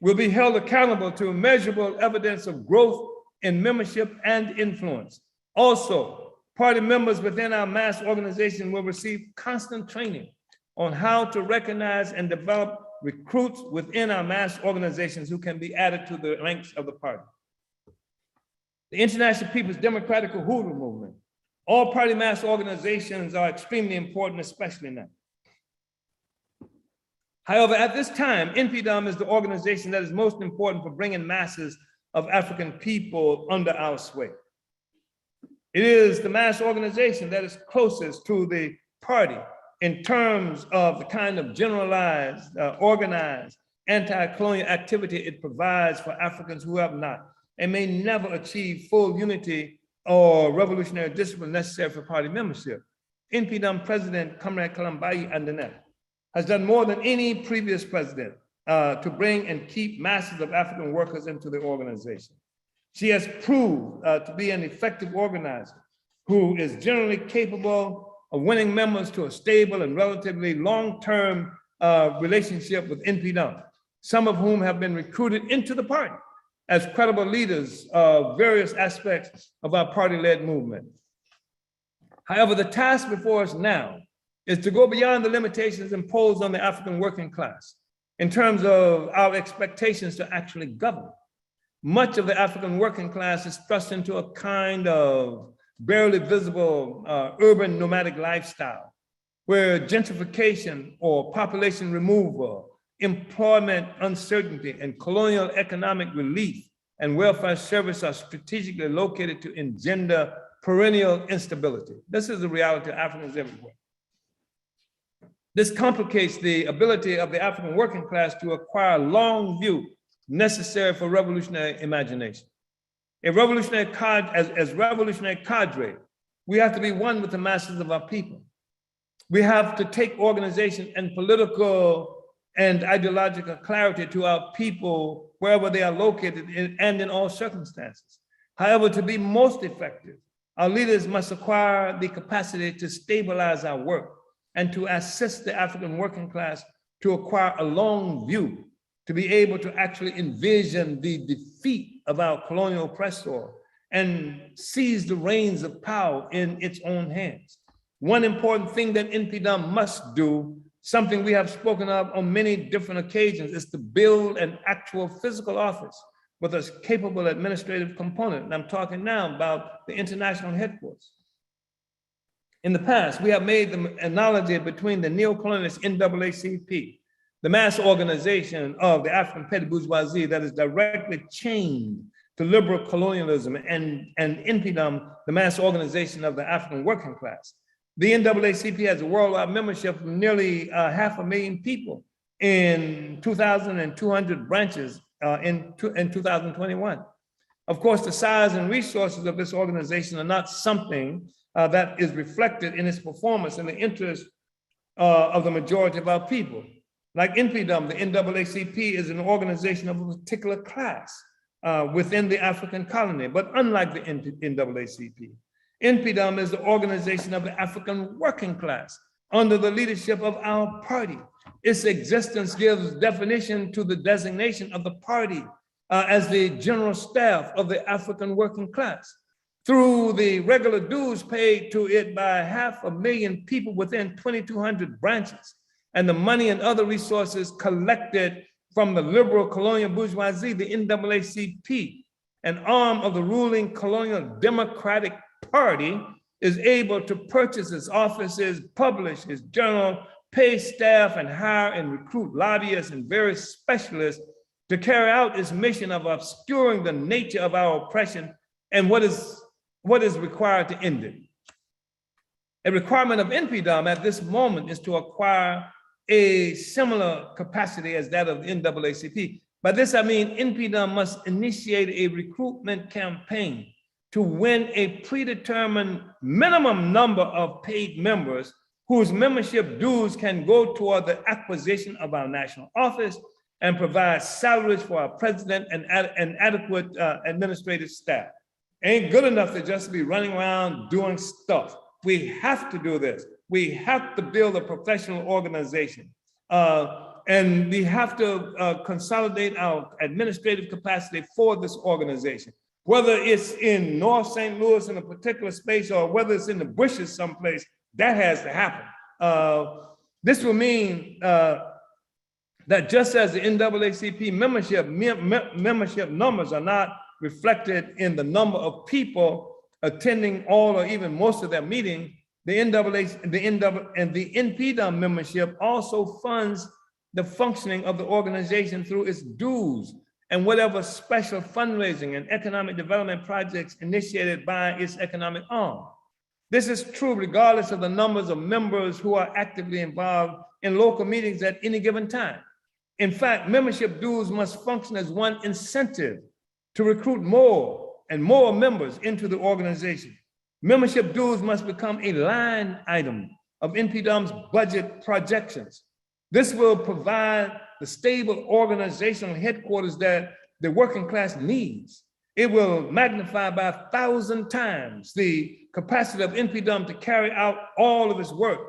[SPEAKER 8] will be held accountable to measurable evidence of growth in membership and influence. Also, party members within our mass organization will receive constant training on how to recognize and develop recruits within our mass organizations who can be added to the ranks of the party. The International People's Democratic Uhuru Movement. All party mass organizations are extremely important, especially now. However, at this time, NPDOM is the organization that is most important for bringing masses of African people under our sway. It is the mass organization that is closest to the party in terms of the kind of generalized, organized, anti-colonial activity it provides for Africans who have not and may never achieve full unity or revolutionary discipline necessary for party membership. NPDUM President, Comrade Kalambayi Andanet, has done more than any previous president to bring and keep masses of African workers into the organization. She has proved to be an effective organizer who is generally capable of winning members to a stable and relatively long-term relationship with NPDUM, some of whom have been recruited into the party as credible leaders of various aspects of our party-led movement. However, the task before us now is to go beyond the limitations imposed on the African working class in terms of our expectations to actually govern. Much of the African working class is thrust into a kind of barely visible urban nomadic lifestyle, where gentrification or population removal, employment uncertainty, and colonial economic relief and welfare service are strategically located to engender perennial instability. This is the reality of Africans everywhere. This complicates the ability of the African working class to acquire long view necessary for revolutionary imagination. As revolutionary cadre, we have to be one with the masses of our people. We have to take organization and political and ideological clarity to our people wherever they are located and in all circumstances. However, to be most effective, our leaders must acquire the capacity to stabilize our work and to assist the African working class to acquire a long view, to be able to actually envision the defeat of our colonial oppressor and seize the reins of power in its own hands. One important thing that NPDUM must do, something we have spoken of on many different occasions, is to build an actual physical office with a capable administrative component. And I'm talking now about the international headquarters. In the past, we have made the analogy between the neo-colonialist NAACP, the mass organization of the African petty bourgeoisie that is directly chained to liberal colonialism, and NPDUM, the mass organization of the African working class. The NAACP has a worldwide membership of nearly 500,000 people in 2,200 branches in 2021. Of course, the size and resources of this organization are not something that is reflected in its performance in the interest of the majority of our people. Like NPDUM, the NAACP is an organization of a particular class within the African colony, but unlike the NAACP, NPDUM is the organization of the African working class under the leadership of our party. Its existence gives definition to the designation of the party as the general staff of the African working class. Through the regular dues paid to it by 500,000 people within 2,200 branches, and the money and other resources collected from the liberal colonial bourgeoisie, the NAACP, an arm of the ruling colonial Democratic Party, is able to purchase its offices, publish its journal, pay staff, and hire and recruit lobbyists and various specialists to carry out its mission of obscuring the nature of our oppression and what is required to end it. A requirement of NPDUM at this moment is to acquire a similar capacity as that of the NAACP. By this, I mean NPDUM must initiate a recruitment campaign to win a predetermined minimum number of paid members whose membership dues can go toward the acquisition of our national office and provide salaries for our president and adequate administrative staff. Ain't good enough to just be running around doing stuff. We have to do this. We have to build a professional organization. And we have to consolidate our administrative capacity for this organization. Whether it's in North St. Louis in a particular space or whether it's in the bushes someplace, that has to happen. This will mean that just as the NAACP membership numbers are not reflected in the number of people attending all or even most of their meetings, the NPDUM membership also funds the functioning of the organization through its dues and whatever special fundraising and economic development projects initiated by its economic arm. This is true regardless of the numbers of members who are actively involved in local meetings at any given time. In fact, membership dues must function as one incentive to recruit more and more members into the organization. Membership dues must become a line item of NPDUM's budget projections. This will provide the stable organizational headquarters that the working class needs. It will magnify by 1,000 times the capacity of NPDUM to carry out all of its work.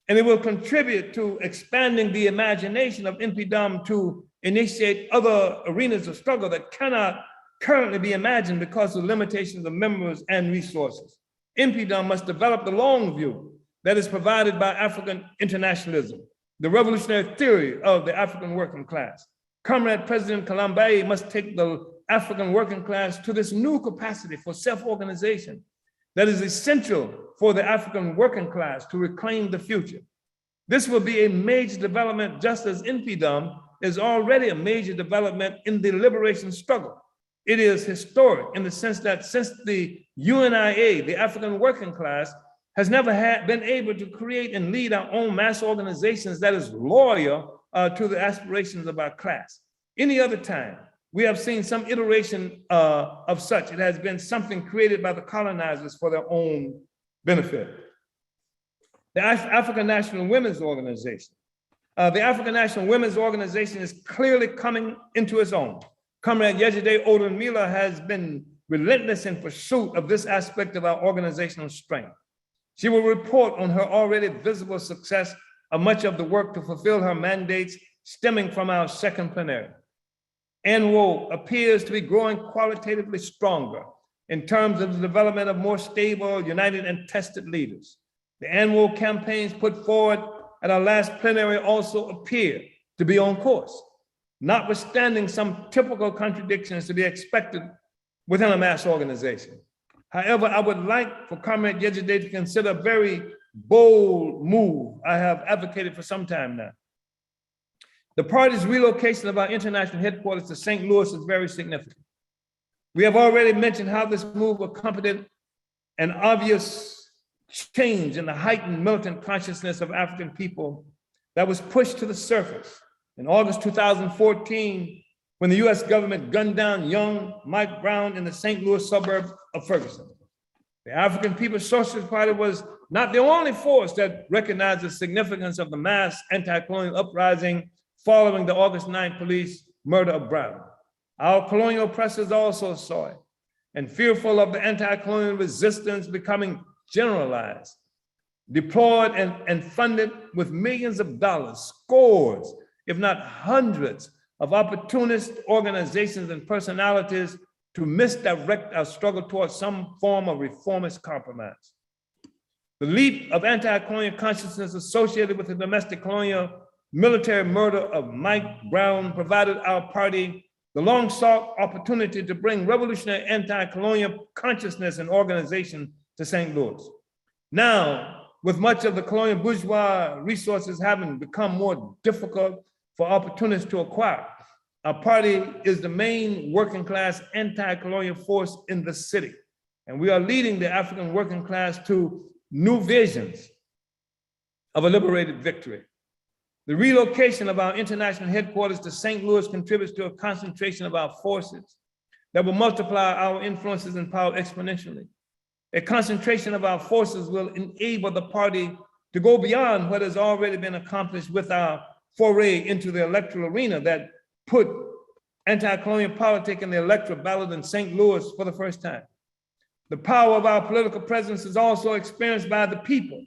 [SPEAKER 8] And it will contribute to expanding the imagination of NPDUM to initiate other arenas of struggle that cannot currently be imagined because of limitations of members and resources. NPDUM must develop the long view that is provided by African internationalism, the revolutionary theory of the African working class. Comrade President Kalambaye must take the African working class to this new capacity for self-organization that is essential for the African working class to reclaim the future. This will be a major development, just as NPDUM is already a major development in the liberation struggle. It is historic in the sense that since the UNIA, the African working class, has never been able to create and lead our own mass organizations that is loyal to the aspirations of our class. Any other time, we have seen some iteration of such. It has been something created by the colonizers for their own benefit. The African National Women's Organization. The African National Women's Organization is clearly coming into its own. Comrade Yejide Odunmila has been relentless in pursuit of this aspect of our organizational strength. She will report on her already visible success of much of the work to fulfill her mandates stemming from our second plenary. ANWO appears to be growing qualitatively stronger in terms of the development of more stable, united, and tested leaders. The ANWO campaigns put forward at our last plenary also appear to be on course, notwithstanding some typical contradictions to be expected within a mass organization. However, I would like for Comrade Yejide to consider a very bold move I have advocated for some time now. The party's relocation of our international headquarters to St. Louis is very significant. We have already mentioned how this move accompanied an obvious change in the heightened militant consciousness of African people that was pushed to the surface in August 2014, when the US government gunned down young Mike Brown in the St. Louis suburb of Ferguson. The African People's Socialist Party was not the only force that recognized the significance of the mass anti-colonial uprising following the August 9th police murder of Brown. Our colonial oppressors also saw it, and fearful of the anti-colonial resistance becoming generalized, deployed and funded with millions of dollars, scores, if not hundreds, of opportunist organizations and personalities to misdirect our struggle towards some form of reformist compromise. The leap of anti-colonial consciousness associated with the domestic colonial military murder of Mike Brown provided our party the long-sought opportunity to bring revolutionary anti-colonial consciousness and organization to St. Louis. Now, with much of the colonial bourgeois resources having become more difficult for opportunists to acquire, our party is the main working class anti-colonial force in the city. And we are leading the African working class to new visions of a liberated victory. The relocation of our international headquarters to St. Louis contributes to a concentration of our forces that will multiply our influences and power exponentially. A concentration of our forces will enable the party to go beyond what has already been accomplished with our foray into the electoral arena that put anti-colonial politics in the electoral ballot in St. Louis for the first time. The power of our political presence is also experienced by the people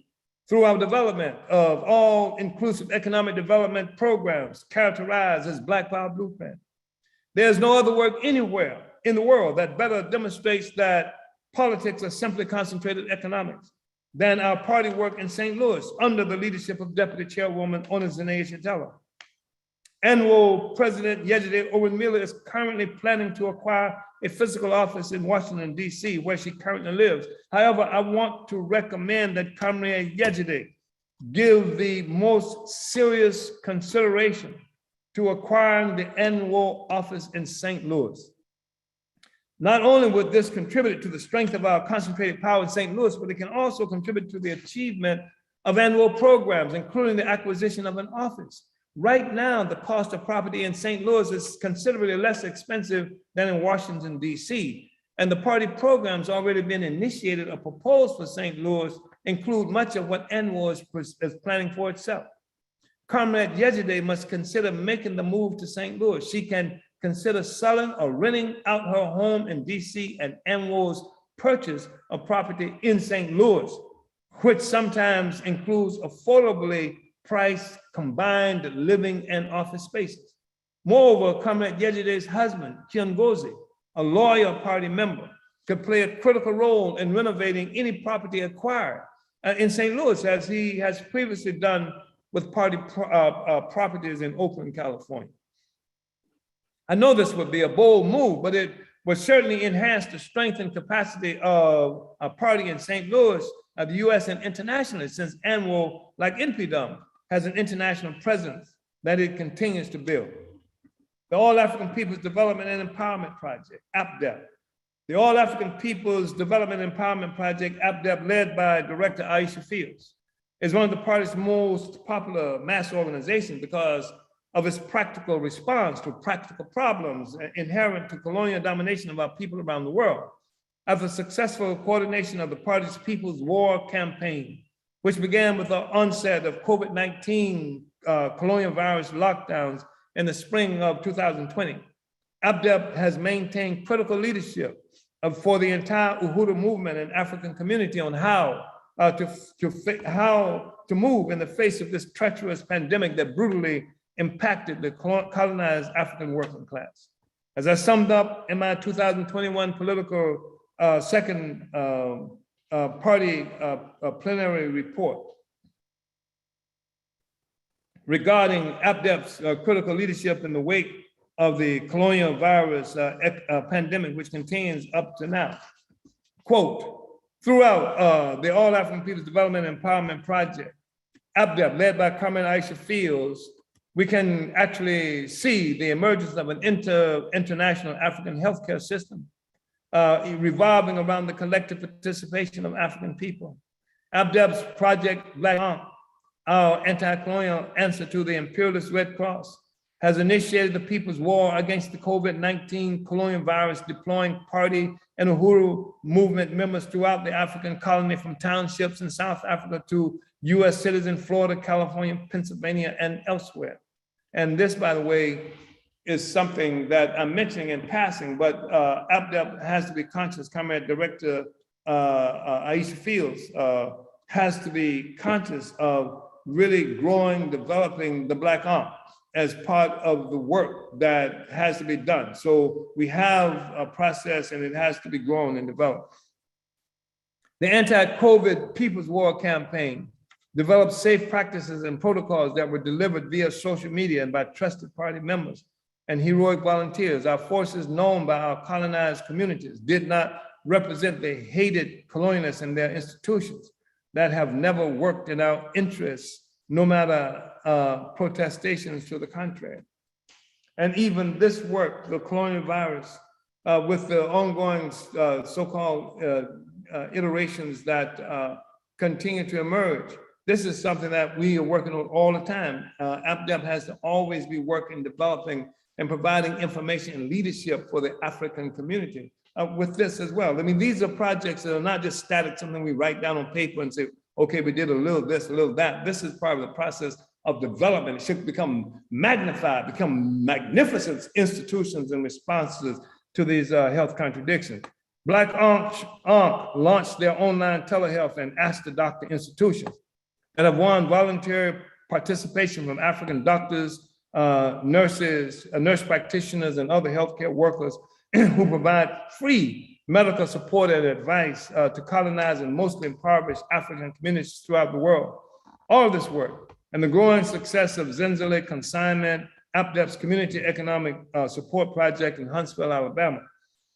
[SPEAKER 8] through our development of all-inclusive economic development programs characterized as Black Power Blueprint. There's no other work anywhere in the world that better demonstrates that politics are simply concentrated economics than our party work in St. Louis under the leadership of Deputy Chairwoman Onezene Shatella. ANWO President Yejide Odunmila is currently planning to acquire a physical office in Washington, D.C., where she currently lives. However, I want to recommend that Comrade Yejide give the most serious consideration to acquiring the ANWO office in St. Louis. Not only would this contribute to the strength of our concentrated power in St. Louis, but it can also contribute to the achievement of ANWO programs, including the acquisition of an office. Right now, the cost of property in St. Louis is considerably less expensive than in Washington, D.C. And the party programs already been initiated or proposed for St. Louis include much of what ANWO is planning for itself. Comrade Yejide must consider making the move to St. Louis. She can consider selling or renting out her home in DC and ANWO's purchase of property in St. Louis, which sometimes includes affordably priced combined living and office spaces. Moreover, Comrade Yejide's husband, Kiongozi, a loyal party member, could play a critical role in renovating any property acquired in St. Louis, as he has previously done with party properties in Oakland, California. I know this would be a bold move, but it would certainly enhance the strength and capacity of a party in St. Louis, of the US and internationally, since ANWO, like NPDUM, has an international presence that it continues to build. The All African People's Development and Empowerment Project, APDEP. The All African People's Development and Empowerment Project, APDEP, led by Director Aisha Fields, is one of the party's most popular mass organizations because of its practical response to practical problems inherent to colonial domination of our people around the world. After successful coordination of the party's People's War campaign, which began with the onset of COVID-19 colonial virus lockdowns in the spring of 2020, APDEP has maintained critical leadership for the entire Uhuru movement and African community on how to move in the face of this treacherous pandemic that brutally impacted the colonized African working class. As I summed up in my 2021 political second party plenary report regarding APDEP's critical leadership in the wake of the colonial virus pandemic, which continues up to now. Quote, throughout the All African People's Development and Empowerment Project, APDEP, led by Comrade Aisha Fields, we can actually see the emergence of an international African healthcare system revolving around the collective participation of African people. APDEP's Project Black Ankh, our anti-colonial answer to the imperialist Red Cross, has initiated the People's War against the COVID-19 colonial virus, deploying party and Uhuru movement members throughout the African colony, from townships in South Africa to US cities in Florida, California, Pennsylvania, and elsewhere. And this, by the way, is something that I'm mentioning in passing, but APDEP has to be conscious. Comrade Director Aisha Fields has to be conscious of really growing, developing the Black Ankh as part of the work that has to be done. So we have a process and it has to be grown and developed. The anti-COVID People's War campaign developed safe practices and protocols that were delivered via social media and by trusted party members and heroic volunteers. Our forces, known by our colonized communities, did not represent the hated colonialists and their institutions that have never worked in our interests, no matter protestations to the contrary. And even this work, the colonial virus, with the ongoing so-called iterations that continue to emerge, this is something that we are working on all the time. APDEP has to always be working, developing, and providing information and leadership for the African community with this as well. I mean, these are projects that are not just static, something we write down on paper and say, okay, we did a little this, a little that. This is part of the process of development. It should become magnified, become magnificent institutions and responses to these health contradictions. Black Ankh launched their online telehealth and Ask the Doctor institutions that have won voluntary participation from African doctors, nurses, nurse practitioners, and other healthcare workers who provide free medical support and advice to colonized and mostly impoverished African communities throughout the world. All of this work and the growing success of Zenzele Consignment, APDEP's Community Economic Support Project in Huntsville, Alabama,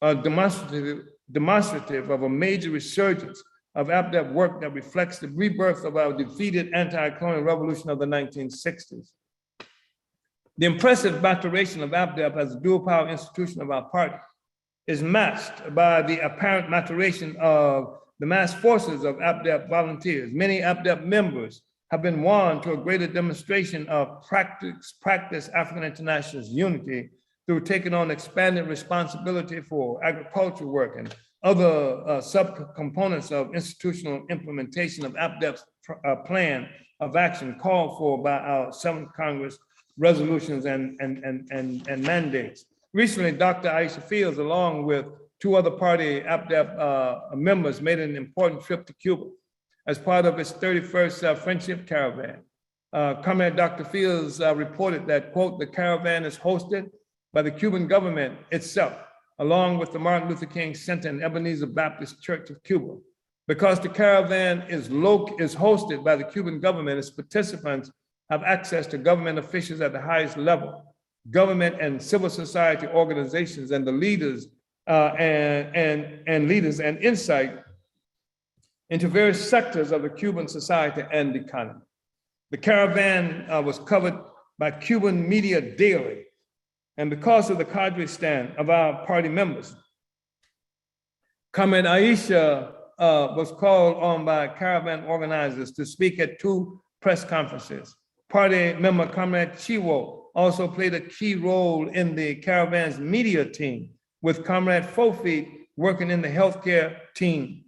[SPEAKER 8] are demonstrative of a major resurgence of APDEP work that reflects the rebirth of our defeated anti-colonial revolution of the 1960s. The impressive maturation of APDEP as a dual power institution of our party is matched by the apparent maturation of the mass forces of APDEP volunteers. Many APDEP members have been won to a greater demonstration of practice African International's unity through taking on expanded responsibility for agricultural work and other subcomponents of institutional implementation of APDEP's plan of action called for by our 7th Congress resolutions and mandates. Recently, Dr. Aisha Fields, along with 2 other party APDEP members, made an important trip to Cuba as part of its 31st Friendship Caravan. Comrade Dr. Fields reported that, quote, the caravan is hosted by the Cuban government itself, along with the Martin Luther King Center and Ebenezer Baptist Church of Cuba. Because the caravan is hosted by the Cuban government, its participants have access to government officials at the highest level, government and civil society organizations, and the leaders and insight into various sectors of the Cuban society and economy. The caravan was covered by Cuban media daily, and because of the cadre stand of our party members, Comrade Aisha was called on by caravan organizers to speak at 2 press conferences. Party member Comrade Chiwo also played a key role in the caravan's media team, with Comrade Fofi working in the healthcare team,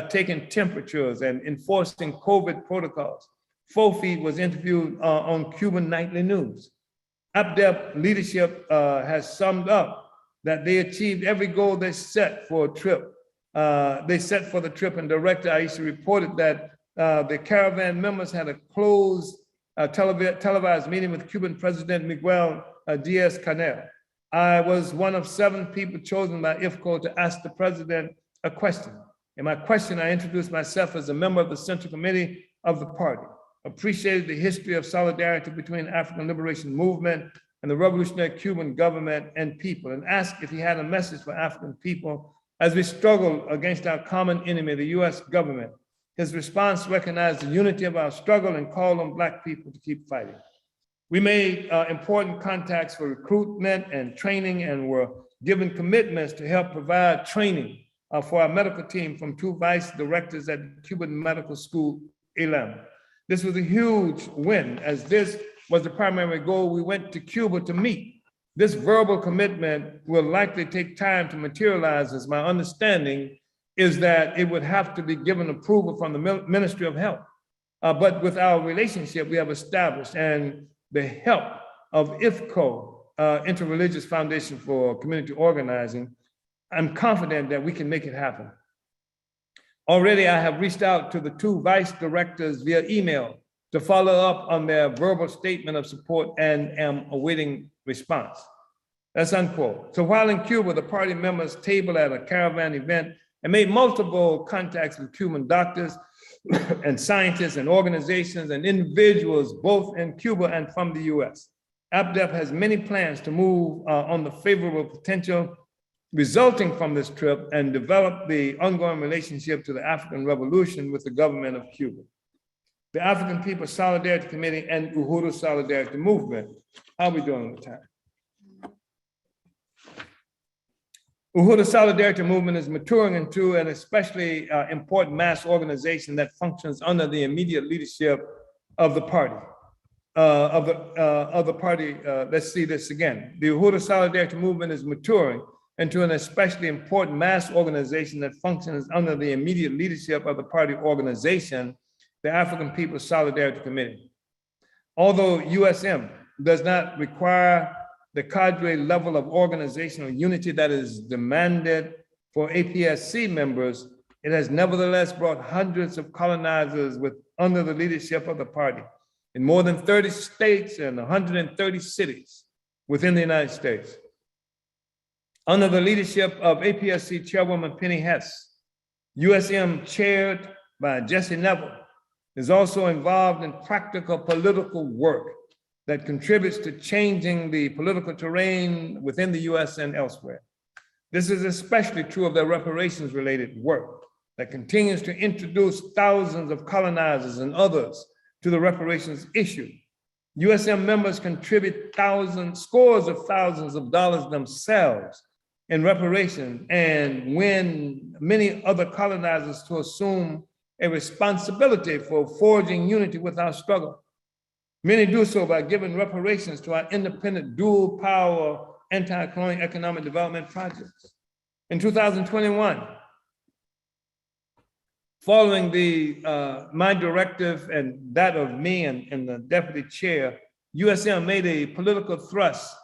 [SPEAKER 8] taking temperatures and enforcing COVID protocols. Fofi was interviewed on Cuban nightly news. APDEP leadership has summed up that they achieved every goal they set for a trip. The trip, and Director Aisha reported that the caravan members had a closed televised meeting with Cuban President Miguel Diaz-Canel. I was one of 7 people chosen by IFCO to ask the president a question. In my question, I introduced myself as a member of the Central Committee of the party, appreciated the history of solidarity between the African Liberation Movement and the revolutionary Cuban government and people, and asked if he had a message for African people as we struggle against our common enemy, the US government. His response recognized the unity of our struggle and called on Black people to keep fighting. We made important contacts for recruitment and training, and were given commitments to help provide training for our medical team from 2 vice directors at the Cuban Medical School, ELAM. This was a huge win, as this was the primary goal we went to Cuba to meet. This verbal commitment will likely take time to materialize, as my understanding is that it would have to be given approval from the Ministry of Health. But with our relationship we have established and the help of IFCO, Interreligious Foundation for Community Organizing, I'm confident that we can make it happen. Already I have reached out to the 2 vice directors via email to follow up on their verbal statement of support and am awaiting response. That's unquote. So while in Cuba, the party members tabled at a caravan event and made multiple contacts with Cuban doctors and scientists and organizations and individuals, both in Cuba and from the US. APDEP has many plans to move on the favorable potential resulting from this trip and develop the ongoing relationship to the African Revolution with the government of Cuba. The African People's Solidarity Committee and Uhuru Solidarity Movement. How are we doing with time? Uhuru Solidarity Movement is maturing into an especially important mass organization that functions under the immediate leadership of the party. Let's see this again. The Uhuru Solidarity Movement is maturing into an especially important mass organization that functions under the immediate leadership of the party organization, the African People's Solidarity Committee. Although USM does not require the cadre level of organizational unity that is demanded for APSC members, it has nevertheless brought hundreds of colonizers under the leadership of the party in more than 30 states and 130 cities within the United States. Under the leadership of APSC Chairwoman Penny Hess, USM chaired by Jesse Neville is also involved in practical political work that contributes to changing the political terrain within the US and elsewhere. This is especially true of their reparations-related work that continues to introduce thousands of colonizers and others to the reparations issue. USM members contribute scores of thousands of dollars themselves in reparations and win many other colonizers to assume a responsibility for forging unity with our struggle. Many do so by giving reparations to our independent dual power anti-colonial economic development projects. In 2021, following my directive and that of me and the deputy chair, USM made a political thrust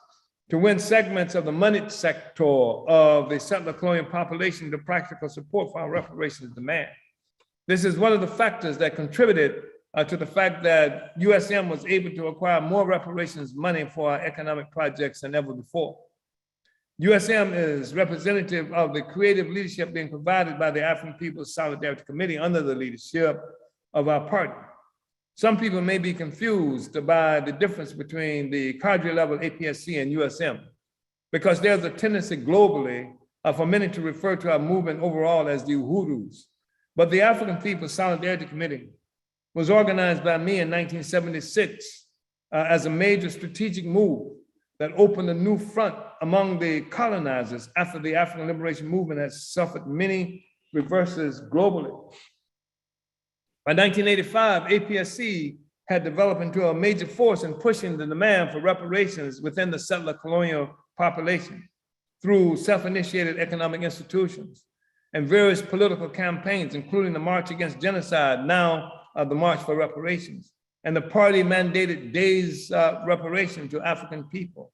[SPEAKER 8] to win segments of the moneyed sector of the settler colonial population to practical support for our reparations demand. This is one of the factors that contributed to the fact that USM was able to acquire more reparations money for our economic projects than ever before. USM is representative of the creative leadership being provided by the African People's Solidarity Committee under the leadership of our party. Some people may be confused by the difference between the cadre level APSC and USM, because there's a tendency globally for many to refer to our movement overall as the Uhurus. But the African People's Solidarity Committee was organized by me in 1976 as a major strategic move that opened a new front among the colonizers after the African liberation movement has suffered many reverses globally. By 1985, APSC had developed into a major force in pushing the demand for reparations within the settler colonial population through self-initiated economic institutions and various political campaigns, including the March Against Genocide, now the March for Reparations, and the party mandated days reparation to African people.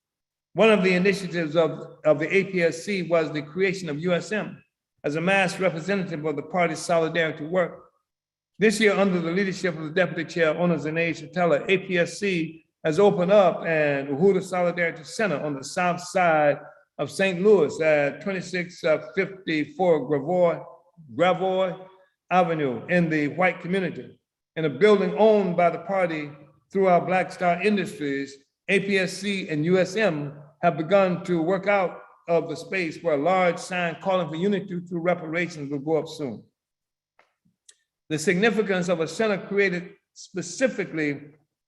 [SPEAKER 8] One of the initiatives of the APSC was the creation of USM as a mass representative of the party's solidarity work. This year, under the leadership of the Deputy Chair, Onozene Shatella, APSC has opened up an Uhuru Solidarity Center on the south side of St. Louis at 2654 Gravois Avenue in the white community. In a building owned by the party through our Black Star Industries, APSC and USM have begun to work out of the space where a large sign calling for unity through reparations will go up soon. The significance of a center created specifically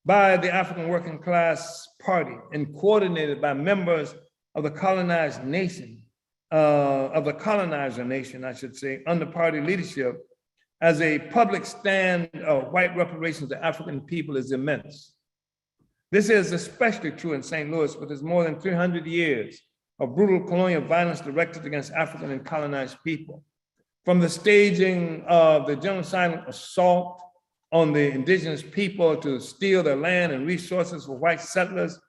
[SPEAKER 8] by the African Working Class Party and coordinated by members of the colonized nation, of the colonizer nation, I should say, under party leadership, as a public stand of white reparations to African people is immense. This is especially true in St. Louis, with its more than 300 years of brutal colonial violence directed against African and colonized people. From the staging of the genocidal assault on the indigenous people to steal their land and resources for white settlers,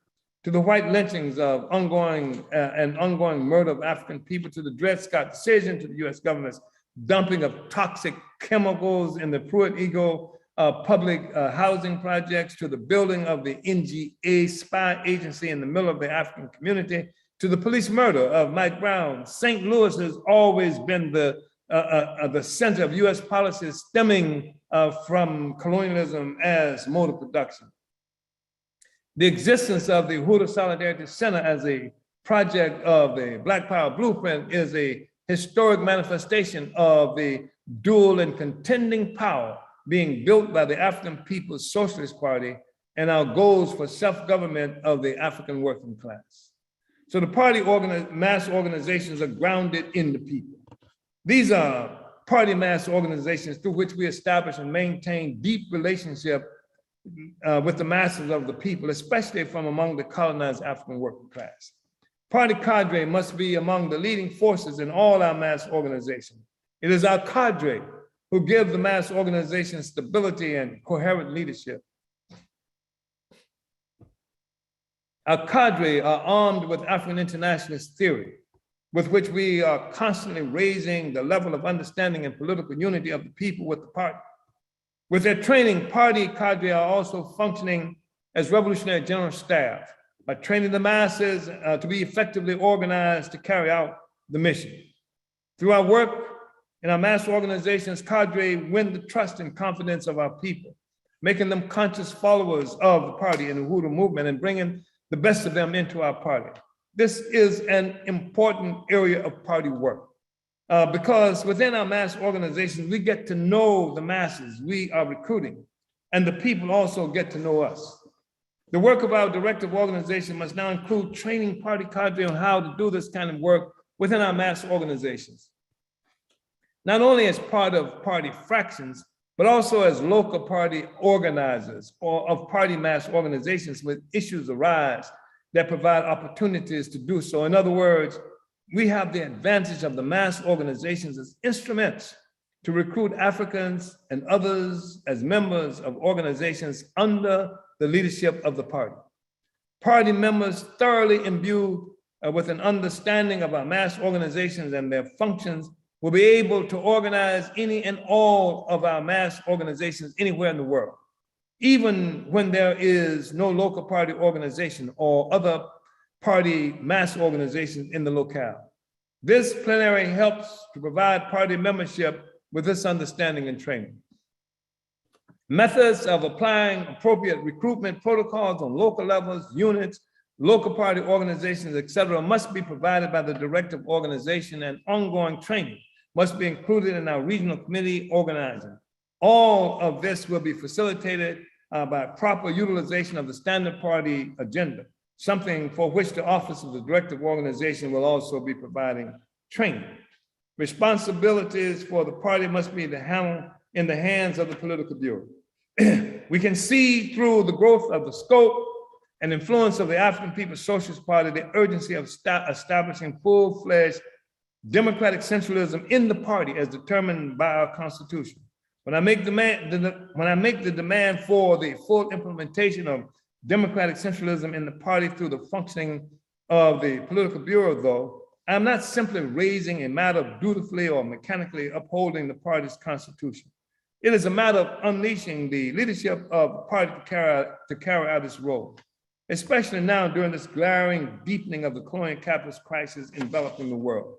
[SPEAKER 8] to the white lynchings of ongoing murder of African people, to the Dred Scott decision, to the US government's dumping of toxic chemicals in the Pruitt Eagle public housing projects, to the building of the NGA spy agency in the middle of the African community, to the police murder of Mike Brown. St. Louis has always been the center of US policies stemming from colonialism as mode of production. The existence of the Uhuru Solidarity Center as a project of the Black Power Blueprint is a historic manifestation of the dual and contending power being built by the African People's Socialist Party and our goals for self-government of the African working class. So the party mass organizations are grounded in the people. These are party mass organizations through which we establish and maintain deep relationship with the masses of the people, especially from among the colonized African working class. Party cadre must be among the leading forces in all our mass organizations. It is our cadre who give the mass organization stability and coherent leadership. Our cadre are armed with African internationalist theory, with which we are constantly raising the level of understanding and political unity of the people with the party. With their training, party cadre are also functioning as revolutionary general staff by training the masses to be effectively organized to carry out the mission. Through our work in our mass organizations, cadre win the trust and confidence of our people, making them conscious followers of the party and the Uhuru movement and bringing the best of them into our party. This is an important area of party work because within our mass organizations, we get to know the masses we are recruiting, and the people also get to know us. The work of our directive organization must now include training party cadre on how to do this kind of work within our mass organizations. Not only as part of party fractions, but also as local party organizers or of party mass organizations when issues arise that provide opportunities to do so. In other words, we have the advantage of the mass organizations as instruments to recruit Africans and others as members of organizations under the leadership of the party. Party members thoroughly imbued with an understanding of our mass organizations and their functions will be able to organize any and all of our mass organizations anywhere in the world, even when there is no local party organization or other party mass organizations in the locale. This plenary helps to provide party membership with this understanding and training. Methods of applying appropriate recruitment protocols on local levels, units, local party organizations, etc., must be provided by the directive organization, and ongoing training must be included in our regional committee organizing. All of this will be facilitated by proper utilization of the standard party agenda, something for which the Office of the Directive Organization will also be providing training. Responsibilities for the party must be in the hands of the political bureau. We can see through the growth of the scope and influence of the African People's Socialist Party the urgency of establishing full-fledged democratic centralism in the party as determined by our Constitution. When I make the demand for the full implementation of democratic centralism in the party through the functioning of the political bureau, though, I'm not simply raising a matter of dutifully or mechanically upholding the party's constitution. It is a matter of unleashing the leadership of the party to carry out its role, especially now during this glaring deepening of the colonial capitalist crisis enveloping the world.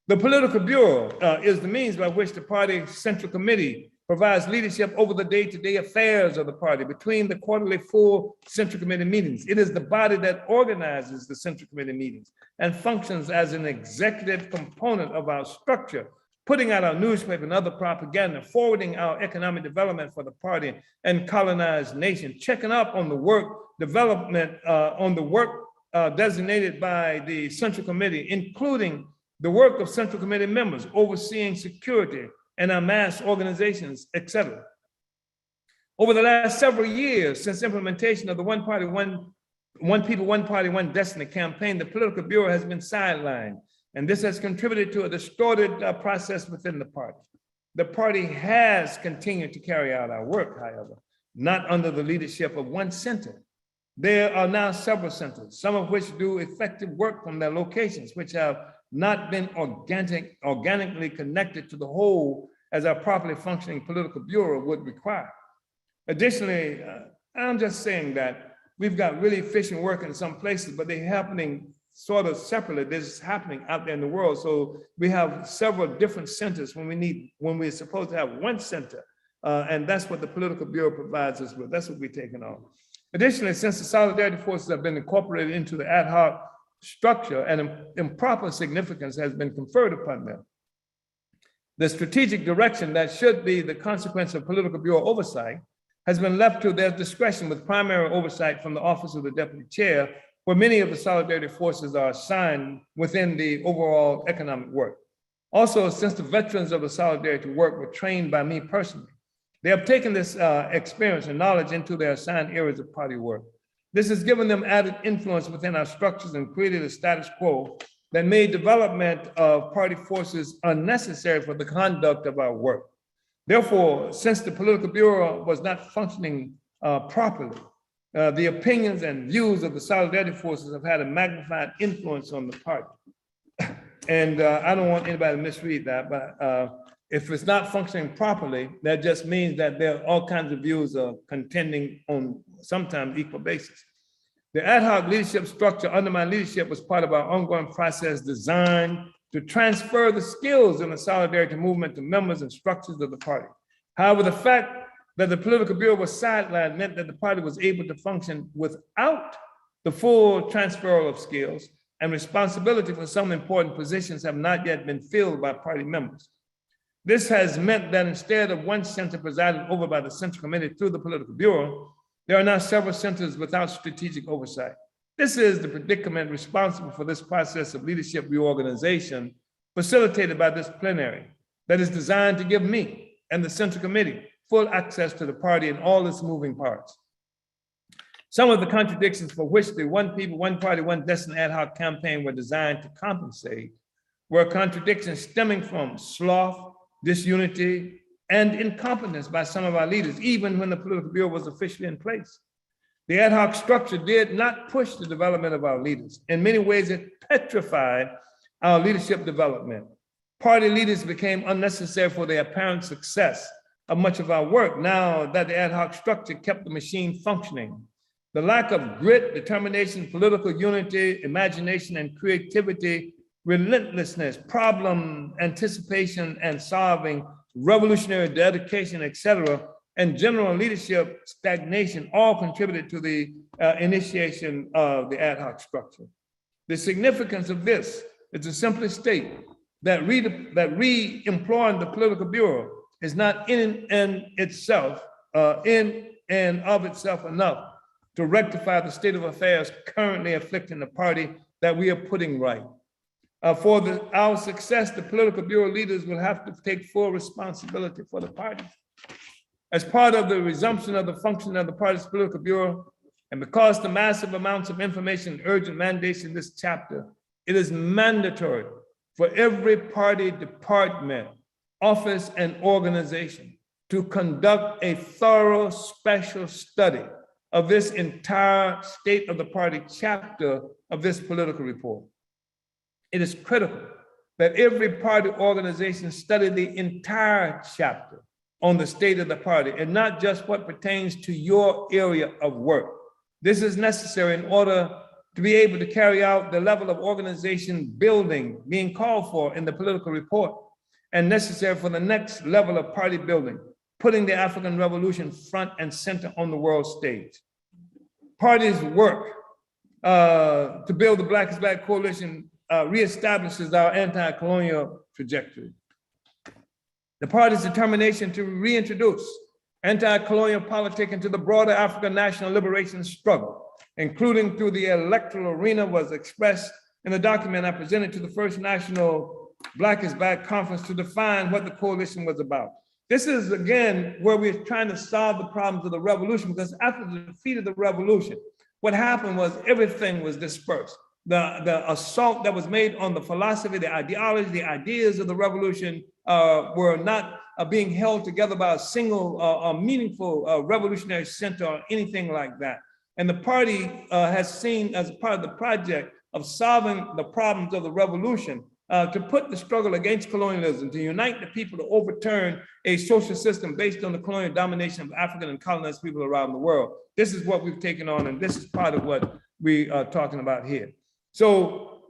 [SPEAKER 8] The political bureau is the means by which the party central committee provides leadership over the day-to-day affairs of the party between the quarterly full central committee meetings. It is the body that organizes the central committee meetings and functions as an executive component of our structure, putting out our newspaper and other propaganda, forwarding our economic development for the party and colonized nation, checking up on the work development, designated by the Central Committee, including the work of Central Committee members, overseeing security and our mass organizations, etc. Over the last several years, since implementation of the One Party, One People, One Party, One Destiny campaign, the political bureau has been sidelined, and this has contributed to a distorted process within the party. The party has continued to carry out our work, however, not under the leadership of one center. There are now several centers, some of which do effective work from their locations, which have not been organically connected to the whole as our properly functioning political bureau would require. Additionally, I'm just saying that we've got really efficient work in some places, but they're happening sort of separately. This is happening out there in the world. So we have several different centers when we're supposed to have one center. And that's what the political bureau provides us with. That's what we're taking on. Additionally, since the solidarity forces have been incorporated into the ad hoc structure and improper significance has been conferred upon them, the strategic direction that should be the consequence of political bureau oversight has been left to their discretion, with primary oversight from the Office of the Deputy Chair, where many of the solidarity forces are assigned within the overall economic work. Also, since the veterans of the solidarity work were trained by me personally, they have taken this experience and knowledge into their assigned areas of party work. This has given them added influence within our structures and created a status quo that made development of party forces unnecessary for the conduct of our work. Therefore, since the political bureau was not functioning properly, the opinions and views of the solidarity forces have had a magnified influence on the party. And I don't want anybody to misread that, but if it's not functioning properly, that just means that there are all kinds of views contending on sometimes equal basis. The ad hoc leadership structure under my leadership was part of our ongoing process designed to transfer the skills in the solidarity movement to members and structures of the party. However, the fact that the political bureau was sidelined meant that the party was able to function without the full transfer of skills, and responsibility for some important positions have not yet been filled by party members. This has meant that instead of one center presided over by the Central Committee through the political bureau, there are now several centers without strategic oversight. This is the predicament responsible for this process of leadership reorganization facilitated by this plenary that is designed to give me and the Central Committee full access to the party and all its moving parts. Some of the contradictions for which the One People, One Party, One Destiny ad hoc campaign were designed to compensate were contradictions stemming from sloth, disunity, and incompetence by some of our leaders, even when the political bureau was officially in place. The ad hoc structure did not push the development of our leaders. In many ways, it petrified our leadership development. Party leaders became unnecessary for the apparent success of much of our work now that the ad hoc structure kept the machine functioning. The lack of grit, determination, political unity, imagination, and creativity, relentlessness, problem anticipation and solving, revolutionary dedication, etc., and general leadership stagnation all contributed to the initiation of the ad hoc structure. The significance of this is to simply state that re-employing the political bureau is not in and of itself enough to rectify the state of affairs currently afflicting the party that we are putting right. For our success, the political bureau leaders will have to take full responsibility for the party. As part of the resumption of the function of the party's political bureau, and because the massive amounts of information and urgent mandates in this chapter, it is mandatory for every party department, office, and organization to conduct a thorough special study of this entire state of the party chapter of this political report. It is critical that every party organization study the entire chapter on the state of the party and not just what pertains to your area of work. This is necessary in order to be able to carry out the level of organization building being called for in the political report and necessary for the next level of party building, putting the African Revolution front and center on the world stage. Parties' work to build the Black is Black coalition reestablishes our anti-colonial trajectory. The party's determination to reintroduce anti-colonial politics into the broader African national liberation struggle, including through the electoral arena, was expressed in the document I presented to the first National Black is Black Conference to define what the coalition was about. This is, again, where we're trying to solve the problems of the revolution, because after the defeat of the revolution, what happened was everything was dispersed. The assault that was made on the philosophy, the ideology, the ideas of the revolution were not being held together by a single meaningful revolutionary center or anything like that. And the party has seen as a part of the project of solving the problems of the revolution to put the struggle against colonialism, to unite the people to overturn a social system based on the colonial domination of African and colonized people around the world. This is what we've taken on, and this is part of what we are talking about here. So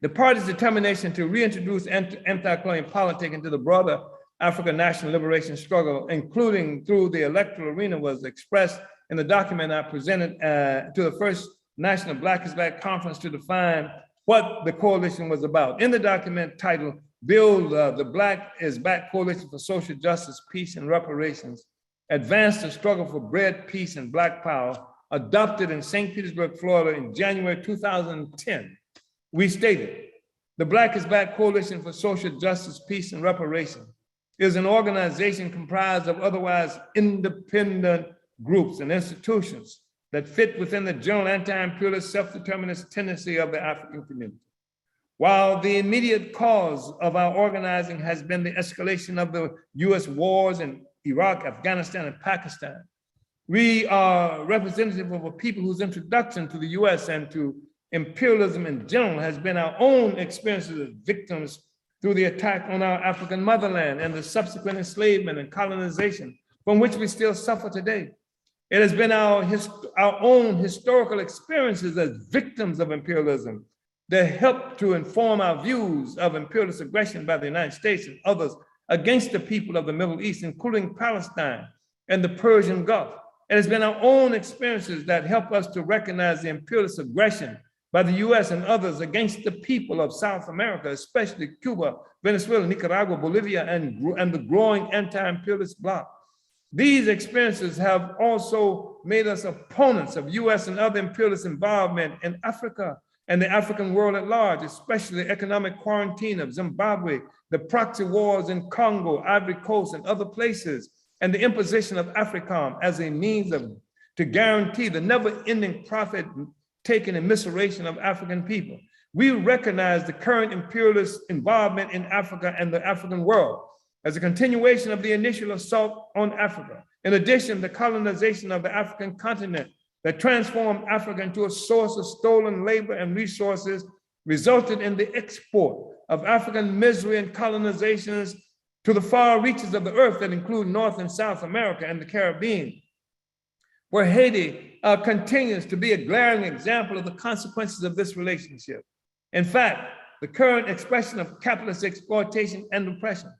[SPEAKER 8] the party's determination to reintroduce anti-colonial politics into the broader African national liberation struggle, including through the electoral arena, was expressed in the document I presented to the first National Black is Black Conference to define what the coalition was about. In the document titled Build the Black is Black Coalition for Social Justice, Peace, and Reparations, Advance the Struggle for Bread, Peace, and Black Power, adopted in St. Petersburg, Florida in January 2010, we stated, the Black is Black Coalition for Social Justice, Peace, and Reparation is an organization comprised of otherwise independent groups and institutions that fit within the general anti-imperialist self-determinist tendency of the African community. While the immediate cause of our organizing has been the escalation of the US wars in Iraq, Afghanistan, and Pakistan, we are representative of a people whose introduction to the US and to imperialism in general has been our own experiences as victims through the attack on our African motherland and the subsequent enslavement and colonization from which we still suffer today. It has been our own historical experiences as victims of imperialism that helped to inform our views of imperialist aggression by the United States and others against the people of the Middle East, including Palestine and the Persian Gulf. It has been our own experiences that help us to recognize the imperialist aggression by the US and others against the people of South America, especially Cuba, Venezuela, Nicaragua, Bolivia, and the growing anti-imperialist bloc. These experiences have also made us opponents of US and other imperialist involvement in Africa and the African world at large, especially the economic quarantine of Zimbabwe, the proxy wars in Congo, Ivory Coast, and other places, and the imposition of AFRICOM as a means to guarantee the never-ending profit-taking immiseration of African people. We recognize the current imperialist involvement in Africa and the African world as a continuation of the initial assault on Africa. In addition, the colonization of the African continent that transformed Africa into a source of stolen labor and resources resulted in the export of African misery and colonizations to the far reaches of the earth that include North and South America and the Caribbean, where Haiti continues to be a glaring example of the consequences of this relationship. In fact, the current expression of capitalist exploitation and oppression,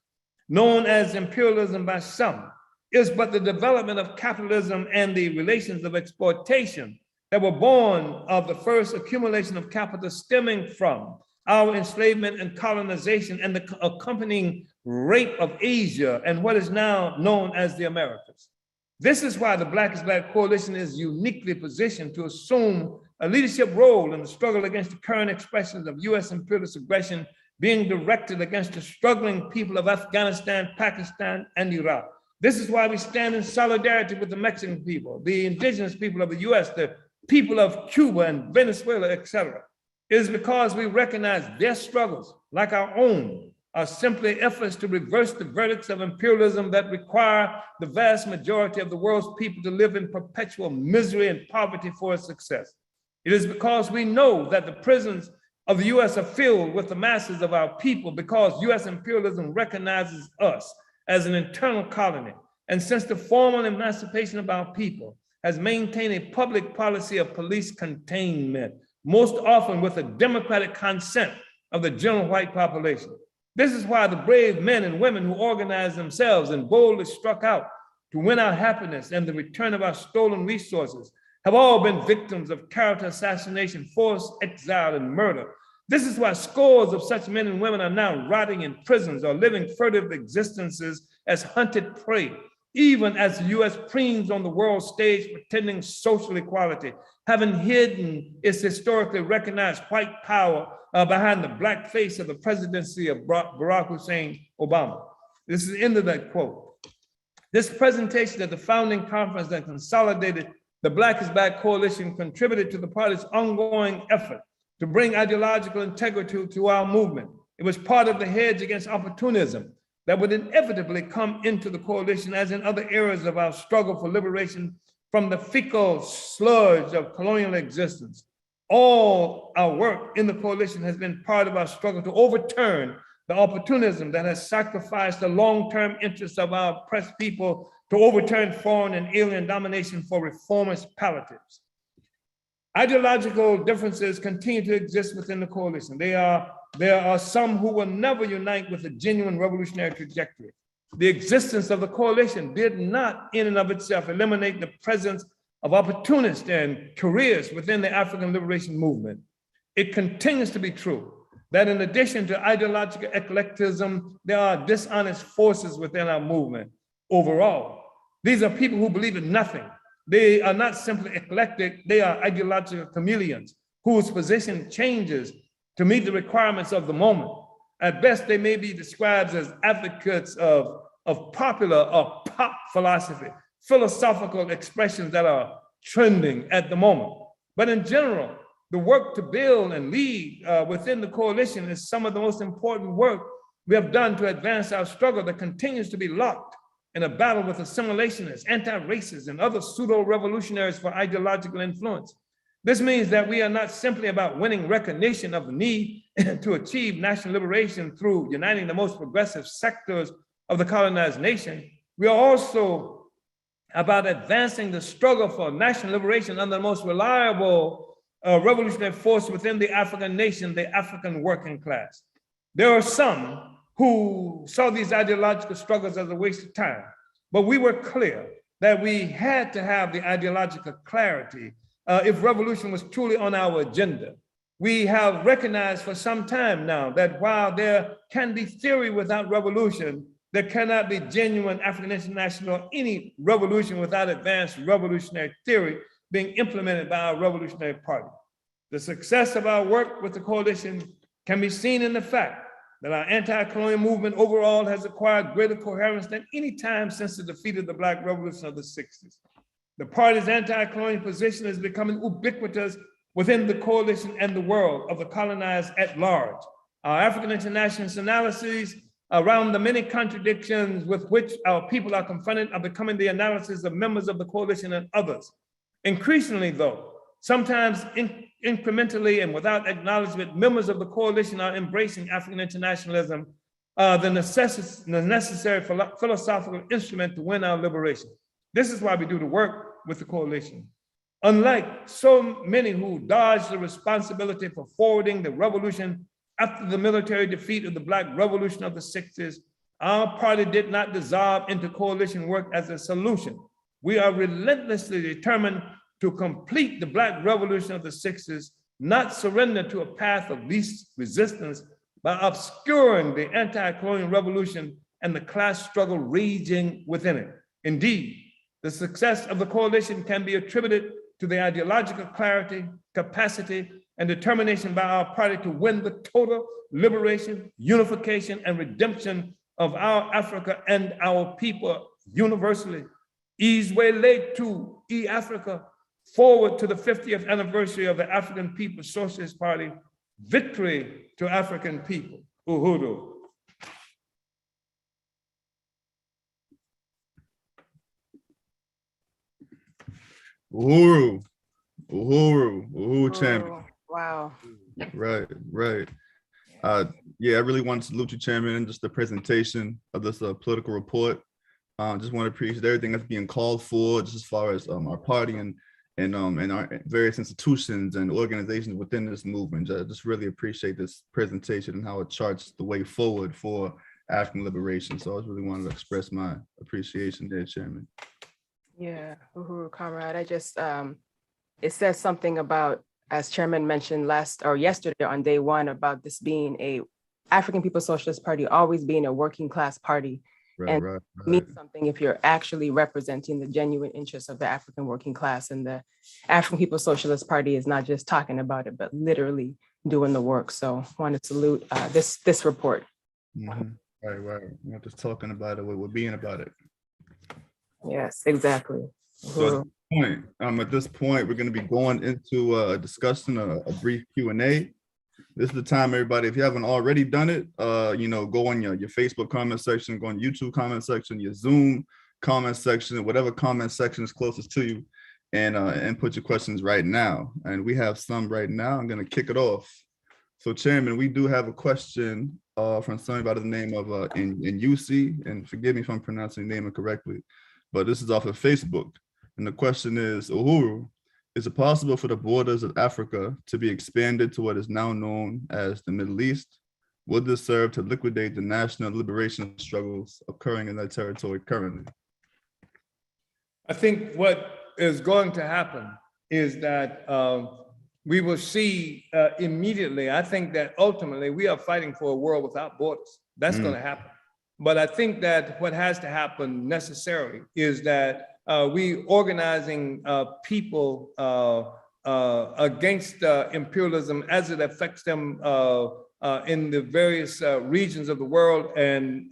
[SPEAKER 8] known as imperialism by some, is but the development of capitalism and the relations of exploitation that were born of the first accumulation of capital stemming from our enslavement and colonization and the accompanying rape of Asia and what is now known as the Americas. This is why the Black is Black Coalition is uniquely positioned to assume a leadership role in the struggle against the current expressions of US imperialist aggression being directed against the struggling people of Afghanistan, Pakistan, and Iraq. This is why we stand in solidarity with the Mexican people, the indigenous people of the US, the people of Cuba and Venezuela, etc. It is because we recognize their struggles, like our own, are simply efforts to reverse the verdicts of imperialism that require the vast majority of the world's people to live in perpetual misery and poverty for its success. It is because we know that the prisons of the US are filled with the masses of our people because US imperialism recognizes us as an internal colony. And since the formal emancipation of our people has maintained a public policy of police containment, most often with the democratic consent of the general white population. This is why the brave men and women who organized themselves and boldly struck out to win our happiness and the return of our stolen resources have all been victims of character assassination, forced exile, and murder. This is why scores of such men and women are now rotting in prisons or living furtive existences as hunted prey, even as the US preens on the world stage pretending social equality, having hidden its historically recognized white power behind the black face of the presidency of Barack Hussein Obama. This is the end of that quote. This presentation at the founding conference that consolidated the Black is Black Coalition contributed to the party's ongoing effort to bring ideological integrity to our movement. It was part of the hedge against opportunism that would inevitably come into the coalition, as in other areas of our struggle for liberation from the fecal sludge of colonial existence. All our work in the coalition has been part of our struggle to overturn the opportunism that has sacrificed the long-term interests of our oppressed people to overturn foreign and alien domination for reformist palliatives. Ideological differences continue to exist within the coalition. There are some who will never unite with a genuine revolutionary trajectory. The existence of the coalition did not in and of itself eliminate the presence of opportunists and careers within the African liberation movement. It continues to be true that in addition to ideological eclecticism, there are dishonest forces within our movement overall. These are people who believe in nothing. They are not simply eclectic, they are ideological chameleons whose position changes to meet the requirements of the moment. At best, they may be described as advocates of popular or pop philosophy, philosophical expressions that are trending at the moment. But in general, the work to build and lead within the coalition is some of the most important work we have done to advance our struggle that continues to be locked in a battle with assimilationists, anti-racists, and other pseudo-revolutionaries for ideological influence. This means that we are not simply about winning recognition of the need to achieve national liberation through uniting the most progressive sectors of the colonized nation. We are also about advancing the struggle for national liberation under the most reliable revolutionary force within the African nation, the African working class. There are some who saw these ideological struggles as a waste of time, but we were clear that we had to have the ideological clarity if revolution was truly on our agenda. We have recognized for some time now that while there can be theory without revolution, there cannot be genuine African international or any revolution without advanced revolutionary theory being implemented by our revolutionary party. The success of our work with the coalition can be seen in the fact that our anti-colonial movement overall has acquired greater coherence than any time since the defeat of the Black Revolution of the 60s. The party's anti-colonial position is becoming ubiquitous within the coalition and the world of the colonized at large. Our African internationalist analyses around the many contradictions with which our people are confronted are becoming the analysis of members of the coalition and others. Increasingly though, sometimes incrementally and without acknowledgement, members of the coalition are embracing African internationalism, the necessary philosophical instrument to win our liberation. This is why we do the work with the coalition. Unlike so many who dodged the responsibility for forwarding the revolution after the military defeat of the Black Revolution of the 60s, our party did not dissolve into coalition work as a solution. We are relentlessly determined to complete the Black Revolution of the 60s, not surrender to a path of least resistance by obscuring the anti-colonial revolution and the class struggle raging within it. Indeed, the success of the coalition can be attributed to the ideological clarity, capacity, and determination by our party to win the total liberation, unification, and redemption of our Africa and our people universally. Izwele to Africa, forward to the 50th anniversary of the African People's Socialist Party, victory to African people. Uhuru.
[SPEAKER 2] Uhuru, Uhuru, Chairman.
[SPEAKER 1] Wow.
[SPEAKER 2] Right. Yeah, I really want to salute you, Chairman, and just the presentation of this political report. Just want to appreciate everything that's being called for, just as far as our party and our various institutions and organizations within this movement. I just really appreciate this presentation and how it charts the way forward for African liberation. So I just really wanted to express my appreciation there, Chairman.
[SPEAKER 1] Yeah, Uhuru, comrade. I just, it says something about, as Chairman mentioned yesterday on day one, about this being a African People's Socialist Party, always being a working class party. Right. Means something if you're actually representing the genuine interests of the African working class, and the African People's Socialist Party is not just talking about it, but literally doing the work. So I want to salute this report.
[SPEAKER 2] Mm-hmm. Right. We're not just talking about it, we're being about it.
[SPEAKER 1] Yes, exactly.
[SPEAKER 2] So at this point, we're going to be going into a discussion, a brief Q&A. This is the time, everybody, if you haven't already done it, go on your Facebook comment section, go on YouTube comment section, your Zoom comment section, whatever comment section is closest to you, and put your questions right now. And we have some right now. I'm going to kick it off. So, Chairman, we do have a question from somebody by the name of in UC, and forgive me if I'm pronouncing the name incorrectly, but this is off of Facebook. And the question is, Uhuru, is it possible for the borders of Africa to be expanded to what is now known as the Middle East? Would this serve to liquidate the national liberation struggles occurring in that territory currently?
[SPEAKER 8] I think what is going to happen is that we will see immediately. I think that ultimately we are fighting for a world without borders. That's going to happen. But I think that what has to happen necessarily is that we organizing people against imperialism as it affects them in the various regions of the world. And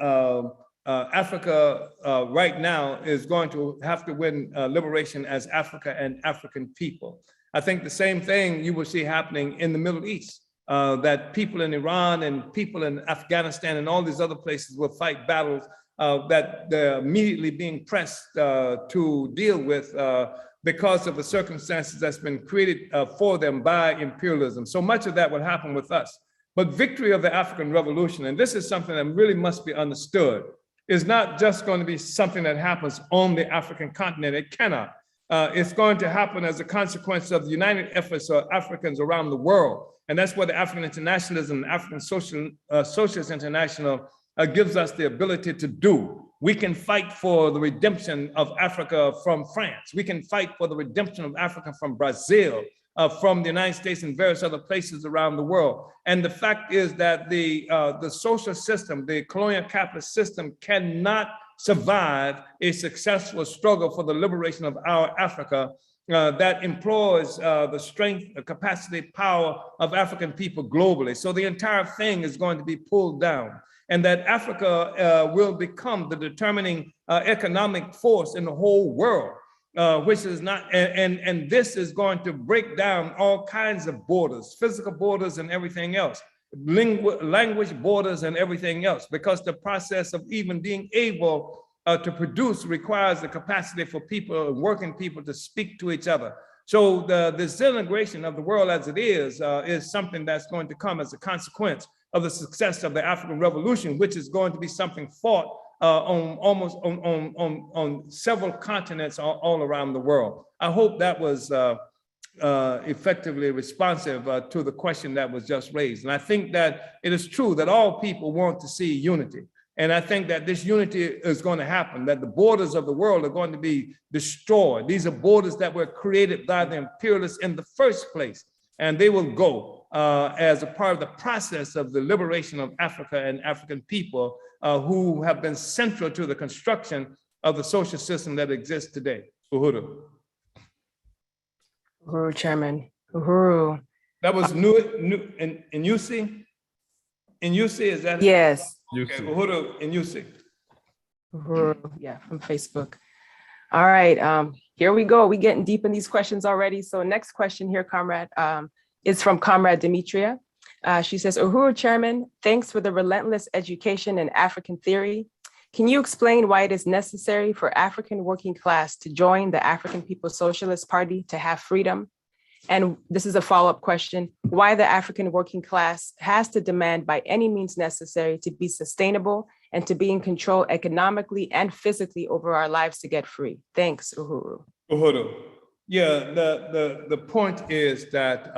[SPEAKER 8] Africa right now is going to have to win liberation as Africa and African people. I think the same thing you will see happening in the Middle East, that people in Iran and people in Afghanistan and all these other places will fight battles that they're immediately being pressed to deal with because of the circumstances that's been created for them by imperialism. So much of that will happen with us. But victory of the African Revolution, and this is something that really must be understood, is not just going to be something that happens on the African continent. It cannot. It's going to happen as a consequence of the united efforts of Africans around the world. And that's what the African internationalism, African Socialist International gives us the ability to do. We can fight for the redemption of Africa from France. We can fight for the redemption of Africa from Brazil, from the United States and various other places around the world. And the fact is that the social system, the colonial capitalist system, cannot survive a successful struggle for the liberation of our Africa that employs the strength, the capacity, power of African people globally. So the entire thing is going to be pulled down, and that Africa will become the determining economic force in the whole world, which is not, and this is going to break down all kinds of borders, physical borders and everything else, language borders and everything else, because the process of even being able to produce requires the capacity for people, working people, to speak to each other. So the disintegration of the world as it is something that's going to come as a consequence of the success of the African Revolution, which is going to be something fought on several continents all around the world. I hope that was effectively responsive to the question that was just raised. And I think that it is true that all people want to see unity. And I think that this unity is going to happen, that the borders of the world are going to be destroyed. These are borders that were created by the imperialists in the first place, and they will go as a part of the process of the liberation of Africa and African people who have been central to the construction of the social system that exists today. Uhuru.
[SPEAKER 1] Uhuru, Chairman. Uhuru.
[SPEAKER 8] That was Inyusi? Inyusi, is that it?
[SPEAKER 1] Yes.
[SPEAKER 8] Okay, Uhuru Inyusi.
[SPEAKER 1] Uhuru, yeah, from Facebook. All right, here we go. We're getting deep in these questions already. So next question here, comrade, is from Comrade Demetria. She says, Uhuru, Chairman, thanks for the relentless education in African theory. Can you explain why it is necessary for African working class to join the African People's Socialist Party to have freedom? And this is a follow-up question, why the African working class has to demand by any means necessary to be sustainable and to be in control economically and physically over our lives to get free. Thanks, Uhuru.
[SPEAKER 8] Uhuru. Yeah, the point is that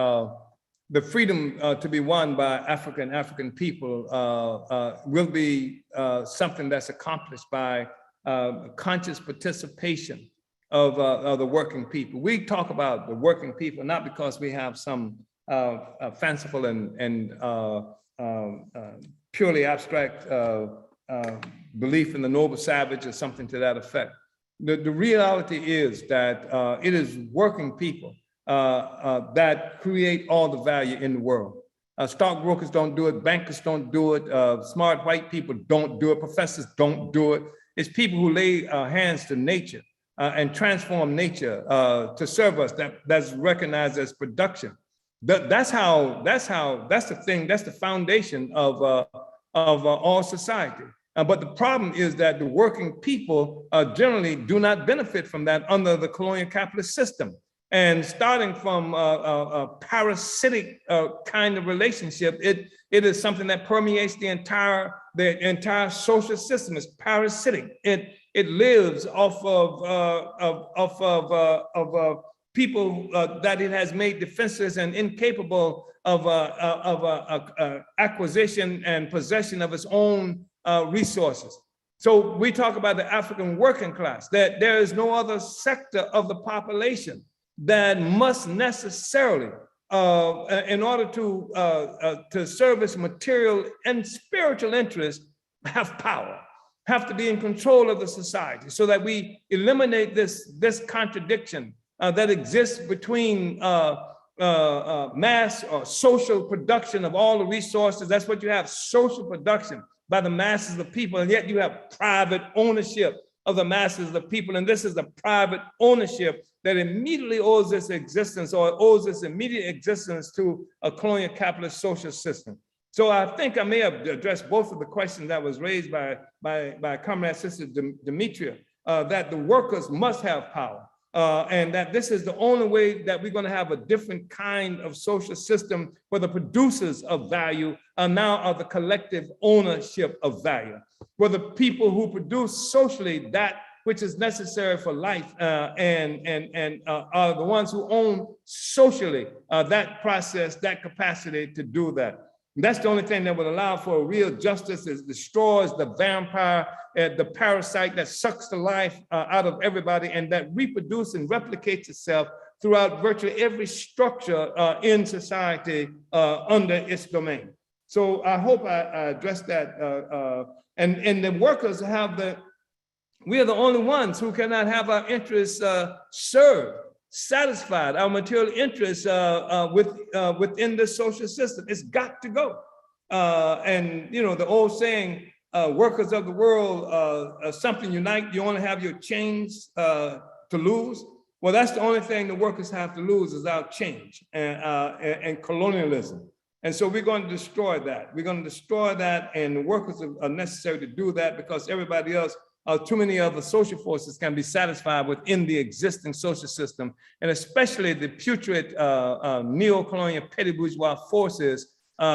[SPEAKER 8] the freedom to be won by African people will be something that's accomplished by conscious participation of the working people. We talk about the working people not because we have some fanciful and purely abstract belief in the noble savage or something to that effect. The reality is that it is working people that create all the value in the world. Stockbrokers don't do it, bankers don't do it, smart white people don't do it, professors don't do it. It's people who lay hands to nature and transform nature to serve us. That's recognized as production. That's the foundation of all society. But the problem is that the working people generally do not benefit from that under the colonial capitalist system. And starting from a parasitic kind of relationship, it is something that permeates the entire social system. It's parasitic. It lives off of people that it has made defenseless and incapable of acquisition and possession of its own resources. So we talk about the African working class, that there is no other sector of the population that must necessarily, in order to service material and spiritual interests, have power, have to be in control of the society, so that we eliminate this contradiction that exists between mass or social production of all the resources. That's what you have, social production by the masses of people, and yet you have private ownership of the masses of people. And this is the private ownership that immediately owes its existence, or owes its immediate existence, to a colonial capitalist social system. So I think I may have addressed both of the questions that was raised by Comrade Sister Demetria, that the workers must have power, and that this is the only way that we're going to have a different kind of social system where the producers of value are now the collective ownership of value, where the people who produce socially that which is necessary for life and are the ones who own socially that process, that capacity to do that. And that's the only thing that would allow for a real justice. It destroys the vampire, the parasite that sucks the life out of everybody and that reproduces and replicates itself throughout virtually every structure in society under its domain. So I hope I addressed that. And the workers have we are the only ones who cannot have our interests served satisfied, our material interests within the social system. It's got to go. And you know, the old saying, workers of the world, something unite, you only have your chains to lose. Well, that's the only thing the workers have to lose is our change and colonialism. And so we're going to destroy that. We're going to destroy that, and the workers are necessary to do that because everybody else, too many other social forces can be satisfied within the existing social system, and especially the putrid neo-colonial petty bourgeois forces, who,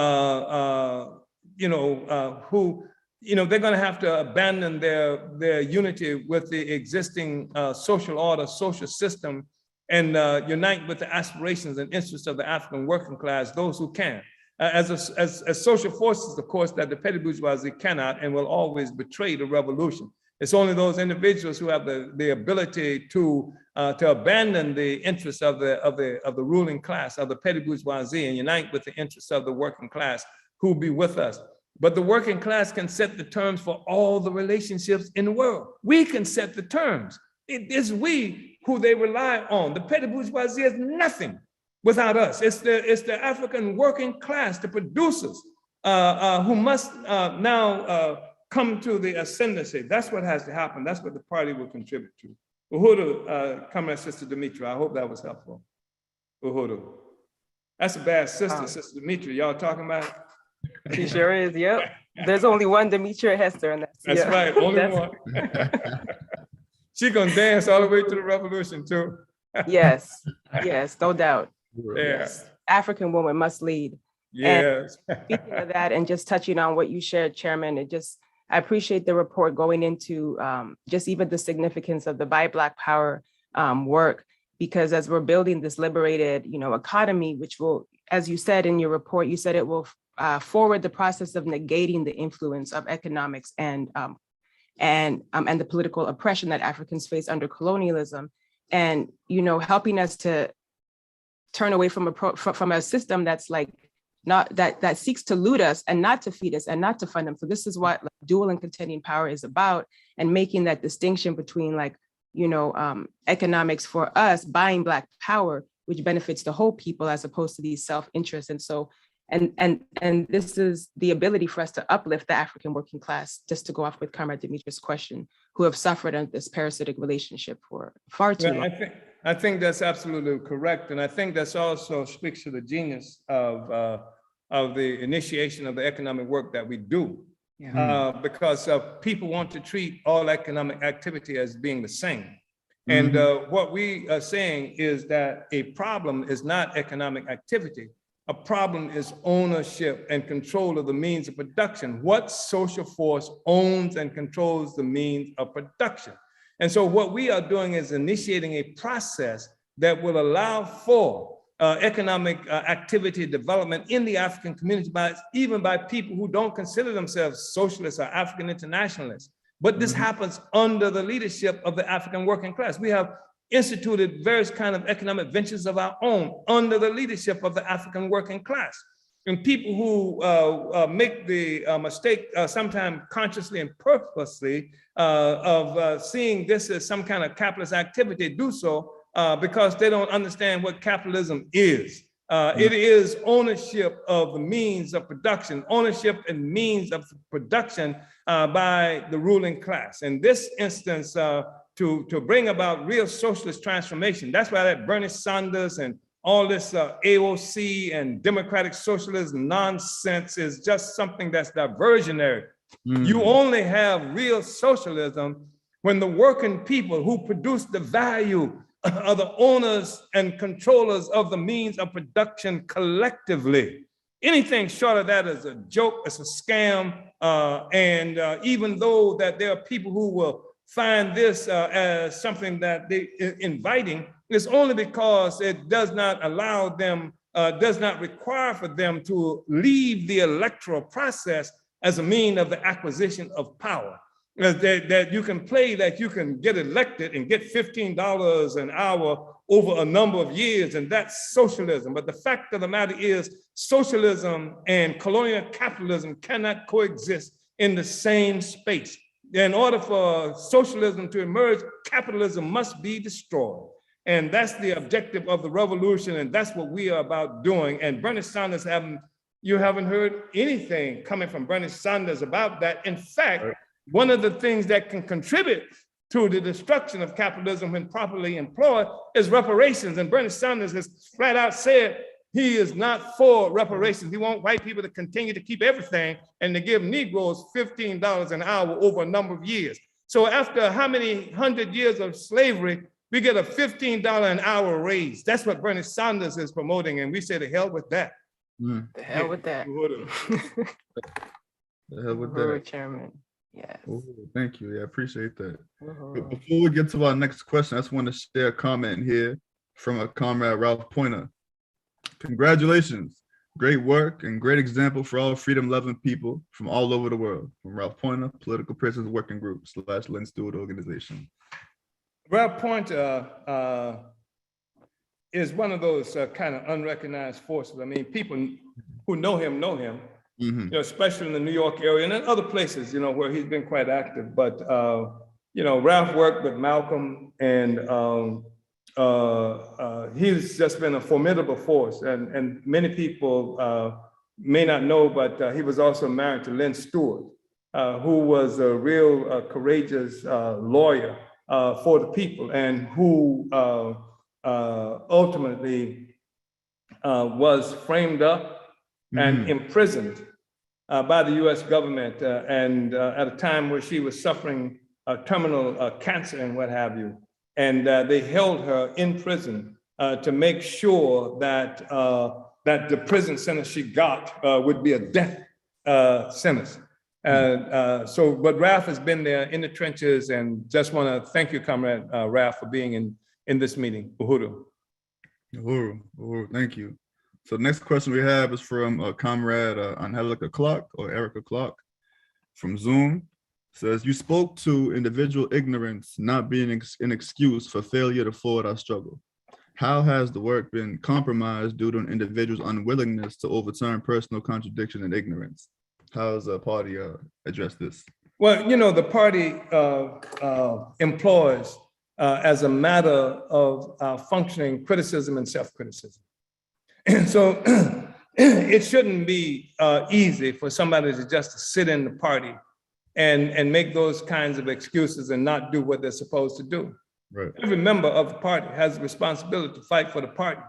[SPEAKER 8] they're going to have to abandon their unity with the existing social order, social system, and unite with the aspirations and interests of the African working class, those who can. As social forces, of course, that the petty bourgeoisie cannot and will always betray the revolution. It's only those individuals who have the ability to abandon the interests of the ruling class, of the petty bourgeoisie, and unite with the interests of the working class who will be with us. But the working class can set the terms for all the relationships in the world. We can set the terms. It is we who they rely on. The petty bourgeoisie is nothing without us. It's the African working class, the producers, who must now come to the ascendancy. That's what has to happen. That's what the party will contribute to. Uhuru, Comrade Sister Demetria, I hope that was helpful. Uhuru. That's a bad sister, Sister Demetria. Y'all talking about?
[SPEAKER 1] She sure is, yep. There's only one Demetria Hester, and
[SPEAKER 8] that's right, only one. She gonna dance all the way to the revolution too.
[SPEAKER 1] Yes, no doubt.
[SPEAKER 8] Yeah.
[SPEAKER 1] Yes. African woman must lead.
[SPEAKER 8] Yes.
[SPEAKER 1] And speaking of that, and just touching on what you shared, Chairman, I appreciate the report going into just even the significance of the Buy Black Power work, because as we're building this liberated, economy, which will, as you said in your report, you said it will forward the process of negating the influence of economics and the political oppression that Africans face under colonialism, and helping us to turn away from a system that's like not that seeks to loot us and not to feed us and not to fund them. So this is what dual and contending power is about, and making that distinction between economics for us, buying Black power, which benefits the whole people as opposed to these self-interests. And so, and this is the ability for us to uplift the African working class, just to go off with Comrade Demetria's question, who have suffered under this parasitic relationship for far too long.
[SPEAKER 8] I think that's absolutely correct. And I think that's also speaks to the genius of the initiation of the economic work that we do. Yeah. Because people want to treat all economic activity as being the same. And what we are saying is that a problem is not economic activity. A problem is ownership and control of the means of production. What social force owns and controls the means of production? And so what we are doing is initiating a process that will allow for economic activity development in the African community, even by people who don't consider themselves socialists or African internationalists. But this happens under the leadership of the African working class. We have instituted various kinds of economic ventures of our own under the leadership of the African working class. And people who make the mistake, sometimes consciously and purposely, of seeing this as some kind of capitalist activity, do so because they don't understand what capitalism is. It is ownership of the means of production, ownership and means of production by the ruling class. In this instance, to bring about real socialist transformation, that's why that Bernie Sanders and all this AOC and democratic socialism nonsense is just something that's diversionary. You only have real socialism when the working people who produce the value are the owners and controllers of the means of production collectively. Anything short of that is a joke, it's a scam, and even though that there are people who will find this as something that they inviting, it's only because it does not allow them, does not require for them to leave the electoral process as a mean of the acquisition of power. That you can play, that you can get elected and get $15 an hour over a number of years, and that's socialism. But the fact of the matter is, socialism and colonial capitalism cannot coexist in the same space. In order for socialism to emerge, capitalism must be destroyed. And that's the objective of the revolution. And that's what we are about doing. And Bernie Sanders, you haven't heard anything coming from Bernie Sanders about that. In fact, one of the things that can contribute to the destruction of capitalism when properly employed is reparations. And Bernie Sanders has flat out said he is not for reparations. He wants white people to continue to keep everything and to give Negroes $15 an hour over a number of years. So after how many 100 years of slavery, we get a $15 an hour raise. That's what Bernie Sanders is promoting. And we say the hell with that.
[SPEAKER 1] The hell with that.
[SPEAKER 2] The hell with that.
[SPEAKER 1] Chairman. Yes.
[SPEAKER 2] Oh, thank you. Yeah, I appreciate that.
[SPEAKER 1] Mhm.
[SPEAKER 2] But before we get to our next question, I just want to share a comment here from a comrade, Ralph Pointer. Congratulations. Great work and great example for all freedom-loving people from all over the world. From Ralph Pointer, Political Prisoners Working Group / Lynn Stewart Organization.
[SPEAKER 8] Ralph Pointer is one of those kind of unrecognized forces. I mean, people who know him, you know, especially in the New York area and in other places, you know, where he's been quite active. But, you know, Ralph worked with Malcolm, and he's just been a formidable force. And many people may not know, but he was also married to Lynn Stewart, who was a real courageous lawyer for the people, and who ultimately was framed up and imprisoned by the US government, and at a time where she was suffering terminal cancer and what have you. And they held her in prison to make sure that that the prison sentence she got would be a death sentence. But Ralph has been there in the trenches, and just want to thank you, Comrade Ralph, for being in this meeting. Uhuru.
[SPEAKER 2] Uhuru, thank you. So the next question we have is from Comrade Angelica Clark, or Erica Clark, from Zoom. Says, you spoke to individual ignorance not being an excuse for failure to forward our struggle. How has the work been compromised due to an individual's unwillingness to overturn personal contradiction and ignorance? How has the party addressed this?
[SPEAKER 8] Well, you know, the party employs, as a matter of functioning, criticism and self-criticism. And so it shouldn't be easy for somebody to just sit in the party and make those kinds of excuses and not do what they're supposed to do.
[SPEAKER 2] Right.
[SPEAKER 8] Every member of the party has a responsibility to fight for the party.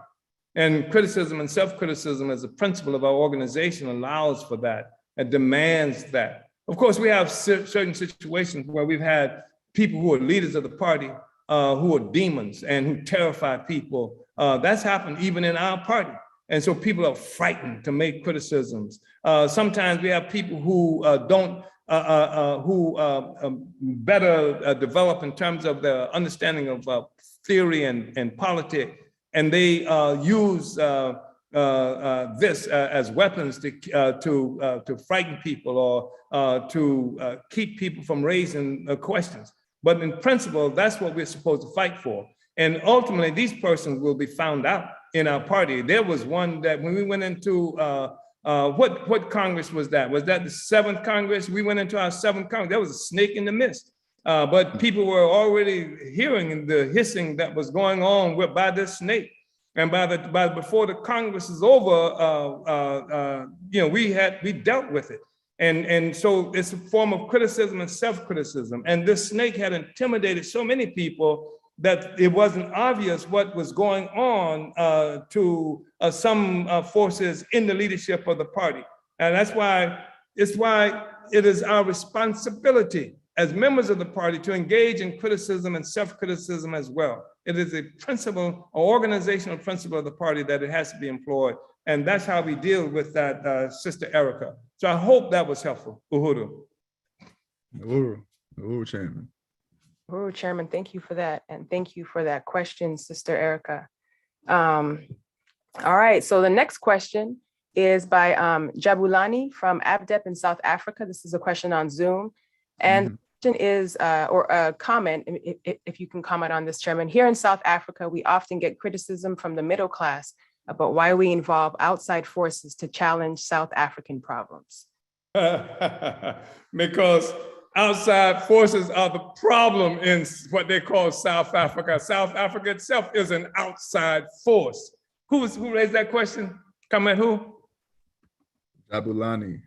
[SPEAKER 8] And criticism and self-criticism as a principle of our organization allows for that and demands that. Of course, we have certain situations where we've had people who are leaders of the party who are demons and who terrify people. That's happened even in our party. And so people are frightened to make criticisms. Sometimes we have people who better develop in terms of their understanding of theory and politics, and they use this as weapons to frighten people or to keep people from raising questions. But in principle, that's what we're supposed to fight for. And ultimately, these persons will be found out in our party. There was one that when we went into what Congress was that? Was that the 7th Congress? We went into our 7th Congress. There was a snake in the midst. But people were already hearing the hissing that was going on by this snake. And before the Congress is over, you know, we dealt with it. And so it's a form of criticism and self-criticism. And this snake had intimidated so many people that it wasn't obvious what was going on to some forces in the leadership of the party. And that's why it is our responsibility as members of the party to engage in criticism and self-criticism as well. It is a principle, or organizational principle of the party that it has to be employed. And that's how we deal with that, Sister Erica. So I hope that was helpful. Uhuru.
[SPEAKER 2] Uhuru, Chairman.
[SPEAKER 1] Oh, Chairman, thank you for that. And thank you for that question, Sister Erica. All right, so the next question is by Jabulani from APDEP in South Africa. This is a question on Zoom. And the question is, or a comment, if you can comment on this, Chairman. Here in South Africa, we often get criticism from the middle class about why we involve outside forces to challenge South African problems.
[SPEAKER 8] Because outside forces are the problem in what they call South Africa. South Africa itself is an outside force. Who raised that question? Comment who?
[SPEAKER 2] Jabulani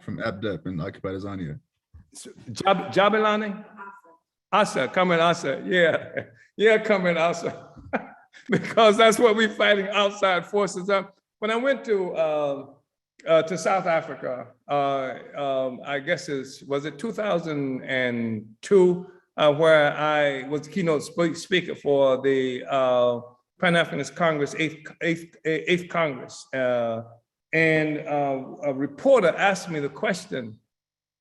[SPEAKER 2] from APDEP and Occupied Azania.
[SPEAKER 8] Jabulani? Asa, comment Asa. Yeah, yeah, comment Asa. Because that's what we're fighting outside forces of. When I went to South Africa, I guess was it 2002, where I was keynote speaker for the Pan-Africanist Congress, 8th Congress. And a reporter asked me the question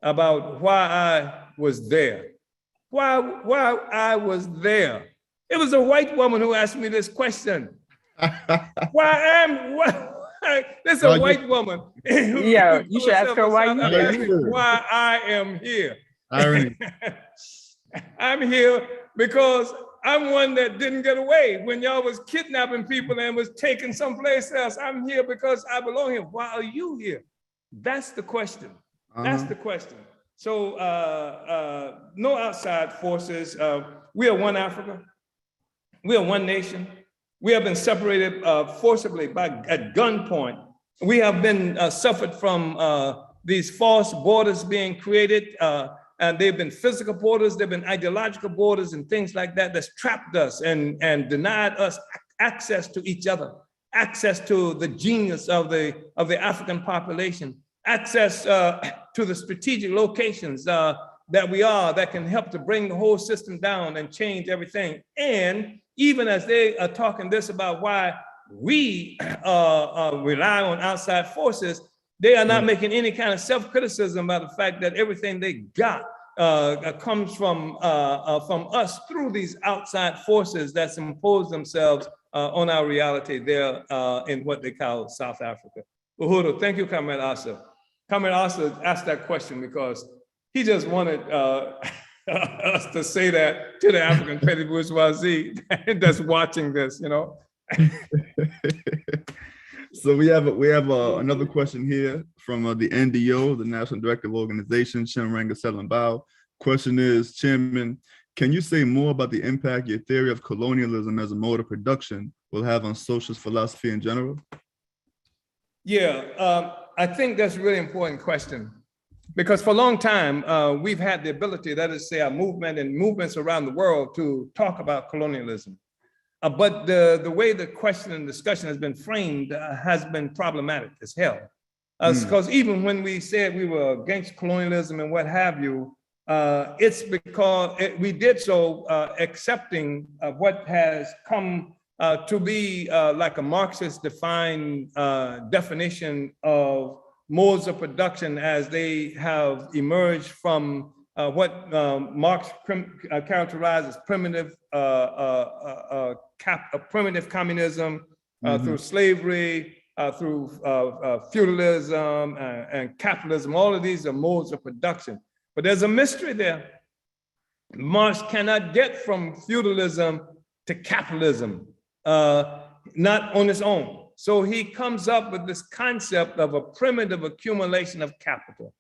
[SPEAKER 8] about why I was there. Why I was there. It was a white woman who asked me this question. This is a white woman.
[SPEAKER 1] Yeah, you should ask her why you're
[SPEAKER 2] here.
[SPEAKER 8] Why I am here.
[SPEAKER 2] Irony.
[SPEAKER 8] I'm here because I'm one that didn't get away when y'all was kidnapping people and was taken someplace else. I'm here because I belong here. Why are you here? That's the question. That's the question. So no outside forces. We are one Africa. We are one nation. We have been separated forcibly at gunpoint. We have been suffered from these false borders being created, and they've been physical borders, they've been ideological borders and things like that that's trapped us and denied us access to each other, access to the genius of the African population, access to the strategic locations that can help to bring the whole system down and change everything. And even as they are talking this about why we rely on outside forces, they are not making any kind of self-criticism about the fact that everything they got comes from us through these outside forces that's imposed themselves on our reality there in what they call South Africa. Uhuru, thank you, Comrade Asa. Comrade Asa asked that question because he just wanted us to say that to the African petty bourgeoisie that's watching this, you know.
[SPEAKER 2] So we have another question here from the NDO, the National Directive Organization, Chimranga Selambao. Question is, Chairman, can you say more about the impact your theory of colonialism as a mode of production will have on socialist philosophy in general?
[SPEAKER 8] Yeah, I think that's a really important question. Because for a long time, we've had the ability, that is to say, our movement and movements around the world to talk about colonialism. But the way the question and discussion has been framed has been problematic as hell. Because even when we said we were against colonialism and what have you, it's because we did so accepting what has come to be like a Marxist defined definition of modes of production as they have emerged from what Marx characterized as primitive communism, through slavery, through feudalism and capitalism. All of these are modes of production. But there's a mystery there. Marx cannot get from feudalism to capitalism, not on its own. So he comes up with this concept of a primitive accumulation of capital.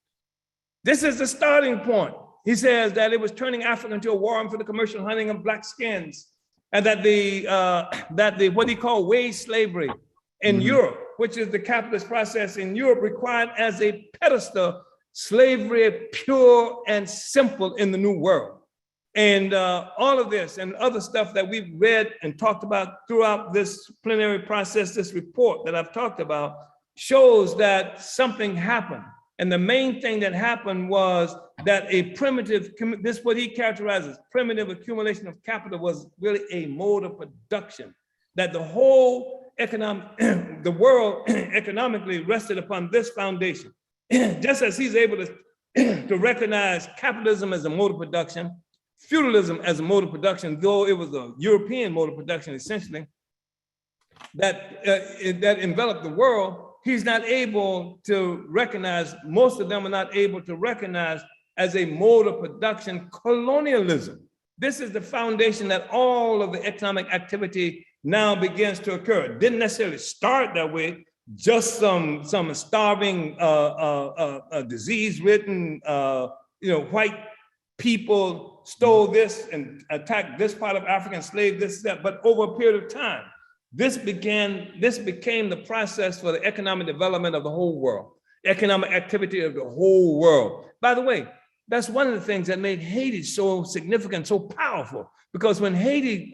[SPEAKER 8] This is the starting point. He says that it was turning Africa into a warren for the commercial hunting of black skins, and that the what he called wage slavery in Europe, which is the capitalist process in Europe, required as a pedestal slavery pure and simple in the New World. And all of this and other stuff that we've read and talked about throughout this plenary process, this report that I've talked about, shows that something happened. And the main thing that happened was that a primitive, this what he characterizes, primitive accumulation of capital was really a mode of production, that the whole the world economically rested upon this foundation. Just as he's able to recognize capitalism as a mode of production, feudalism as a mode of production, though it was a European mode of production, essentially, that enveloped the world, he's not able to recognize, most of them are not able to recognize as a mode of production colonialism. This is the foundation that all of the economic activity now begins to occur. It didn't necessarily start that way, just some starving, disease-ridden, white people stole this and attacked this part of Africa, enslaved this, that, but over a period of time, this became the process for the economic development of the whole world, economic activity of the whole world. By the way, that's one of the things that made Haiti so significant, so powerful, because when Haiti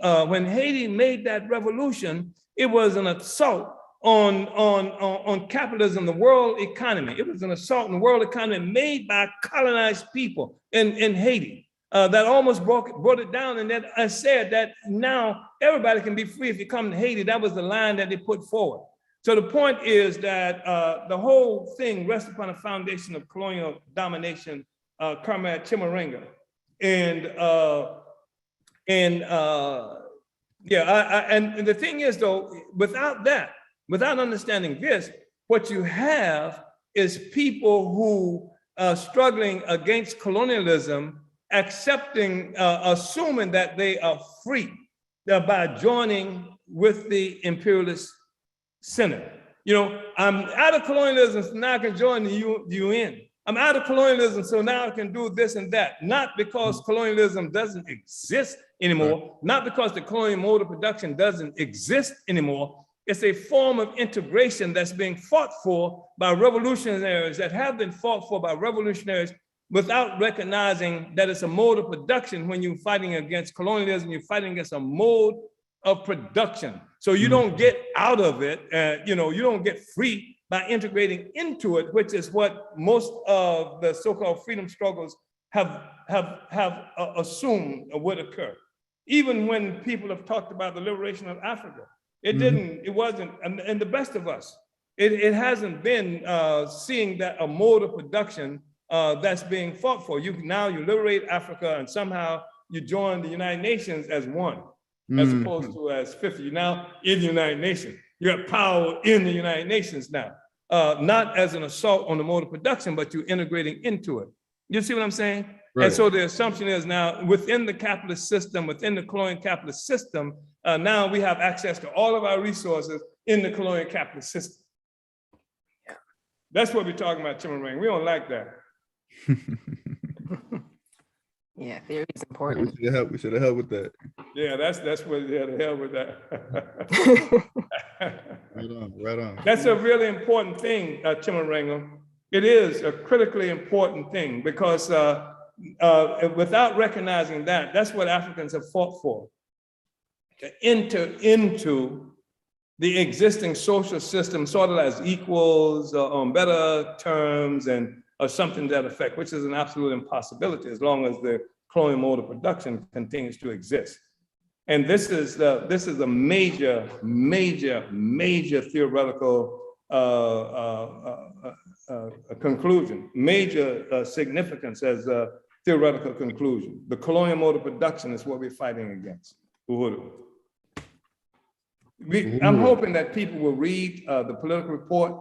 [SPEAKER 8] made that revolution, it was an assault on capitalism, the world economy. It was an assault on the world economy made by colonized people in Haiti that almost brought it down. And then I said that now everybody can be free if you come to Haiti. That was the line that they put forward. So the point is that the whole thing rests upon a foundation of colonial domination, Comrade Chimurenga. And the thing is, though, without that, without understanding this, what you have is people who are struggling against colonialism, accepting, assuming that they are free by joining with the imperialist center. I'm out of colonialism, so now I can join the UN. I'm out of colonialism, so now I can do this and that. Not because colonialism doesn't exist anymore, not because the colonial mode of production doesn't exist anymore. It's a form of integration that's being fought for by revolutionaries, that have been fought for by revolutionaries without recognizing that it's a mode of production. When you're fighting against colonialism, you're fighting against a mode of production. So you don't get out of it, you don't get free by integrating into it, which is what most of the so-called freedom struggles have assumed would occur. Even when people have talked about the liberation of Africa, it wasn't, and the best of us, it hasn't been seeing that a mode of production that's being fought for. Now you liberate Africa and somehow you join the United Nations as one, as opposed to as 50. You're now in the United Nations. You have power in the United Nations now, not as an assault on the mode of production, but you're integrating into it. You see what I'm saying? Right. And so the assumption is now within the capitalist system, within the colonial capitalist system, now we have access to all of our resources in the colonial capitalist system. Yeah. That's what we're talking about, Chimurenga. We don't like that.
[SPEAKER 1] Yeah, theory is important.
[SPEAKER 2] We should have helped with that.
[SPEAKER 8] Yeah, that's what they had to help with that.
[SPEAKER 2] Right on.
[SPEAKER 8] That's a really important thing, Chimurenga. It is a critically important thing because without recognizing that, that's what Africans have fought for. To enter into the existing social system sort of as equals on better terms and or something to that effect, which is an absolute impossibility as long as the colonial mode of production continues to exist. And this is a major theoretical conclusion, major significance as a theoretical conclusion. The colonial mode of production is what we're fighting against. Uhuru. I'm hoping that people will read the political report,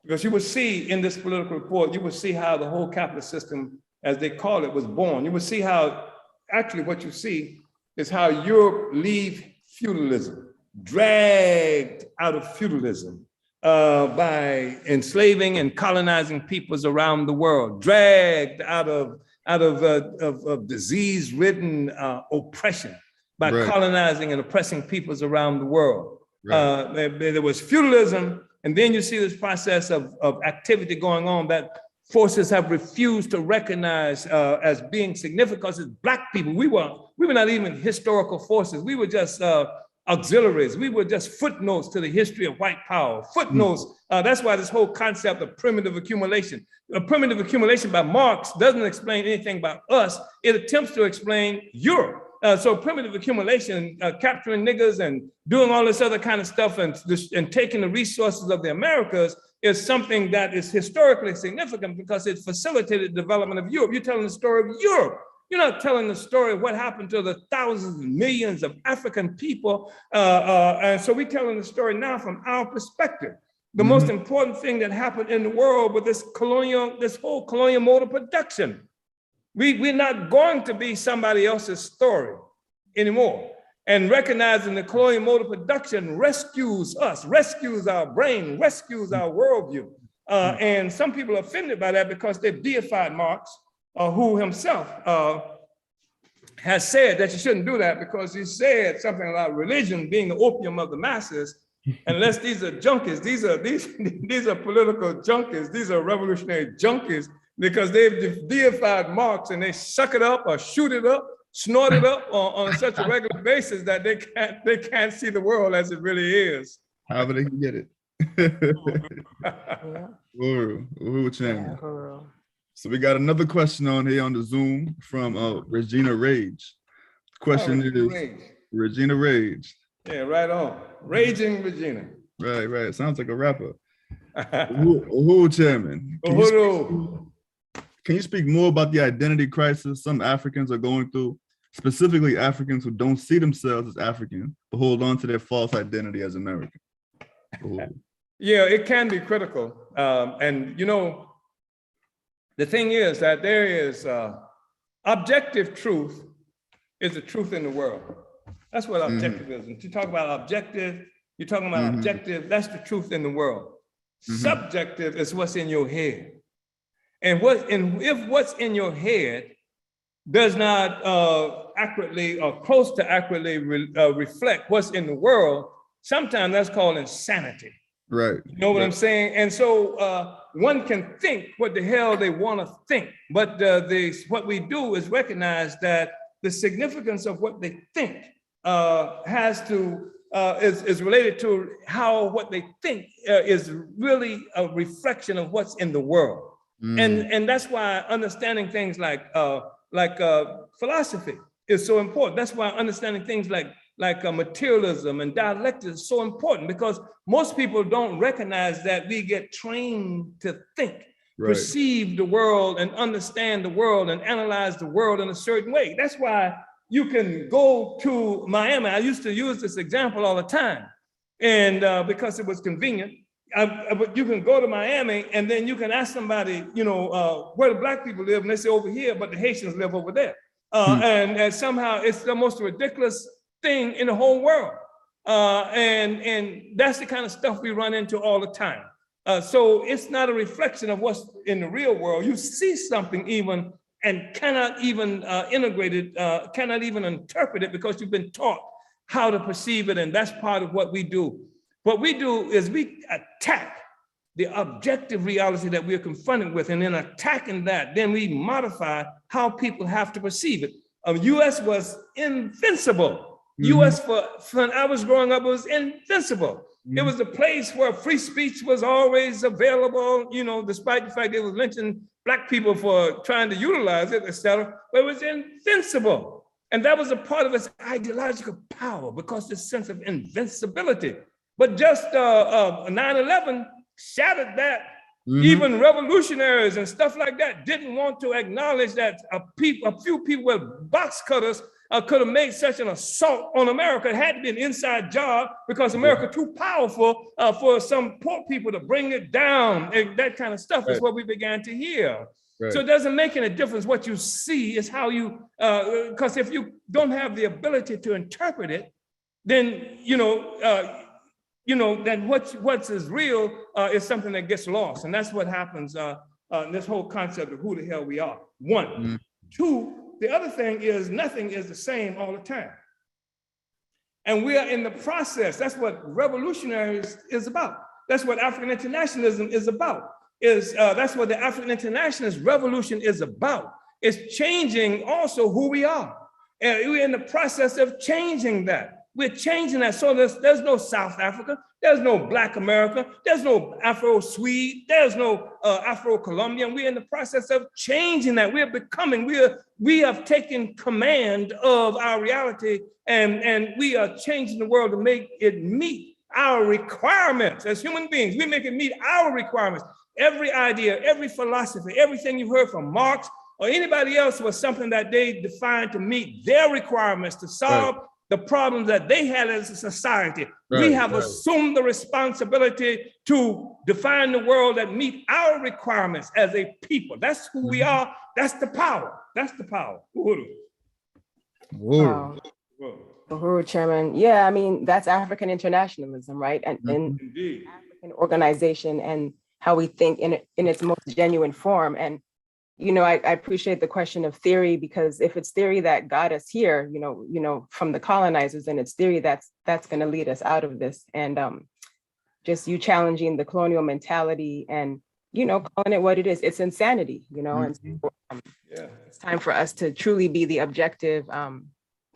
[SPEAKER 8] because you will see in this political report, you will see how the whole capitalist system, as they call it, was born. You will see how, actually what you see is how Europe leave feudalism, dragged out of feudalism by enslaving and colonizing peoples around the world, dragged out of disease-ridden oppression by colonizing and oppressing peoples around the world. There was feudalism, and then you see this process of activity going on that forces have refused to recognize as being significant, because as Black people, we were not even historical forces. We were just auxiliaries. We were just footnotes to the history of white power. Footnotes. That's why this whole concept of primitive accumulation. Primitive accumulation by Marx doesn't explain anything about us. It attempts to explain Europe. So primitive accumulation, capturing niggers and doing all this other kind of stuff and taking the resources of the Americas is something that is historically significant because it facilitated the development of Europe. You're telling the story of Europe. You're not telling the story of what happened to the thousands and millions of African people. And so we're telling the story now from our perspective. The most important thing that happened in the world with this whole colonial mode of production. We're not going to be somebody else's story anymore. And recognizing the colonial mode of production rescues us, rescues our brain, rescues our worldview. And some people are offended by that because they've deified Marx. who himself has said that you shouldn't do that because he said something about religion being the opium of the masses. Unless these are junkies, these are political junkies, these are revolutionary junkies, because they've deified Marx and they suck it up or shoot it up, snort it up on such a regular basis that they can't see the world as it really is.
[SPEAKER 2] However they can get it. Uhuru Chairman. So we got another question on here on the Zoom from Regina Rage. Question is Regina Rage.
[SPEAKER 8] Yeah, right on. Raging Regina.
[SPEAKER 2] Right. Sounds like a rapper. Uhuru Chairman. Can you speak more about the identity crisis some Africans are going through, specifically Africans who don't see themselves as African, but hold on to their false identity as American?
[SPEAKER 8] Yeah, it can be critical. And you know, the thing is that there is objective truth is the truth in the world. That's what objective is. And to talk about objective, you're talking about objective, that's the truth in the world. Subjective is what's in your head. And if what's in your head does not accurately or close to accurately reflect what's in the world, sometimes that's called insanity.
[SPEAKER 2] Right.
[SPEAKER 8] You know what I'm saying? And so one can think what the hell they want to think, but what we do is recognize that the significance of what they think is related to how what they think is really a reflection of what's in the world. And that's why understanding things like philosophy is so important. That's why understanding things like materialism and dialectics is so important, because most people don't recognize that we get trained to think, perceive the world and understand the world and analyze the world in a certain way. That's why you can go to Miami. I used to use this example all the time, and because it was convenient. But you can go to Miami and then you can ask somebody, you know, where the Black people live, and they say over here, but the Haitians live over there. And somehow it's the most ridiculous thing in the whole world. And that's the kind of stuff we run into all the time. So it's not a reflection of what's in the real world. You see something even and cannot even integrate it, cannot even interpret it because you've been taught how to perceive it. And that's part of what we do. What we do is we attack the objective reality that we're confronted with, and then attacking that, then we modify how people have to perceive it. U.S. was invincible. U.S. for when I was growing up was invincible. It was a place where free speech was always available, you know, despite the fact they was lynching Black people for trying to utilize it, etc. But it was invincible. And that was a part of its ideological power, because this sense of invincibility. But just 9/11 shattered that. Even revolutionaries and stuff like that didn't want to acknowledge that a few people with box cutters could have made such an assault on America. It had to be an inside job because America too powerful for some poor people to bring it down. And that kind of stuff is what we began to hear. So it doesn't make any difference what you see, is how you, because if you don't have the ability to interpret it, then, then what's is real is something that gets lost. And that's what happens in this whole concept of who the hell we are. One. Two, the other thing is nothing is the same all the time. And we are in the process. That's what revolutionaries is about. That's what African internationalism is about. That's what the African internationalist revolution is about. It's changing also who we are. And we're in the process of changing that. We're changing that. So there's no South Africa, there's no Black America, there's no Afro-Swede, there's no Afro-Colombian. We're in the process of changing that. We're becoming, we have taken command of our reality, and we are changing the world to make it meet our requirements as human beings. We make it meet our requirements. Every idea, every philosophy, everything you've heard from Marx or anybody else was something that they defined to meet their requirements, to solve the problems that they had as a society. We have assumed the responsibility to define the world that meet our requirements as a people. That's who we are. That's the power. That's the power. Uhuru.
[SPEAKER 1] Wow. Uhuru, Chairman. Yeah, I mean, that's African internationalism, right? And African organization and how we think in its most genuine form. And I appreciate the question of theory, because if it's theory that got us here, from the colonizers, then it's theory that's going to lead us out of this. And just you challenging the colonial mentality and, calling it what it is. It's insanity, and so, it's time for us to truly be the objective.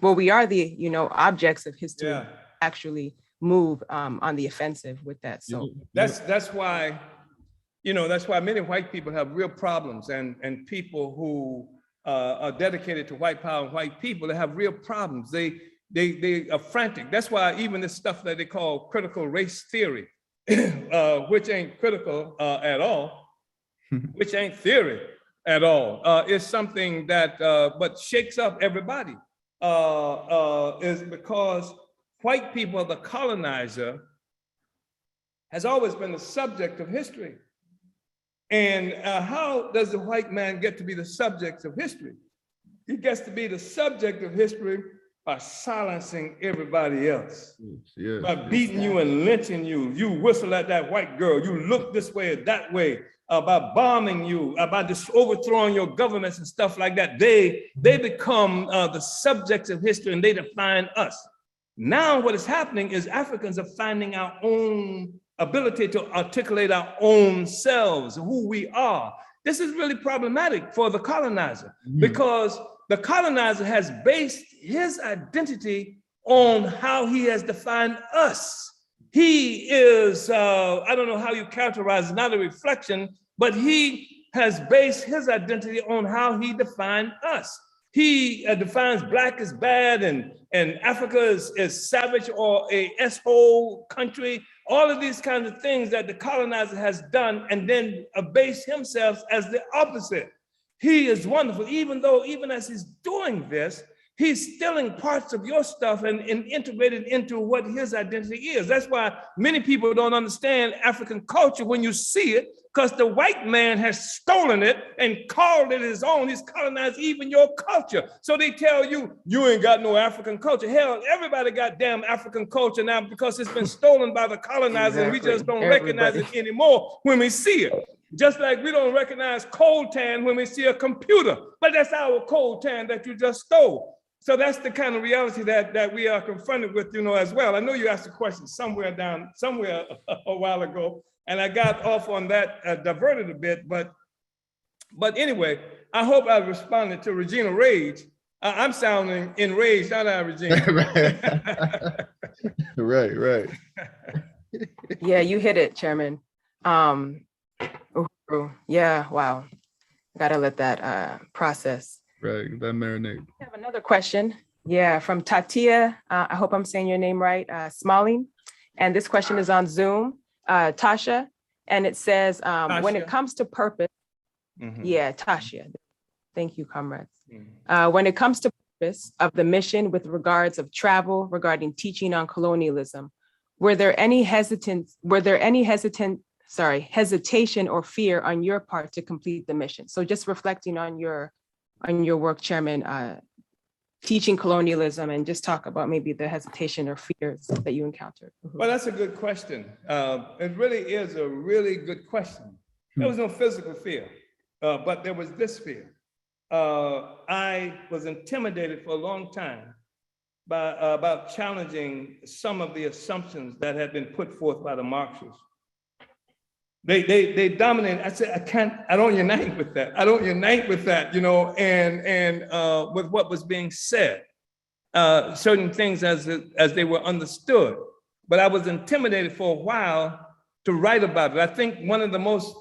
[SPEAKER 1] We are the, objects of history, actually move on the offensive with that. So
[SPEAKER 8] that's why, that's why many white people have real problems, and people who are dedicated to white power and white people, they have real problems. They are frantic. That's why even this stuff that they call critical race theory, which ain't critical at all, which ain't theory at all, is something that but shakes up everybody, is because white people, the colonizer, has always been the subject of history. And how does the white man get to be the subject of history? He gets to be the subject of history by silencing everybody else, by beating you and lynching you. You whistle at that white girl, you look this way or that way, by bombing you, by just overthrowing your governments and stuff like that. They become the subjects of history, and they define us. Now what is happening is Africans are finding our own ability to articulate our own selves, who we are. This is really problematic for the colonizer, because the colonizer has based his identity on how he has defined us. He is, I don't know how you characterize it, not a reflection, but he has based his identity on how he defined us. He defines Black as bad, and Africa is savage or a S-hole country. All of these kinds of things that the colonizer has done, and then abase himself as the opposite. He is wonderful, even as he's doing this, he's stealing parts of your stuff and integrated into what his identity is. That's why many people don't understand African culture when you see it, because the white man has stolen it and called it his own. He's colonized even your culture. So they tell you, you ain't got no African culture. Hell, everybody got damn African culture now, because it's been stolen by the colonizer. And we just don't recognize it anymore when we see it. Just like we don't recognize coal tan when we see a computer, but that's our coal tan that you just stole. So that's the kind of reality that we are confronted with, as well. I know you asked a question somewhere a while ago, and I got off on that, diverted a bit, but anyway, I hope I responded to Regina Rage. I'm sounding enraged, aren't I, Regina?
[SPEAKER 2] Right.
[SPEAKER 1] yeah, you hit it, Chairman. Yeah, wow. Gotta let that process.
[SPEAKER 2] Right, that marinate.
[SPEAKER 1] I have another question. Yeah, from Tatia. I hope I'm saying your name right, Smalling. And this question is on Zoom, Tasha. And it says, when it comes to purpose, yeah, Tasha. Thank you, comrades. When it comes to purpose of the mission with regards of travel regarding teaching on colonialism, were there any hesitation or fear on your part to complete the mission? So just reflecting on your work, Chairman, teaching colonialism, and just talk about maybe the hesitation or fears that you encountered.
[SPEAKER 8] Well, that's a good question. It really is a really good question. There was no physical fear, but there was this fear. I was intimidated for a long time about challenging some of the assumptions that had been put forth by the Marxists. They dominate. I said, I don't unite with that. I don't unite with that, and with what was being said, certain things as they were understood. But I was intimidated for a while to write about it. I think one of the most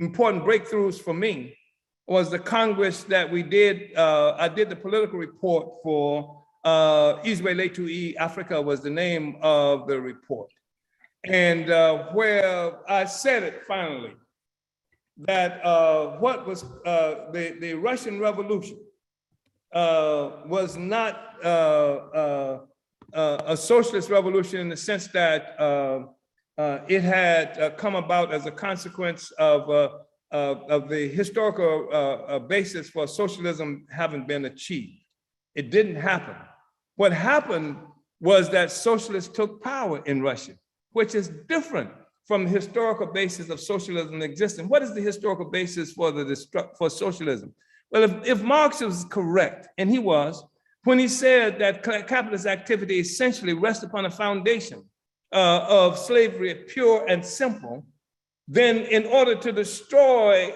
[SPEAKER 8] important breakthroughs for me was the Congress that we did. I did the political report for Israel Africa was the name of the report. And where I said it finally, that what was the Russian Revolution was not a socialist revolution in the sense that it had come about as a consequence of the historical basis for socialism having been achieved. It didn't happen. What happened was that socialists took power in Russia, which is different from the historical basis of socialism existing. What is the historical basis for for socialism? Well, if Marx was correct, and he was, when he said that capitalist activity essentially rests upon a foundation of slavery, pure and simple, then in order to destroy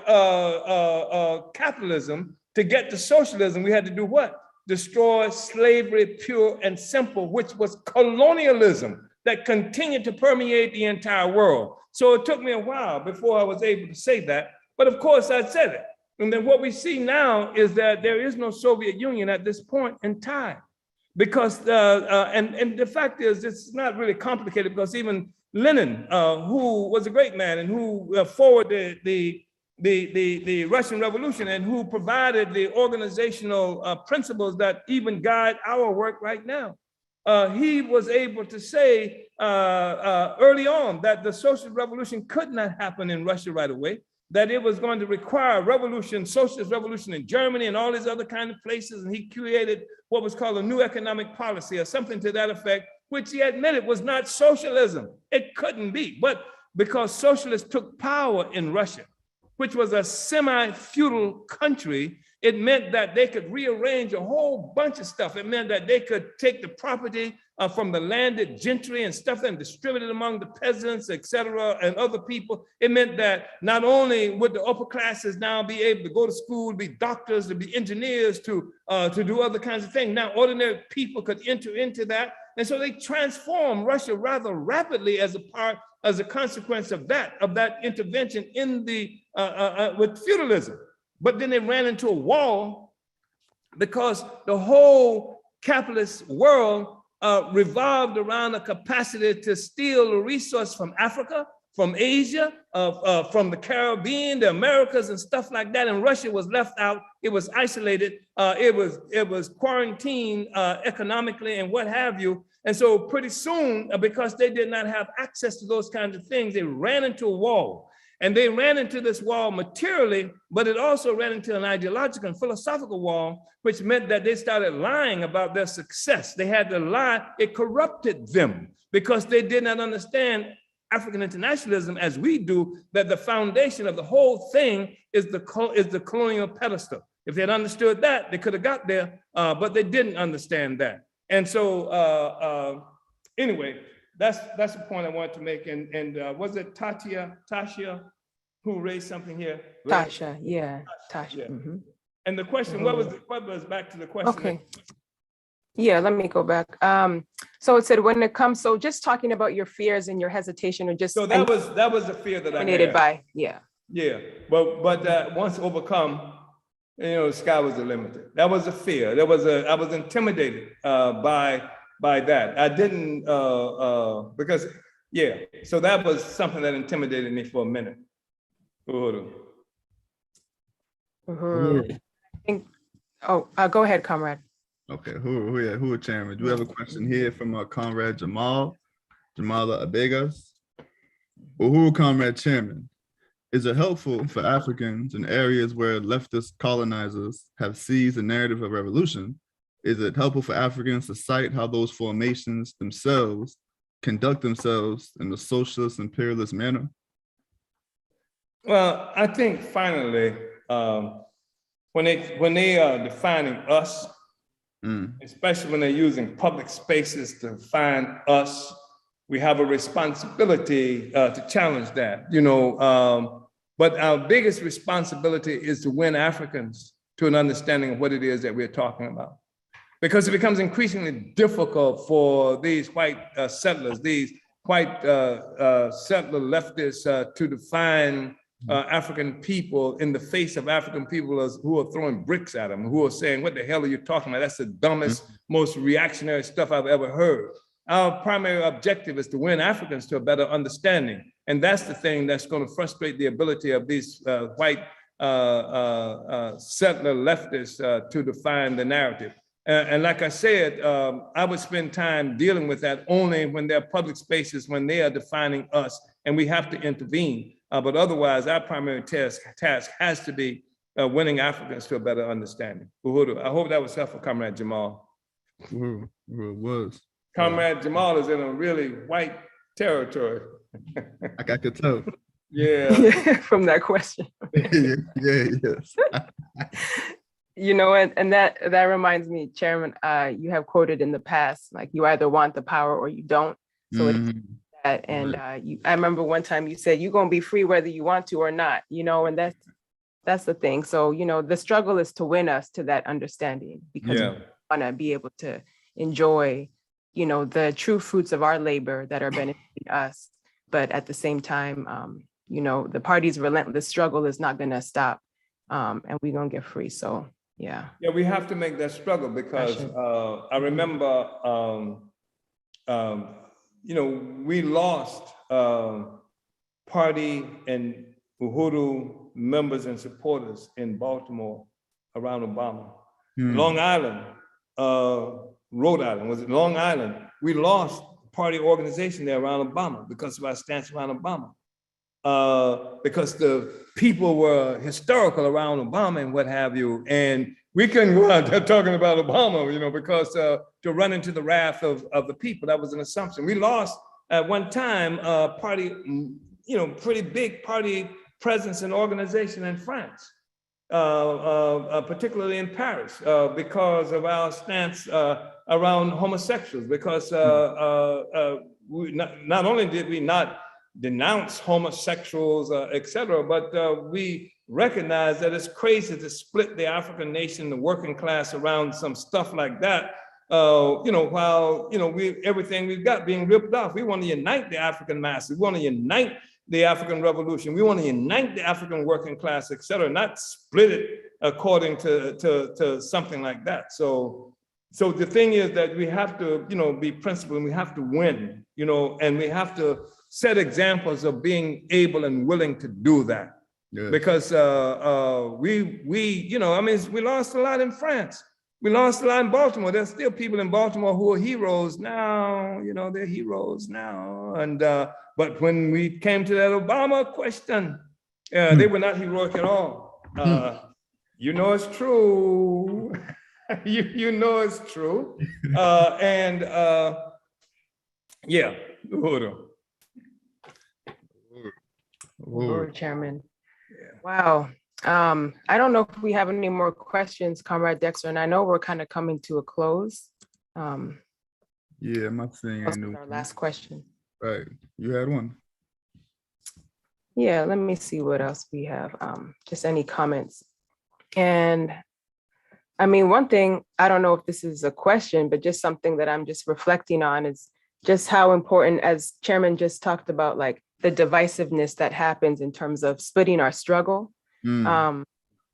[SPEAKER 8] capitalism, to get to socialism, we had to do what? Destroy slavery, pure and simple, which was colonialism that continued to permeate the entire world. So it took me a while before I was able to say that, but of course I said it. And then what we see now is that there is no Soviet Union at this point in time, because and the fact is it's not really complicated, because even Lenin, who was a great man and who forwarded the Russian Revolution and who provided the organizational principles that even guide our work right now, he was able to say early on that the social revolution could not happen in Russia right away, that it was going to require revolution, socialist revolution in Germany and all these other kind of places. And he created what was called a new economic policy or something to that effect, which he admitted was not socialism. It couldn't be, but because socialists took power in Russia, which was a semi-feudal country, it meant that they could rearrange a whole bunch of stuff. It meant that they could take the property from the landed gentry and stuff and distribute it among the peasants, et cetera, and other people. It meant that not only would the upper classes now be able to go to school, be doctors, to be engineers, to do other kinds of things. Now ordinary people could enter into that. And so they transformed Russia rather rapidly as a consequence of that intervention in the with feudalism. But then they ran into a wall because the whole capitalist world revolved around a capacity to steal the resource from Africa, from Asia, from the Caribbean, the Americas and stuff like that. And Russia was left out. It was isolated. It was quarantined economically and what have you. And so pretty soon, because they did not have access to those kinds of things, they ran into a wall. And they ran into this wall materially, but it also ran into an ideological and philosophical wall, which meant that they started lying about their success. They had to lie. It corrupted them because they did not understand African internationalism as we do, that the foundation of the whole thing is the colonial pedestal. If they had understood that, they could have got there, but they didn't understand that. And so anyway, that's the point I wanted to make. And was it Tasha who raised something here?
[SPEAKER 1] Tasha, yeah, Tasha.
[SPEAKER 8] Yeah.
[SPEAKER 1] Mhm.
[SPEAKER 8] And the question, what was back to the question?
[SPEAKER 1] Okay. Yeah, let me go back. So it said when it comes, so just talking about your fears and your hesitation, or just
[SPEAKER 8] So that was the fear that I had.
[SPEAKER 1] by, yeah.
[SPEAKER 8] Yeah, but once overcome, the sky was the limit. That was a fear. I was intimidated by that. I didn't because so that was something that intimidated me for a minute.
[SPEAKER 1] Mhm. I think, go ahead, comrade.
[SPEAKER 2] Okay, who are chairman? Do we have a question here from our comrade Jamala Abegas? Uhuru, comrade chairman, is it helpful for Africans in areas where leftist colonizers have seized the narrative of revolution? Is it helpful for Africans to cite how those formations themselves conduct themselves in a socialist imperialist manner?
[SPEAKER 8] Well, I think finally, when they are defining us, especially when they're using public spaces to define us, we have a responsibility to challenge that, but our biggest responsibility is to win Africans to an understanding of what it is that we're talking about. Because it becomes increasingly difficult for these white settlers, these white settler leftists to define African people in the face of African people who are throwing bricks at them, who are saying, what the hell are you talking about? That's the dumbest, most reactionary stuff I've ever heard. Our primary objective is to win Africans to a better understanding. And that's the thing that's going to frustrate the ability of these white settler leftists to define the narrative. And like I said, I would spend time dealing with that only when there are public spaces, when they are defining us, and we have to intervene. But otherwise, our primary task has to be winning Africans to a better understanding. Uhuru, I hope that was helpful, Comrade Jamal.
[SPEAKER 2] Uhuru, it was.
[SPEAKER 8] Comrade Jamal is in a really white territory.
[SPEAKER 2] I could tell.
[SPEAKER 8] Yeah.
[SPEAKER 1] From that question.
[SPEAKER 2] Yes.
[SPEAKER 1] You know, and that reminds me, Chairman, you have quoted in the past, like you either want the power or you don't. So it's
[SPEAKER 2] Mhm.
[SPEAKER 1] that, and I remember one time you said you're gonna be free whether you want to or not, you know, and that's the thing. So, you know, the struggle is to win us to that understanding, because we want to be able to enjoy, you know, the true fruits of our labor that are benefiting us. But at the same time, you know, the party's relentless struggle is not going to stop, and we're going to get free. So, yeah.
[SPEAKER 8] Yeah, we have to make that struggle because I remember, you know, we lost party and Uhuru members and supporters in Baltimore around Obama. Long Island, Rhode Island, was it Long Island? We lost party organization there around Obama because of our stance around Obama. Because the people were hysterical around Obama and what have you. And we couldn't go out there talking about Obama, you know, because to run into the wrath of the people, that was an assumption. We lost at one time party, you know, pretty big party presence and organization in France, particularly in Paris, because of our stance around homosexuals, because not only did we not denounce homosexuals, et cetera, but we recognize that it's crazy to split the African nation, the working class around some stuff like that. You know, while, you know, everything we've got being ripped off, we want to unite the African masses. We want to unite the African revolution. We want to unite the African working class, et cetera, not split it according to something like that. So the thing is that we have to, you know, be principled, and we have to win, you know, and we have to set examples of being able and willing to do that. Yeah. Because we, you know, I mean, we lost a lot in France. We lost a lot in Baltimore. There's still people in Baltimore who are heroes now, you know, they're heroes now. And, but when we came to that Obama question, they were not heroic at all. You know, it's true. you know, it's true. And yeah, Uhuru.
[SPEAKER 1] Lord Chairman. Yeah. Wow. I don't know if we have any more questions, Comrade Dexter, and I know we're kind of coming to a close.
[SPEAKER 2] Yeah, I'm not seeing any.
[SPEAKER 1] Our last question.
[SPEAKER 2] Right, you had one.
[SPEAKER 1] Yeah, let me see what else we have. Just any comments. And I mean, one thing, I don't know if this is a question, but just something that I'm just reflecting on is just how important, as Chairman just talked about, like the divisiveness that happens in terms of splitting our struggle.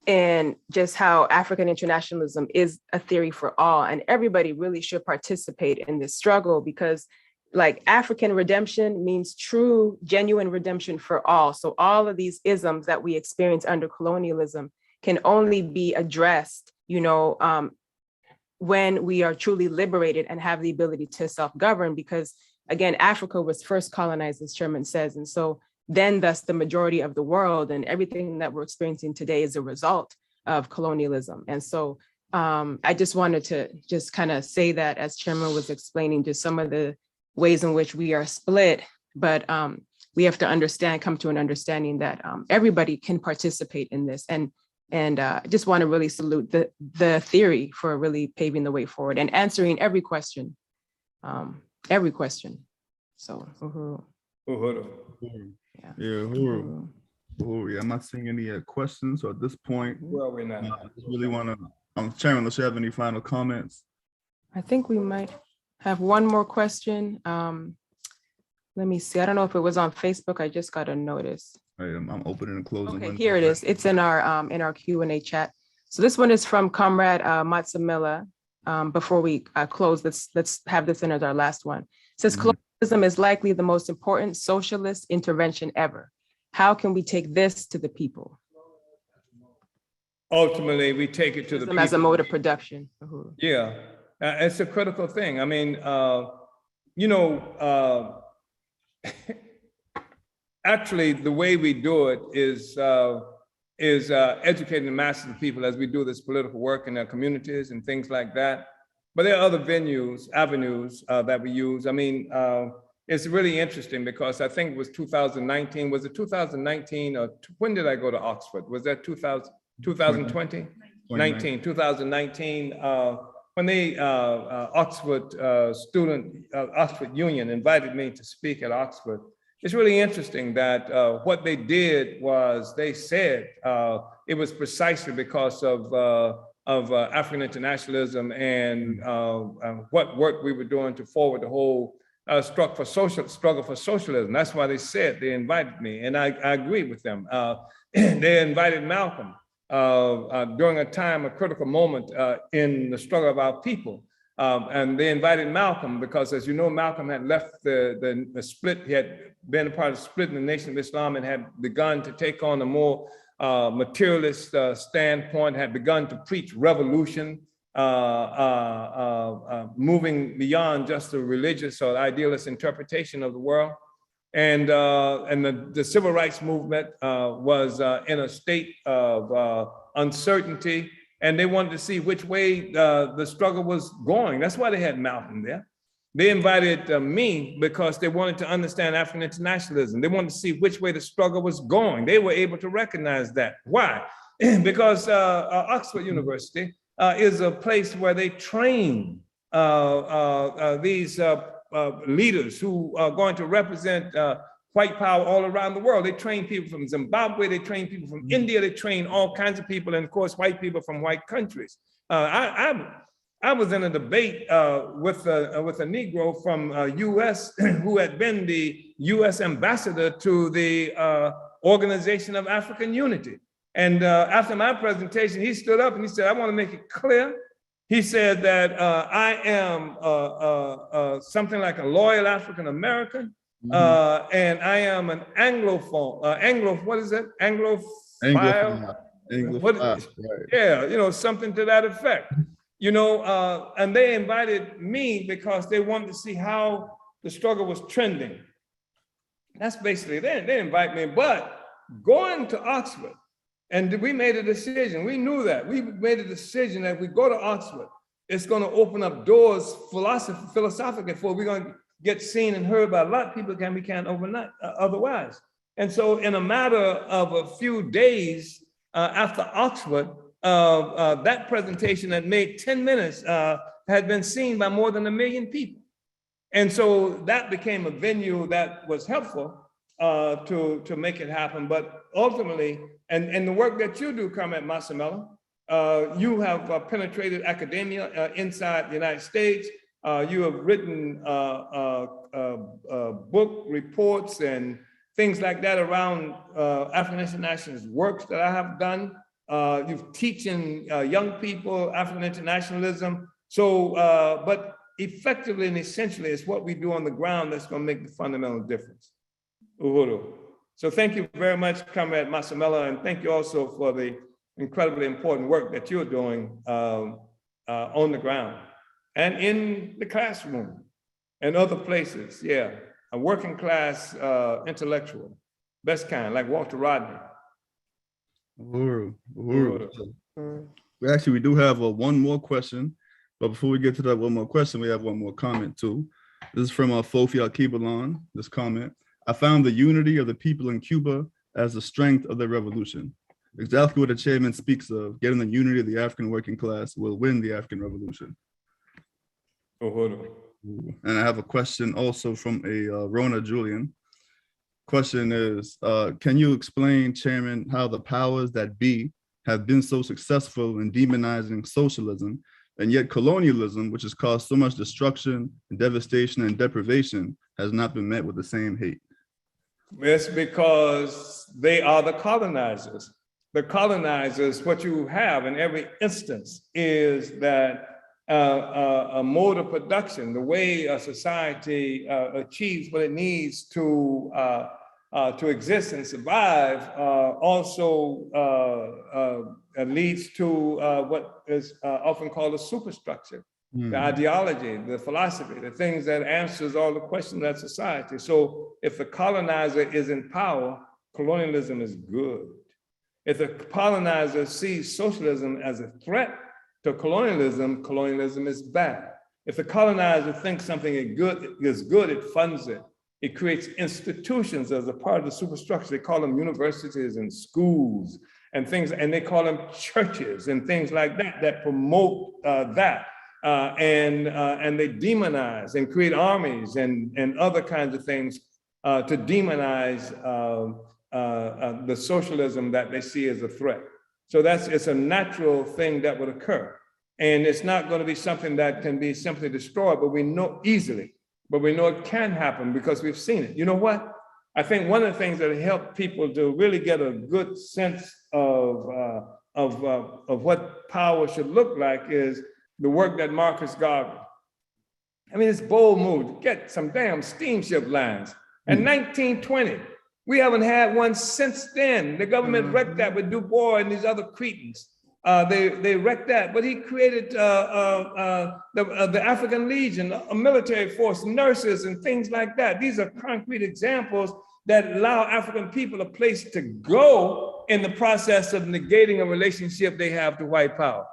[SPEAKER 1] And just how African internationalism is a theory for all, and everybody really should participate in this struggle, because like African redemption means true, genuine redemption for all. So all of these isms that we experience under colonialism can only be addressed, you know, when we are truly liberated and have the ability to self-govern, because again, Africa was first colonized, as Chairman says. And so then thus the majority of the world and everything that we're experiencing today is a result of colonialism. And so I just wanted to just kind of say that, as Chairman was explaining, just some of the ways in which we are split, but we have to understand, come to an understanding that everybody can participate in this. And I just want to really salute the theory for really paving the way forward and answering every question. So, Uhuru.
[SPEAKER 8] Uhuru.
[SPEAKER 1] Yeah.
[SPEAKER 2] Yeah, Uhuru. Uhuru. Yeah, I'm not seeing any questions. So at this point,
[SPEAKER 8] well, we're not.
[SPEAKER 2] I just really want to, Chairman, unless you have any final comments.
[SPEAKER 1] I think we might have one more question. Let me see. I don't know if it was on Facebook. I just got a notice.
[SPEAKER 2] Right, I'm opening and closing.
[SPEAKER 1] Okay, here it is. It's in our Q&A chat. So this one is from Comrade Matsamila. Before we close, let's have this in as our last one. It says, colonialism is likely the most important socialist intervention ever. How can we take this to the people?
[SPEAKER 8] Ultimately, we take it to the people.
[SPEAKER 1] As a mode of production.
[SPEAKER 8] Yeah, it's a critical thing. I mean, you know, actually, the way we do it is educating the masses of people as we do this political work in their communities and things like that. But there are other avenues that we use. I mean, it's really interesting because I think it was 2019. Was it 2019 or when did I go to Oxford? Was that 2020? 2019, when the Oxford Oxford Union invited me to speak at Oxford. It's really interesting that what they did was they said it was precisely because of African internationalism and what work we were doing to forward the whole struggle for socialism. That's why they said they invited me, and I agree with them. They invited Malcolm during a time, a critical moment in the struggle of our people. And they invited Malcolm because, as you know, Malcolm had left the split. He had been a part of the split in the Nation of Islam and had begun to take on a more materialist standpoint, had begun to preach revolution, moving beyond just a religious or idealist interpretation of the world. And the civil rights movement was in a state of uncertainty, and they wanted to see which way the struggle was going. That's why they had Malcolm there. They invited me because they wanted to understand African internationalism. They wanted to see which way the struggle was going. They were able to recognize that. Why? Because Oxford University is a place where they train these leaders who are going to represent white power all around the world. They train people from Zimbabwe, they train people from India, they train all kinds of people, and of course, white people from white countries. I was in a debate with a Negro from US who had been the US ambassador to the Organization of African Unity. And after my presentation, he stood up and he said, I want to make it clear. He said that I am something like a loyal African-American, and I am an Anglophone, what is it? Anglophile? Right. Yeah, you know, something to that effect. You know, and they invited me because they wanted to see how the struggle was trending. That's basically, they invite me, but going to Oxford, and we made a decision. We knew that. We made a decision that if we go to Oxford, it's going to open up doors philosophically for we're going to get seen and heard by a lot of people we can't overnight otherwise. And so in a matter of a few days after Oxford, that presentation that made 10 minutes had been seen by more than 1 million people. And so that became a venue that was helpful to make it happen. But ultimately, and the work that you do, Comrade Masamela, you have penetrated academia inside the United States. You have written book reports and things like that around African internationalist works that I have done. You've teaching young people African internationalism. So, but effectively and essentially, it's what we do on the ground that's going to make the fundamental difference. Uhuru. So thank you very much, Comrade Masamela, and thank you also for the incredibly important work that you're doing on the ground and in the classroom and other places. Yeah, a working class intellectual, best kind, like Walter Rodney.
[SPEAKER 2] Uhuru. We do have one more question, but before we get to that one more question, we have one more comment too. This is from Fofi Al-Kibalon, this comment. I found the unity of the people in Cuba as the strength of the revolution. Exactly what the chairman speaks of, getting the unity of the African working class will win the African revolution.
[SPEAKER 8] Uhuru.
[SPEAKER 2] And I have a question also from a Rona Julian. Question is, can you explain, Chairman, how the powers that be have been so successful in demonizing socialism, and yet colonialism, which has caused so much destruction and devastation and deprivation, has not been met with the same hate?
[SPEAKER 8] It's because they are the colonizers. The colonizers, what you have in every instance is that a mode of production, the way a society achieves what it needs to exist and survive, also leads to what is often called a superstructure. The ideology, the philosophy, the things that answers all the questions of that society. So if the colonizer is in power, colonialism is good. If the colonizer sees socialism as a threat to colonialism, colonialism is bad. If the colonizer thinks something is good, it funds it. It creates institutions as a part of the superstructure. They call them universities and schools and things, and they call them churches and things like that, that promote that. And they demonize and create armies and other kinds of things to demonize the socialism that they see as a threat. So it's a natural thing that would occur. And it's not going to be something that can be simply destroyed, but we know easily. But we know it can happen because we've seen it. You know what? I think one of the things that help people to really get a good sense of what power should look like is the work that Marcus Garvey. I mean, it's bold move to get some damn steamship lines. In 1920, we haven't had one since then. The government wrecked that with Du Bois and these other cretins. They wrecked that, but he created the African Legion, a military force, nurses and things like that. These are concrete examples that allow African people a place to go in the process of negating a relationship they have to white power.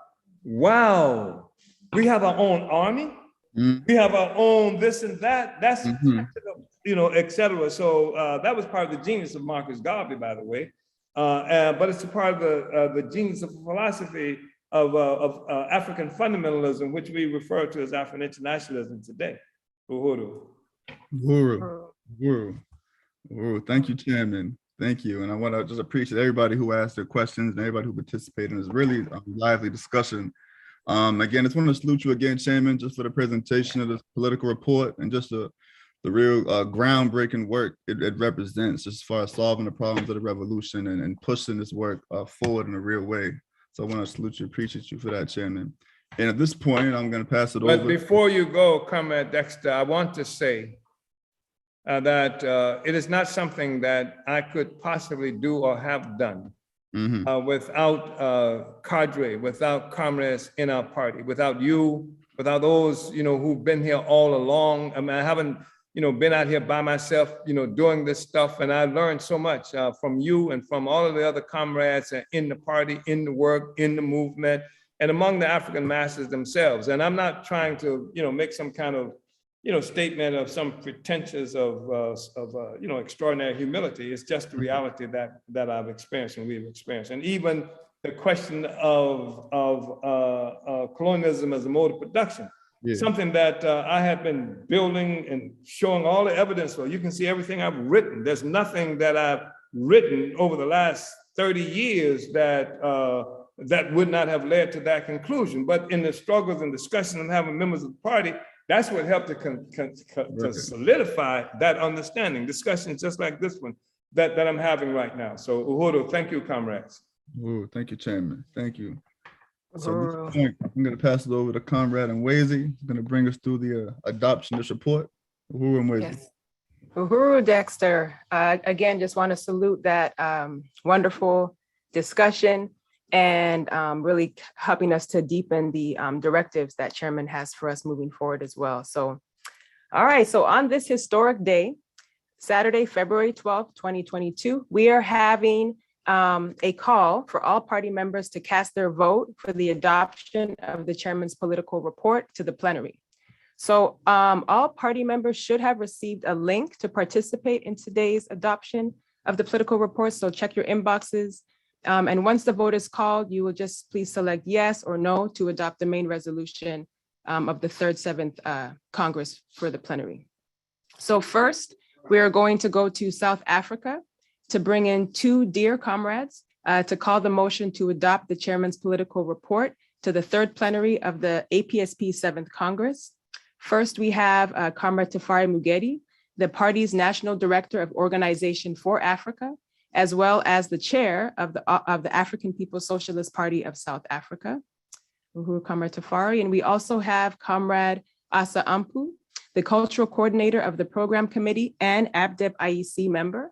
[SPEAKER 8] Wow, we have our own army. We have our own this and that. That's, et cetera. So that was part of the genius of Marcus Garvey, by the way. But it's a part of the genius of philosophy of African fundamentalism, which we refer to as African internationalism today. Uhuru.
[SPEAKER 2] Uhuru. Uhuru. Uhuru. Thank you, Chairman. Thank you. And I want to just appreciate everybody who asked their questions and everybody who participated in this really lively discussion. Again, I just want to salute you again, Chairman, just for the presentation of this political report and just the real groundbreaking work it represents just as far as solving the problems of the revolution and pushing this work forward in a real way. So I want to salute you, appreciate you for that, Chairman. And at this point, I'm going to pass it over.
[SPEAKER 8] But before you go, Comrade Dexter, I want to say that it is not something that I could possibly do or have done without cadre, without comrades in our party, without you, without those, who've been here all along. I mean, I haven't, been out here by myself, doing this stuff. And I learned so much from you and from all of the other comrades in the party, in the work, in the movement, and among the African masses themselves. And I'm not trying to, make some kind of, statement of some pretensions of extraordinary humility. It's just the reality that I've experienced and we've experienced. And even the question of colonialism as a mode of production, something that I have been building and showing all the evidence for. You can see everything I've written. There's nothing that I've written over the last 30 years that would not have led to that conclusion. But in the struggles and discussions I'm having members of the party, that's what helped to solidify that understanding. Discussions just like this one that I'm having right now. So Uhuru, thank you, comrades.
[SPEAKER 2] Uhuru, thank you, Chairman. Thank you. So at this point, I'm going to pass it over to Conrad and Wazy. He's going to bring us through the adoption of this report. Uhuru and Wazy.
[SPEAKER 1] Yes. Uhuru Dexter. Again, just want to salute that wonderful discussion and really helping us to deepen the directives that Chairman has for us moving forward as well. So, all right. So on this historic day, Saturday, February 12th, 2022, we are having a call for all party members to cast their vote for the adoption of the Chairman's political report to the plenary. So all party members should have received a link to participate in today's adoption of the political report. So check your inboxes. And once the vote is called, you will just please select yes or no to adopt the main resolution of the 7th Congress for the plenary. So first, we are going to go to South Africa to bring in two dear comrades to call the motion to adopt the Chairman's political report to the 3rd plenary of the APSP 7th Congress. First, we have Comrade Tafari Mugedi, the party's National Director of Organization for Africa, as well as the chair of the African People's Socialist Party of South Africa, Comrade Tafari. And we also have Comrade Asa Ampu, the cultural coordinator of the program committee and ABDEP IEC member.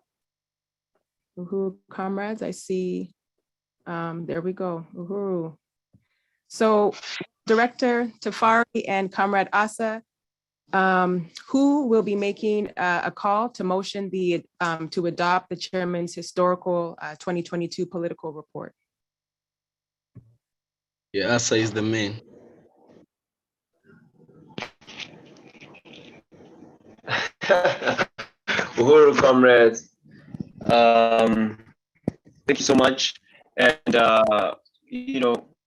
[SPEAKER 1] Uhuru, comrades, I see, there we go, Uhuru. So Director Tafari and Comrade Asa, who will be making a call to motion to adopt the Chairman's historical 2022 political report?
[SPEAKER 9] Yeah, Asa is the main.
[SPEAKER 10] Uhuru comrades, thank you so much. And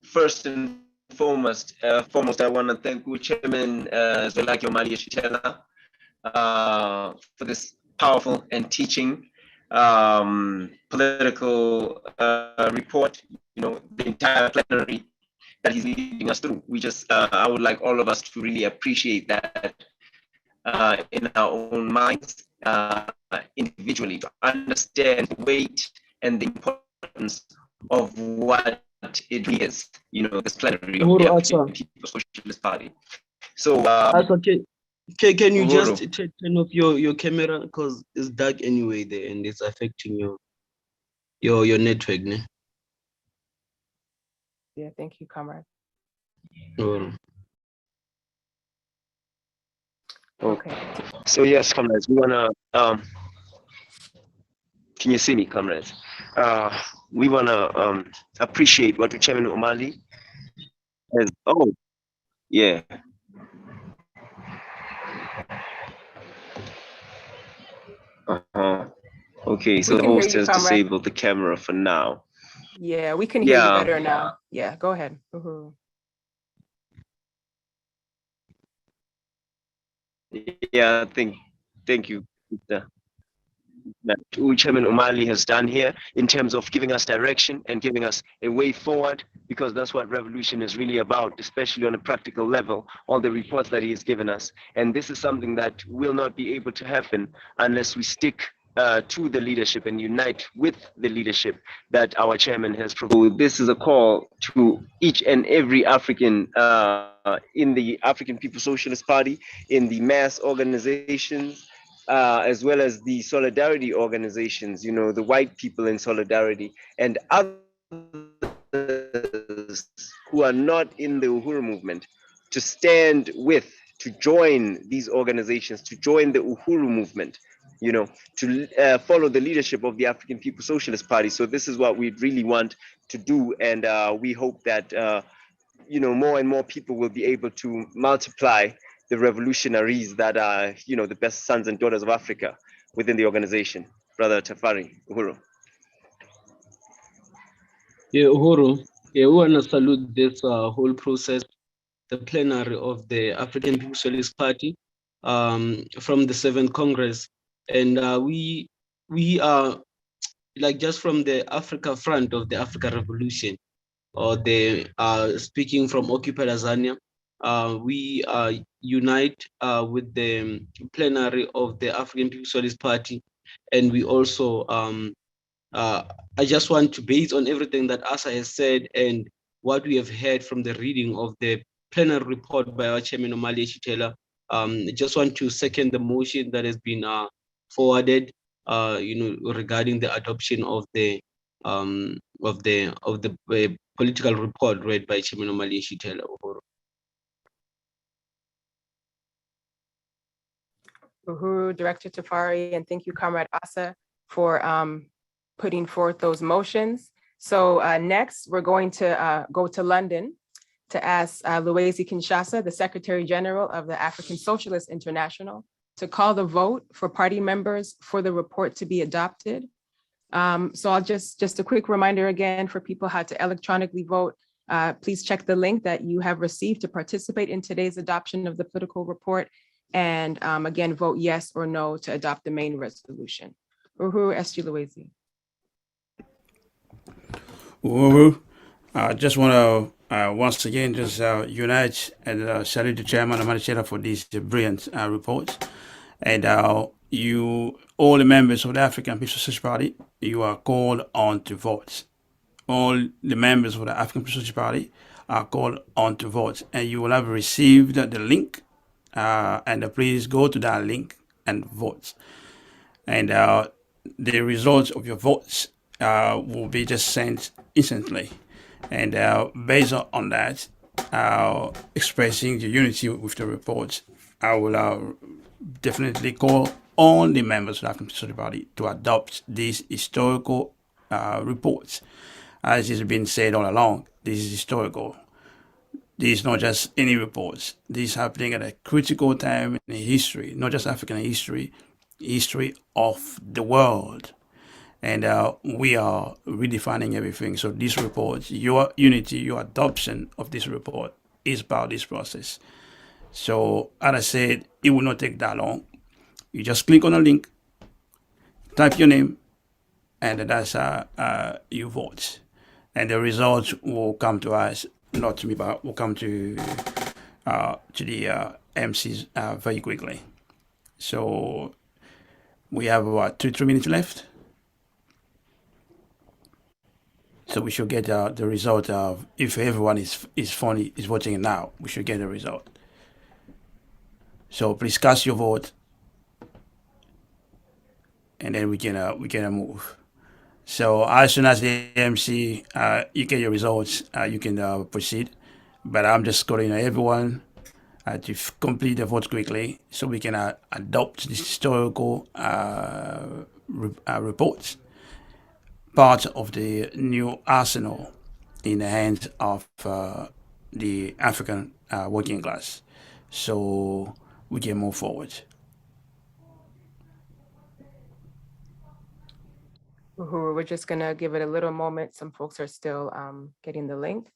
[SPEAKER 10] first and foremost, I want to thank Chairman Zwelakhe Omali Yeshitela for this powerful and teaching political report. The entire plenary that he's leading us through. I would like all of us to really appreciate that in our own minds, individually, to understand the weight and the importance of what it is, this plenary of the
[SPEAKER 9] Uhuru,
[SPEAKER 10] African People's Socialist Party. So,
[SPEAKER 9] can you
[SPEAKER 10] Uhuru.
[SPEAKER 9] just turn off your camera, because it's dark anyway there and it's affecting your network, ne?
[SPEAKER 1] Yeah, thank you, comrade.
[SPEAKER 9] Uhuru.
[SPEAKER 1] Okay.
[SPEAKER 10] So yes, comrades, we wanna can you see me, comrades? We wanna appreciate what Chairman Omali has. Oh, yeah. Okay, so
[SPEAKER 1] We
[SPEAKER 10] the
[SPEAKER 1] can hear
[SPEAKER 10] host
[SPEAKER 1] you,
[SPEAKER 10] has
[SPEAKER 1] comrade.
[SPEAKER 10] disabled the camera for now.
[SPEAKER 1] Yeah, we can hear you
[SPEAKER 10] Yeah.
[SPEAKER 1] better now. Yeah, go ahead. Uhuru.
[SPEAKER 10] Yeah, thank you. That Chairman Omali has done here in terms of giving us direction and giving us a way forward, because that's what revolution is really about, especially on a practical level, all the reports that he has given us. And this is something that will not be able to happen unless we stick to the leadership and unite with the leadership that our chairman has proposed. This is a call to each and every African in the African People's Socialist Party, in the mass organizations, as well as the solidarity organizations, the white people in solidarity, and others who are not in the Uhuru movement, to stand with, to join these organizations, to join the Uhuru movement, to follow the leadership of the African People's Socialist Party. So this is what we really want to do, and we hope that more and more people will be able to multiply the revolutionaries that are, the best sons and daughters of Africa within the organization. Brother Tafari, Uhuru.
[SPEAKER 9] Yeah, Uhuru. Yeah, we want to salute this whole process, the plenary of the African People's Socialist Party from the 7th Congress. And we are like just from the Africa front of the Africa Revolution, or the speaking from Occupy Tanzania, we unite with the plenary of the African People's Socialist Party, and we also I just want to, based on everything that Asa has said and what we have heard from the reading of the plenary report by our chairman Omali Yeshitela, I just want to second the motion that has been forwarded, regarding the adoption of the political report read by Chairman Omali Yeshitela.
[SPEAKER 1] Uhuru, Director Tafari, and thank you, Comrade Asa, for putting forth those motions. So next, we're going to go to London to ask Luwezi Kinshasa, the Secretary General of the African Socialist International, to call the vote for party members for the report to be adopted. So I'll just a quick reminder again for people how to electronically vote. Please check the link that you have received to participate in today's adoption of the political report. And again, vote yes or no to adopt the main resolution. Uhuru S.G. Luwezi.
[SPEAKER 11] Uhuru, I just want to once again just unite and salute the chairman and administrator for these brilliant reports. And you, all the members of the African People's Socialist Party, you are called on to vote. All the members of the African People's Socialist Party are called on to vote, and you will have received the link. And please go to that link and vote. And the results of your votes will be just sent instantly. And based on that, expressing the unity with the report, I will definitely call on the members of the African Socialist Party to adopt these historical reports. As has been said all along, this is historical. This is not just any reports. This is happening at a critical time in history, not just African history, history of the world. And we are redefining everything. So this report, your unity, your adoption of this report is part of this process. So as I said, it will not take that long. You just click on a link, type your name, and that's you vote. And the results will come to us, not to me, but will come to the MCs very quickly. So we have about 2-3 minutes left. So we should get the result of, if everyone is voting now, we should get the result. So please cast your vote, and then we can move. So as soon as the MC you get your results, you can proceed. But I'm just calling everyone to complete the vote quickly, so we can adopt this historical reports, part of the new arsenal in the hands of the African working class, so we can move forward.
[SPEAKER 1] We're just gonna give it a little moment. Some folks are still getting the link.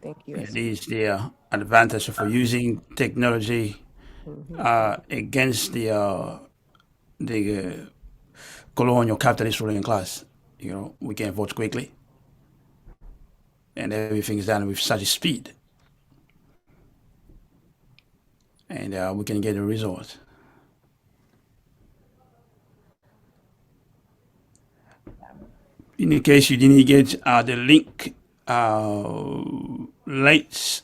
[SPEAKER 1] Thank you.
[SPEAKER 11] It is the advantage of using technology against the colonial capitalist ruling class. You know, we can vote quickly, and everything is done with such speed, and we can get a result. In case you didn't get the link late,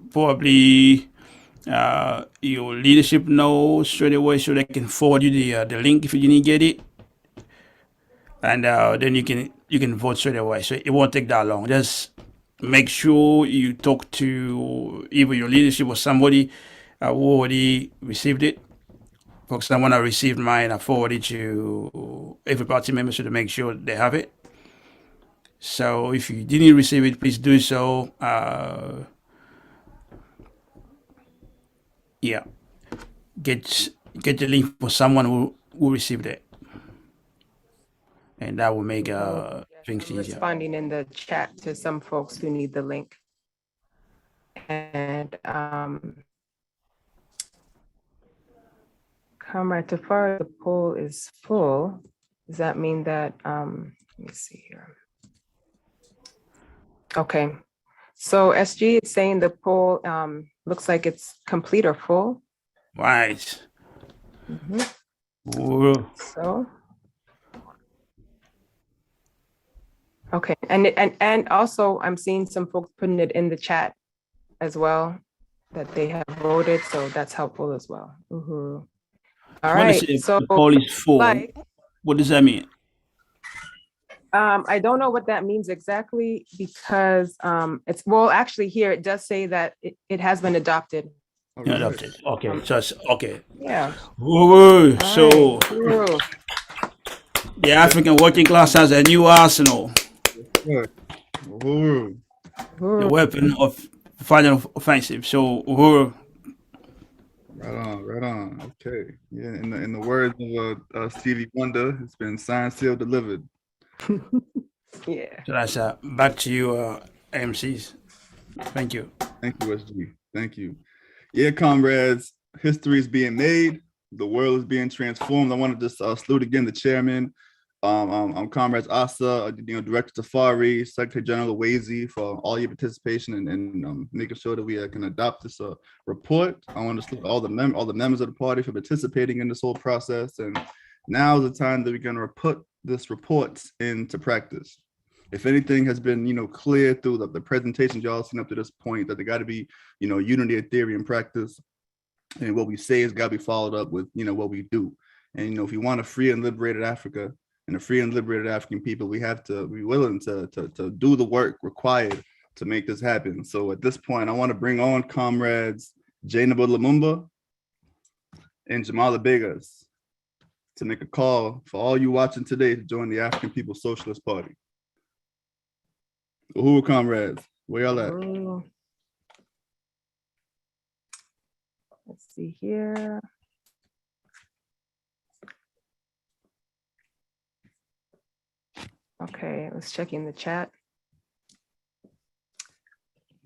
[SPEAKER 11] probably your leadership knows straight away, so they can forward you the link if you didn't get it, and then you can vote straight away. So it won't take that long. Just make sure you talk to either your leadership or somebody who already received it. For someone I received mine, I forwarded to every party member so to make sure they have it. So if you didn't receive it, please do so. Yeah, get the link for someone who received it, and that will make things easier.
[SPEAKER 1] Responding in the chat to some folks who need the link. And Comrade Tafar, the poll is full. Does that mean that, let me see here. Okay, so SG is saying the poll looks like it's complete or full.
[SPEAKER 11] Right.
[SPEAKER 1] So, okay, and also I'm seeing some folks putting it in the chat as well, that they have voted, so that's helpful as well. All right, so
[SPEAKER 11] the poll is full. What does that mean?
[SPEAKER 1] I don't know what that means exactly, because it's, well, actually here it does say that it has been adopted.
[SPEAKER 11] Adopted. Okay, just okay.
[SPEAKER 1] Yeah.
[SPEAKER 11] So the African working class has a new arsenal. The weapon of final offensive. So
[SPEAKER 2] Right on. Okay. Yeah, in the words of Stevie Wonder, it's been signed, sealed, delivered.
[SPEAKER 1] Yeah.
[SPEAKER 11] So that's back to you, MCs. Thank you.
[SPEAKER 2] Thank you, SG. Thank you. Yeah, comrades, history is being made. The world is being transformed. I want to just salute again the chairman, comrades Asa, Director Tafari, Secretary General Awezi, for all your participation and making sure that we can adopt this report. I want to salute all the members of the party for participating in this whole process. And now is the time that we're going to put this report into practice. If anything has been, clear through the presentations y'all seen up to this point, that there got to be, unity of theory and practice. And what we say has got to be followed up with, what we do. And, if we want a free and liberated Africa and a free and liberated African people, we have to be willing to do the work required to make this happen. So at this point, I want to bring on comrades Jainaba Lumumba and Jamala Begas to make a call for all you watching today to join the African People's Socialist Party. Uhuru comrades, where y'all at?
[SPEAKER 1] Let's see here. Okay, let's check in the chat.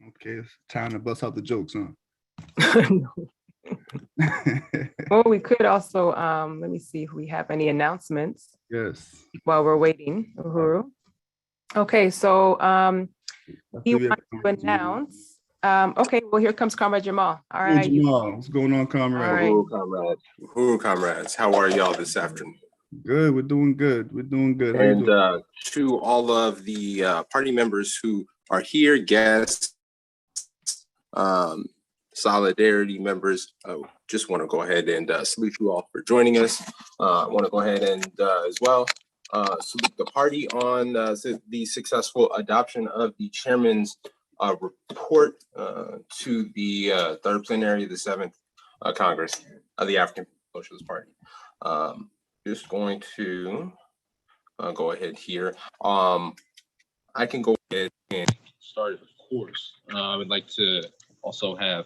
[SPEAKER 2] Okay, it's time to bust out the jokes, huh?
[SPEAKER 1] Well, we could also, let me see if we have any announcements
[SPEAKER 2] Yes.
[SPEAKER 1] while we're waiting. Uhuru. Okay, so we want to announce. Okay, well, here comes Comrade Jamal. All right.
[SPEAKER 2] Jamal, what's going on, comrade?
[SPEAKER 1] All right.
[SPEAKER 12] Uhuru comrades, how are y'all this afternoon?
[SPEAKER 2] Good, we're doing good. We're doing good. How you
[SPEAKER 12] And
[SPEAKER 2] doing?
[SPEAKER 12] to all of the party members who are here, guests, solidarity members, just want to go ahead and salute you all for joining us. I want to go ahead and as well salute the party on the successful adoption of the chairman's report to the third plenary of the 7th Congress of the African Socialist Party. Just going to go ahead here. I can go ahead and start, of course. I would like to also have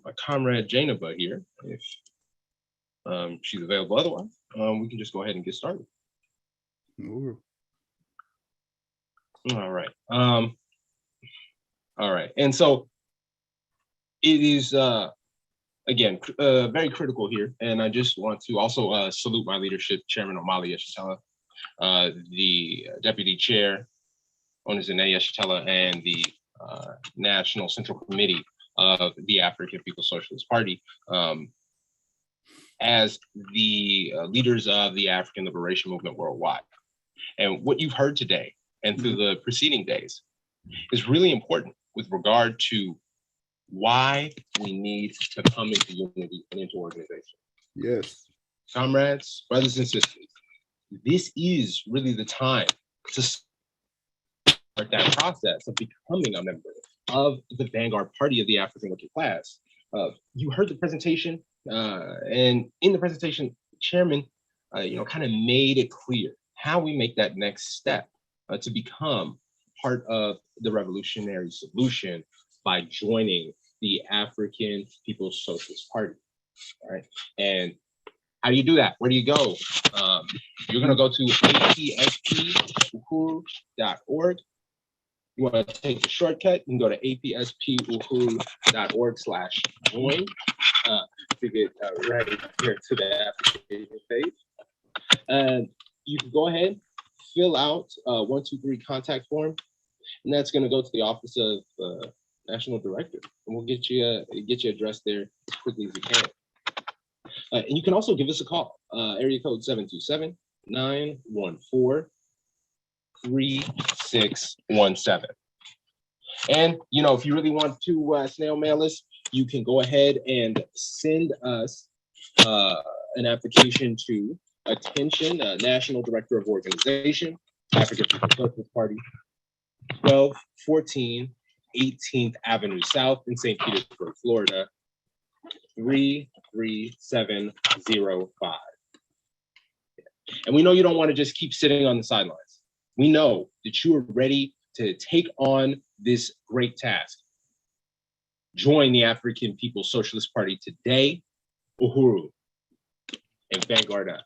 [SPEAKER 12] my comrade Janaba here, if she's available. Otherwise, we can just go ahead and get started.
[SPEAKER 2] Ooh.
[SPEAKER 12] All right. All right. And so it is, again, very critical here. And I just want to also salute my leadership, Chairman Omali Yeshitela, the Deputy Chair, Onizene Yeshitela, and the National Central Committee of the African People's Socialist Party as the leaders of the African Liberation Movement worldwide. And what you've heard today and through the preceding days is really important with regard to why we need to come into unity and into organization.
[SPEAKER 2] Yes.
[SPEAKER 12] Comrades, brothers and sisters, this is really the time to start that process of becoming a member of the vanguard party of the African working class. You heard the presentation, and in the presentation, Chairman, kind of made it clear how we make that next step to become part of the revolutionary solution by joining the African People's Socialist Party. All right, and how do you do that? Where do you go? You're going to go to apspukuru.org. You want to take the shortcut, you can go to apspukuru.org/join to get right here to the application page. You can go ahead, fill out 123 contact form, and that's going to go to the Office of National Director, and we'll get you addressed there as quickly as you can. And you can also give us a call, area code 727-914-3617. And, if you really want to snail mail us, you can go ahead and send us an application to attention, National Director of Organization, African People's Socialist Party, 1214 18th Avenue South in St. Petersburg, Florida, 33705. And we know you don't want to just keep sitting on the sidelines. We know that you are ready to take on this great task. Join the African People's Socialist Party today. Uhuru and Vanguard up.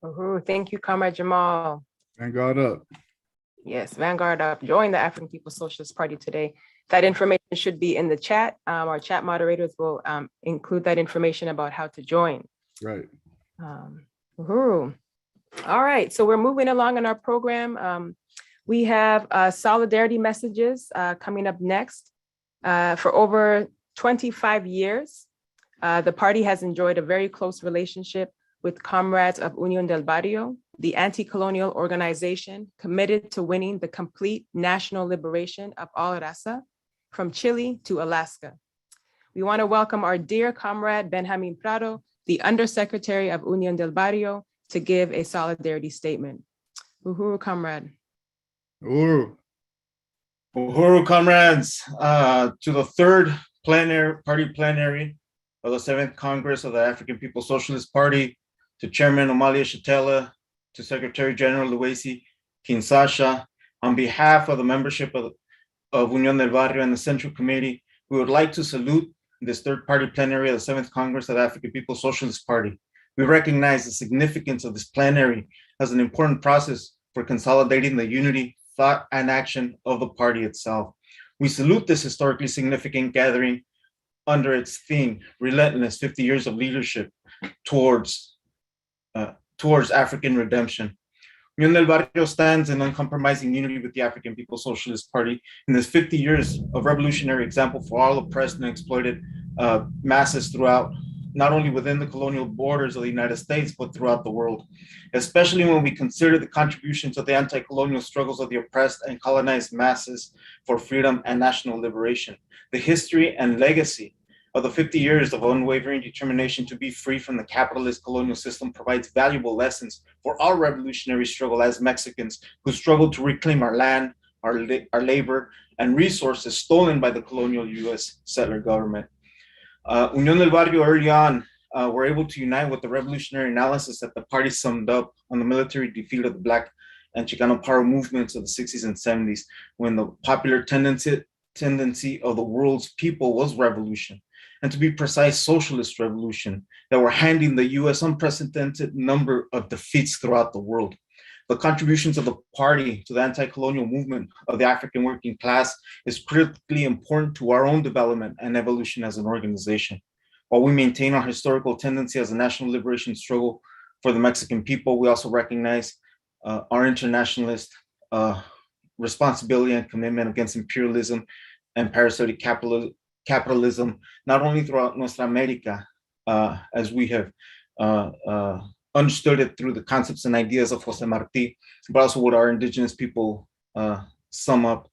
[SPEAKER 1] Uhuru, thank you, Comrade Jamal.
[SPEAKER 2] Vanguard up.
[SPEAKER 1] Yes, Vanguard up. Join the African People's Socialist Party today. That information should be in the chat. Our chat moderators will include that information about how to join.
[SPEAKER 2] Right.
[SPEAKER 1] Uhuru. All right, so we're moving along in our program. We have solidarity messages coming up next. For over 25 years, the party has enjoyed a very close relationship with comrades of Unión del Barrio, the anti-colonial organization committed to winning the complete national liberation of all raza, from Chile to Alaska. We want to welcome our dear comrade Benjamin Prado, the Undersecretary of Unión del Barrio, to give a solidarity statement. Uhuru, comrade.
[SPEAKER 2] Uhuru.
[SPEAKER 13] Uhuru, comrades, to the third party plenary of the 7th Congress of the African People's Socialist Party, to Chairman Omali Yeshitela, to Secretary General Luisi Kinshasa, on behalf of the membership of Unión del Barrio and the Central Committee, we would like to salute this third party plenary of the 7th Congress of the African People's Socialist Party. We recognize the significance of this plenary as an important process for consolidating the unity, thought, and action of the party itself. We salute this historically significant gathering under its theme, Relentless, 50 Years of Leadership towards African redemption. Unión del Barrio stands in uncompromising unity with the African People's Socialist Party in this 50 years of revolutionary example for all oppressed and exploited masses throughout, not only within the colonial borders of the United States, but throughout the world, especially when we consider the contributions of the anti-colonial struggles of the oppressed and colonized masses for freedom and national liberation. The history and legacy of the 50 years of unwavering determination to be free from the capitalist colonial system provides valuable lessons for our revolutionary struggle as Mexicans who struggle to reclaim our land, our labor, and resources stolen by the colonial US settler government. Unión del Barrio early on were able to unite with the revolutionary analysis that the party summed up on the military defeat of the Black and Chicano power movements of the 60s and 70s, when the popular tendency of the world's people was revolution, and to be precise, socialist revolution, that were handing the US unprecedented number of defeats throughout the world. The contributions of the party to the anti-colonial movement of the African working class is critically important to our own development and evolution as an organization. While we maintain our historical tendency as a national liberation struggle for the Mexican people, we also recognize our internationalist responsibility and commitment against imperialism and parasitic capitalism, not only throughout Nuestra America, as we have understood it through the concepts and ideas of Jose Marti, but also what our indigenous people sum up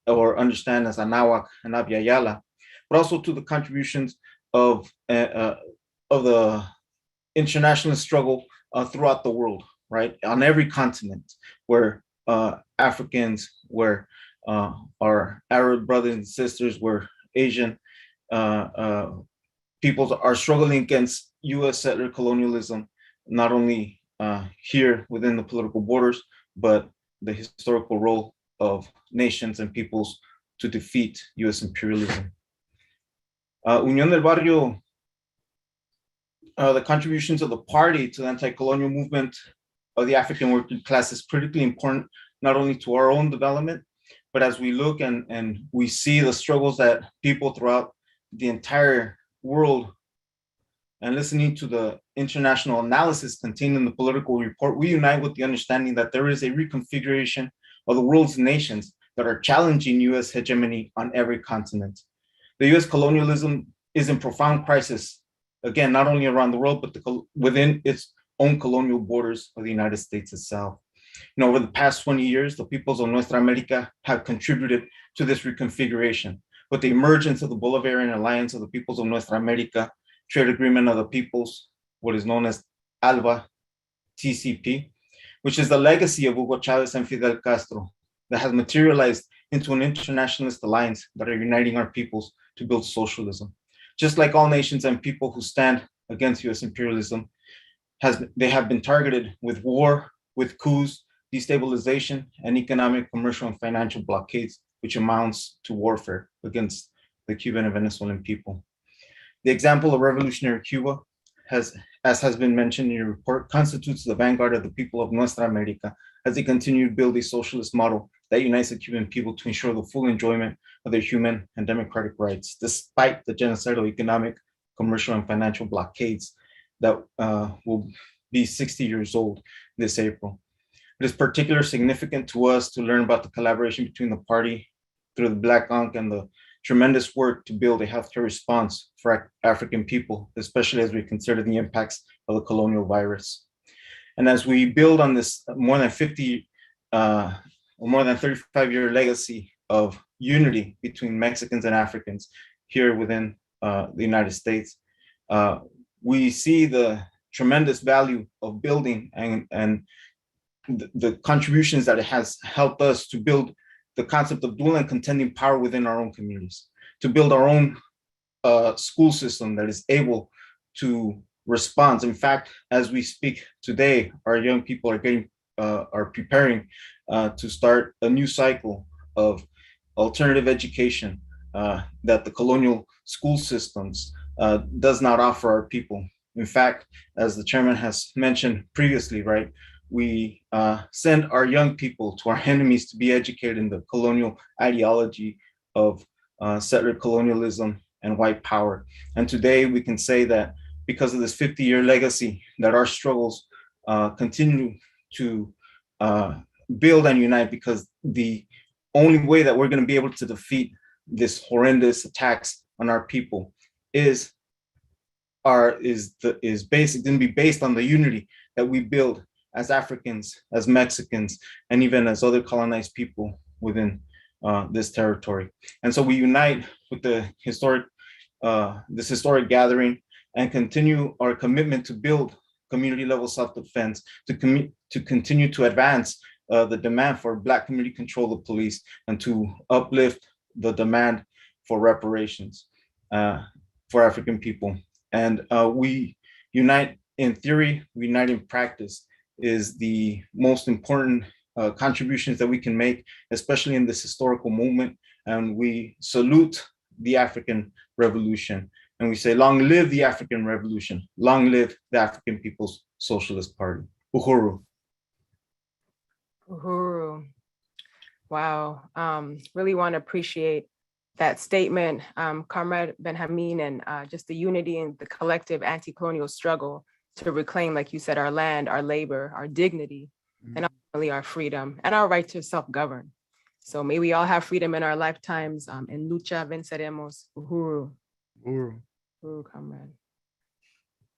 [SPEAKER 13] or understand as Anáhuac and Abya Yala, but also to the contributions of the internationalist struggle throughout the world, right? On every continent where Africans, where our Arab brothers and sisters, where Asian peoples are struggling against US settler colonialism, not only here within the political borders, but the historical role of nations and peoples to defeat US imperialism. Unión del Barrio, the contributions of the party to the anti-colonial movement of the African working class is critically important, not only to our own development, but as we look and we see the struggles that people throughout the entire world, and listening to the international analysis contained in the political report, we unite with the understanding that there is a reconfiguration of the world's nations that are challenging US hegemony on every continent. The US colonialism is in profound crisis, again, not only around the world, but within its own colonial borders of the United States itself. You know, over the past 20 years, the peoples of Nuestra America have contributed to this reconfiguration. With the emergence of the Bolivarian Alliance of the Peoples of Nuestra America, Trade Agreement of the Peoples, what is known as ALBA, TCP, which is the legacy of Hugo Chavez and Fidel Castro that has materialized into an internationalist alliance that are uniting our peoples to build socialism. Just like all nations and people who stand against US imperialism, they have been targeted with war, with coups, destabilization, and economic, commercial, and financial blockades, which amounts to warfare against the Cuban and Venezuelan people. The example of revolutionary Cuba, as has been mentioned in your report, constitutes the vanguard of the people of Nuestra America as they continue to build a socialist model that unites the Cuban people to ensure the full enjoyment of their human and democratic rights, despite the genocidal economic, commercial, and financial blockades that will be 60 years old this April. It is particularly significant to us to learn about the collaboration between the party through the Black Unk and the tremendous work to build a healthcare response for African people, especially as we consider the impacts of the colonial virus. And as we build on this more than 35-year legacy of unity between Mexicans and Africans here within the United States, we see the tremendous value of building and the contributions that it has helped us to build the concept of dual and contending power within our own communities, to build our own school system that is able to respond. In fact, as we speak today, our young people are preparing to start a new cycle of alternative education that the colonial school systems does not offer our people. In fact, as the chairman has mentioned previously, right, we send our young people to our enemies to be educated in the colonial ideology of settler colonialism and white power. And today we can say that because of this 50-year legacy, that our struggles continue to build and unite, because the only way that we're going to be able to defeat this horrendous attacks on our people is basic, going to be based on the unity that we build as Africans, as Mexicans, and even as other colonized people within this territory. And so we unite with the this historic gathering and continue our commitment to build community level self-defense, to continue to advance the demand for Black community control of police, and to uplift the demand for reparations for African people. And we unite in theory, we unite in practice is the most important contributions that we can make, especially in this historical moment. And we salute the African Revolution. And we say, long live the African Revolution, long live the African People's Socialist Party. Uhuru.
[SPEAKER 1] Uhuru. Wow. Really want to appreciate that statement, Comrade Benjamin, and just the unity and the collective anti-colonial struggle to reclaim, like you said, our land, our labor, our dignity, and ultimately our freedom and our right to self-govern. So may we all have freedom in our lifetimes. En lucha venceremos. Uhuru.
[SPEAKER 2] Uhuru.
[SPEAKER 1] Uhuru, comrade.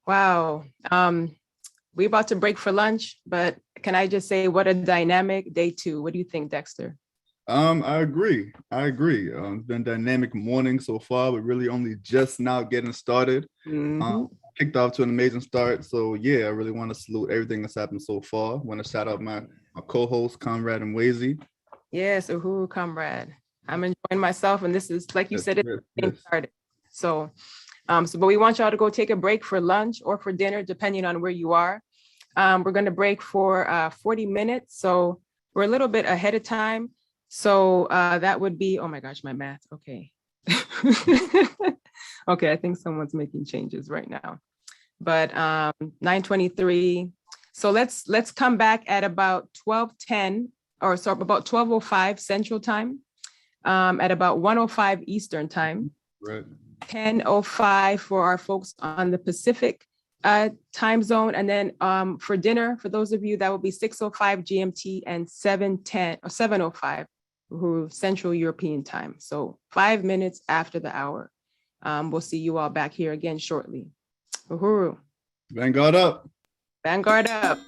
[SPEAKER 1] Wow. We're about to break for lunch, but can I just say what a dynamic day 2. What do you think, Dexter?
[SPEAKER 2] I agree. It's been a dynamic morning so far, but really only just now getting started. Kicked off to an amazing start. So yeah, I really want to salute everything that's happened so far. I want to shout out my co-host, Comrade Mwezi.
[SPEAKER 1] Yes, Uhuru, comrade. I'm enjoying myself, and this is, like you said, it's getting started. So, but we want y'all to go take a break for lunch or for dinner, depending on where you are. We're going to break for 40 minutes. So we're a little bit ahead of time. So that would be, oh my gosh, my math. Okay. Okay, I think someone's making changes right now. But 9:23. So let's come back at about 12:10, or sorry, about 12:05 Central Time, at about 1:05 Eastern Time.
[SPEAKER 2] Right.
[SPEAKER 1] 10:05 for our folks on the Pacific time zone. And then for dinner, for those of you, that will be 6:05 GMT and 7:10 or 7:05 Central European time. So 5 minutes after the hour. We'll see you all back here again shortly. Uhuru.
[SPEAKER 2] Vanguard up.
[SPEAKER 1] Vanguard up.